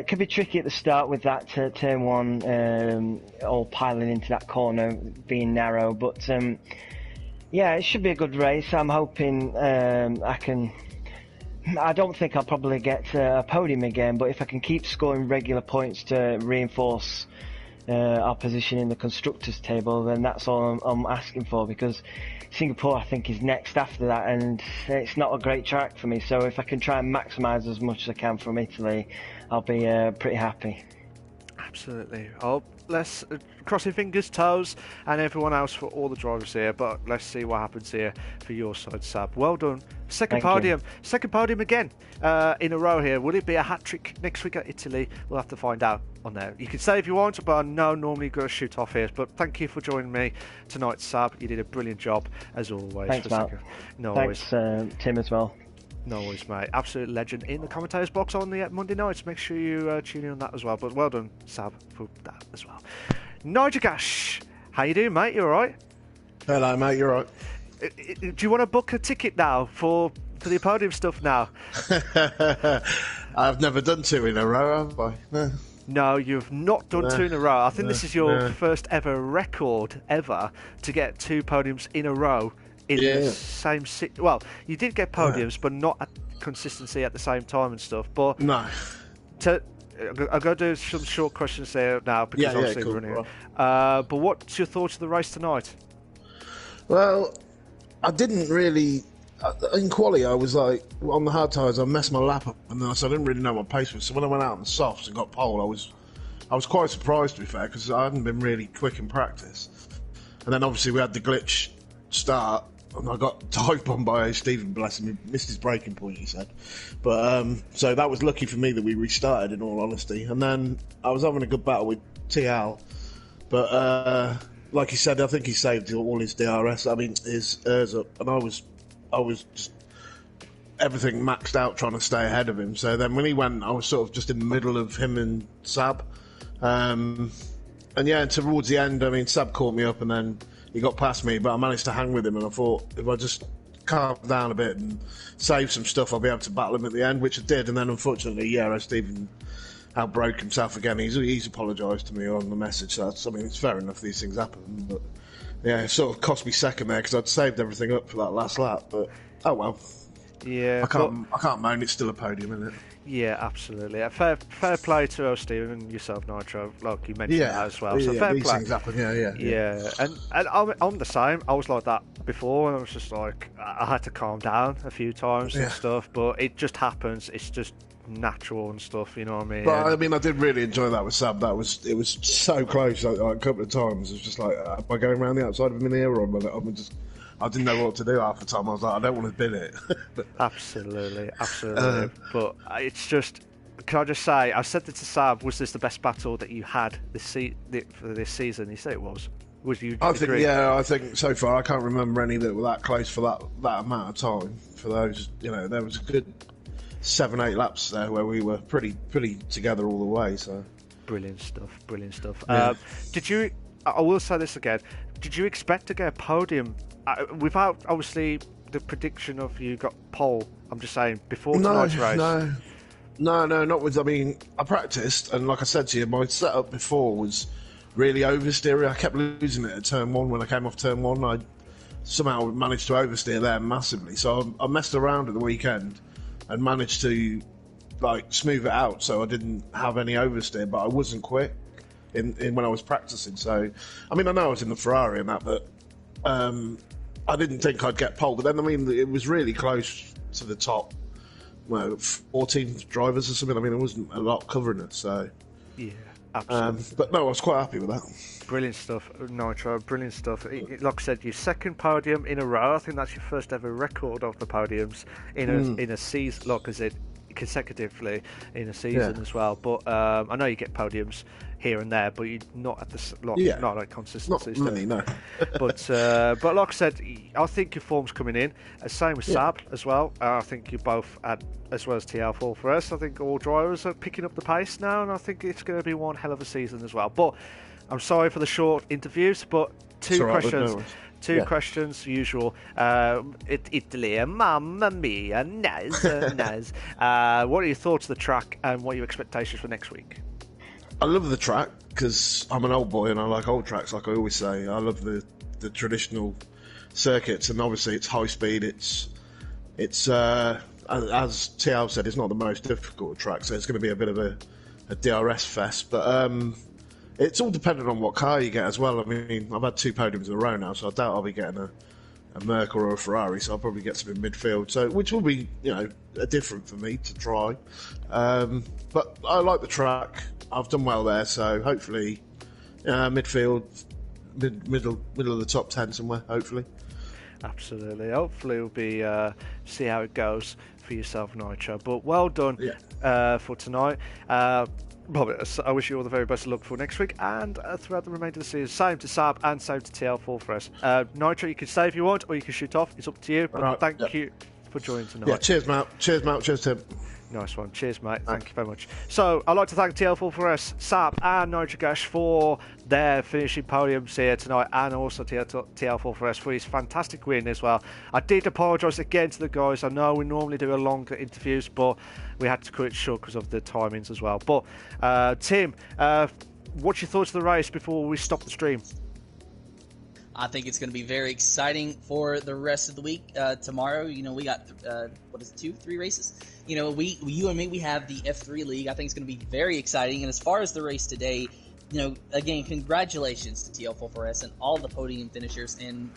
can be tricky at the start with that turn 1 all piling into that corner being narrow, but it should be a good race. I'm hoping I don't think I'll probably get a podium again, but if I can keep scoring regular points to reinforce our position in the constructors table, then that's all I'm asking for, because Singapore I think is next after that, and it's not a great track for me. So if I can try and maximise as much as I can from Italy, I'll be pretty happy. Absolutely. Let's cross your fingers, toes, and everyone else for all the drivers here. But let's see what happens here for your side, Sab. Well done. Second podium again in a row here. Will it be a hat trick next week at Italy? We'll have to find out on there. You can say if you want, but I know normally you're going to shoot off here. But thank you for joining me tonight, Sab. You did a brilliant job as always. Thanks, Matt. Thanks, Tim, as well. No worries, mate. Absolute legend in the commentators box on the Monday nights. Make sure you tune in on that as well. But well done, Sab, for that as well. Nitrocash, how you doing, mate? You all right? Hello, mate. You all right? Do you want to book a ticket now for the podium stuff now? I've never done 2 in a row, have I? No. No, you've not done 2 in a row. I think this is your first ever record ever to get 2 podiums in a row in the same... Well, you did get podiums, but not at consistency at the same time and stuff. But no. I'm going to do some short questions there now because obviously cool, we're running here. But what's your thoughts of the race tonight? Well, I didn't really... In quali, I was like, on the hard tyres, I messed my lap up, and then I didn't really know what pace was. So when I went out on the softs and got pole, I was quite surprised, to be fair, because I hadn't been really quick in practice. And then obviously we had the glitch start, and I got dive bombed by Stephen, bless him, he missed his braking point, he said. But so that was lucky for me that we restarted, in all honesty. And then I was having a good battle with TL, but like he said, I think he saved all his DRS. I mean, his ERS up, and I was just everything maxed out trying to stay ahead of him. So then when he went, I was sort of just in the middle of him and Sab. And yeah, towards the end, I mean, Sab caught me up and then he got past me, but I managed to hang with him, and I thought if I just calm down a bit and save some stuff, I'll be able to battle him at the end, which I did. And then unfortunately, Stephen outbroke himself again. He's apologised to me on the message. So I mean, it's fair enough, these things happen, but yeah, it sort of cost me second there because I'd saved everything up for that last lap. But oh well. Yeah, I can't moan. It's still a podium, isn't it? Yeah, absolutely. Fair play to Stephen and yourself, Nitro. Like you mentioned that as well. So fair these play. Things happen. Yeah. And I'm the same. I was like that before, and I was just like I had to calm down a few times and stuff. But it just happens. It's just natural and stuff. You know what I mean? But I mean, I did really enjoy that with Sab. It was so close. Like a couple of times, it was just like, am I going around the outside of him in the air, or I'm just. I didn't know what to do half the time. I was like, I don't want to bin it. Absolutely. But it's just, can I just say, I said it to Sab, was this the best battle that you had for this season? He said it was. Would you agree? I think so far I can't remember any that were that close for that amount of time. For those, there was a good 7-8 laps there where we were pretty together all the way. So brilliant stuff. Yeah. Did you? I will say this again. Did you expect to get a podium without obviously the prediction of you got pole? I'm just saying before tonight's race. No, not with. I mean, I practiced, and like I said to you, my setup before was really oversteering. I kept losing it at turn one. When I came off turn one, I somehow managed to oversteer there massively. So I messed around at the weekend and managed to smooth it out, so I didn't have any oversteer, but I wasn't quick in when I was practicing. So, I mean, I know I was in the Ferrari and that, but I didn't think I'd get pole. But then, I mean, it was really close to the top. 14 drivers or something. I mean, it wasn't a lot covering it, so... Yeah, absolutely. But no, I was quite happy with that. Brilliant stuff, Nitro. Brilliant stuff. Like I said, your second podium in a row. I think that's your first ever record of the podiums in a season. Like I said, consecutively in a season as well. But I know you get podiums here and there, but you're not at the not like consistency. Not many, no. but like I said, I think your form's coming in. Same with Sab as well. I think you both as well as TL4 for us. I think all drivers are picking up the pace now, and I think it's going to be one hell of a season as well. But I'm sorry for the short interviews, but two questions, usual. Italy, mamma mia, Naz. What are your thoughts of the track, and what are your expectations for next week? I love the track because I'm an old boy and I like old tracks, like I always say. I love the traditional circuits, and obviously it's high speed. It's as TL said, it's not the most difficult track, so it's going to be a bit of a DRS fest. But it's all dependent on what car you get as well. I mean, I've had 2 podiums in a row now, so I doubt I'll be getting a Merc or a Ferrari, so I'll probably get some in midfield. So, which will be, different for me to try. But I like the track. I've done well there, so hopefully midfield, middle of the top 10 somewhere, hopefully. Absolutely. Hopefully we'll be see how it goes for yourself, Nitro. But well done for tonight. I wish you all the very best of luck for next week and throughout the remainder of the season. Same to Sab and same to TL4 for us. Nitro, you can stay if you want, or you can shoot off. It's up to you. But thank you for joining tonight. Yeah, cheers, Matt. Cheers, Tim. Nice one. Cheers, mate. Thank you very much. So, I'd like to thank TL4 for us, Sab and Nitro Gash for their finishing podiums here tonight, and also TL4 for us for his fantastic win as well. I did apologise again to the guys. I know we normally do a longer interviews, but we had to cut it short because of the timings as well. But, Tim, what's your thoughts of the race before we stop the stream? I think it's going to be very exciting for the rest of the week. Tomorrow, we got, 3 races? You and me, we have the F3 League. I think it's going to be very exciting. And as far as the race today, again, congratulations to TL44S and all the podium finishers. And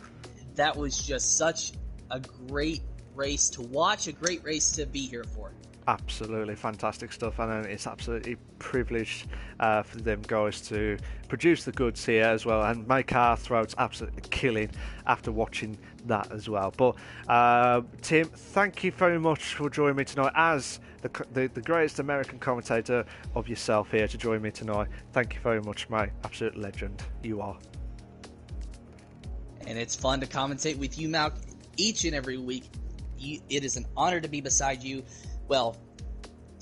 that was just such a great race to watch, a great race to be here for. Absolutely fantastic stuff, and it's absolutely privileged for them guys to produce the goods here as well and make our throats absolutely killing after watching that as well. But Tim, thank you very much for joining me tonight as the greatest American commentator of yourself here to join me tonight. Thank you very much, mate. Absolute legend you are. And it's fun to commentate with you, Malc, each and every week. It is an honor to be beside you. Well,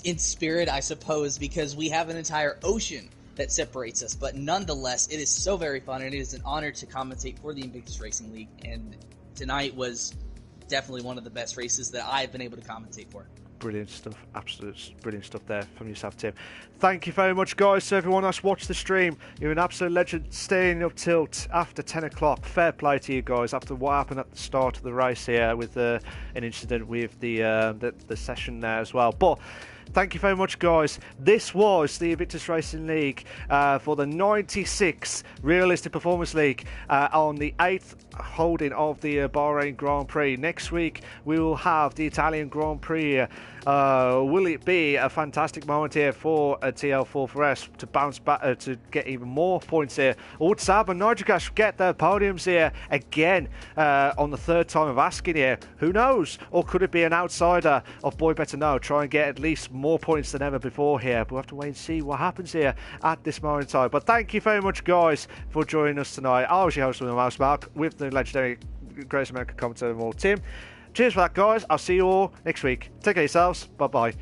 in spirit, I suppose, because we have an entire ocean that separates us. But nonetheless, it is so very fun, and it is an honor to commentate for the Invictus Racing League. And tonight was definitely one of the best races that I've been able to commentate for. Brilliant stuff, absolute brilliant stuff there from yourself, Tim. Thank you very much, guys, to everyone that's watched the stream. You're an absolute legend, staying up till after 10 o'clock. Fair play to you guys after what happened at the start of the race here with an incident with the session there as well. But thank you very much, guys. This was the Invictus Racing League for the 96th Realistic Performance League on the 8th holding of the Bahrain Grand Prix. Next week, we will have the Italian Grand Prix. Will it be a fantastic moment here for TL44S to bounce back, to get even more points here? Or Sab and Nitrogas get their podiums here again on the third time of asking here. Who knows? Or could it be an outsider of Boy Better Know, try and get at least more points than ever before here? But we'll have to wait and see what happens here at this moment in time. But thank you very much, guys, for joining us tonight. I was your host with the mouse, Mark, with the legendary greatest American commentator of all, Tim. Cheers for that, guys. I'll see you all next week. Take care of yourselves. Bye-bye.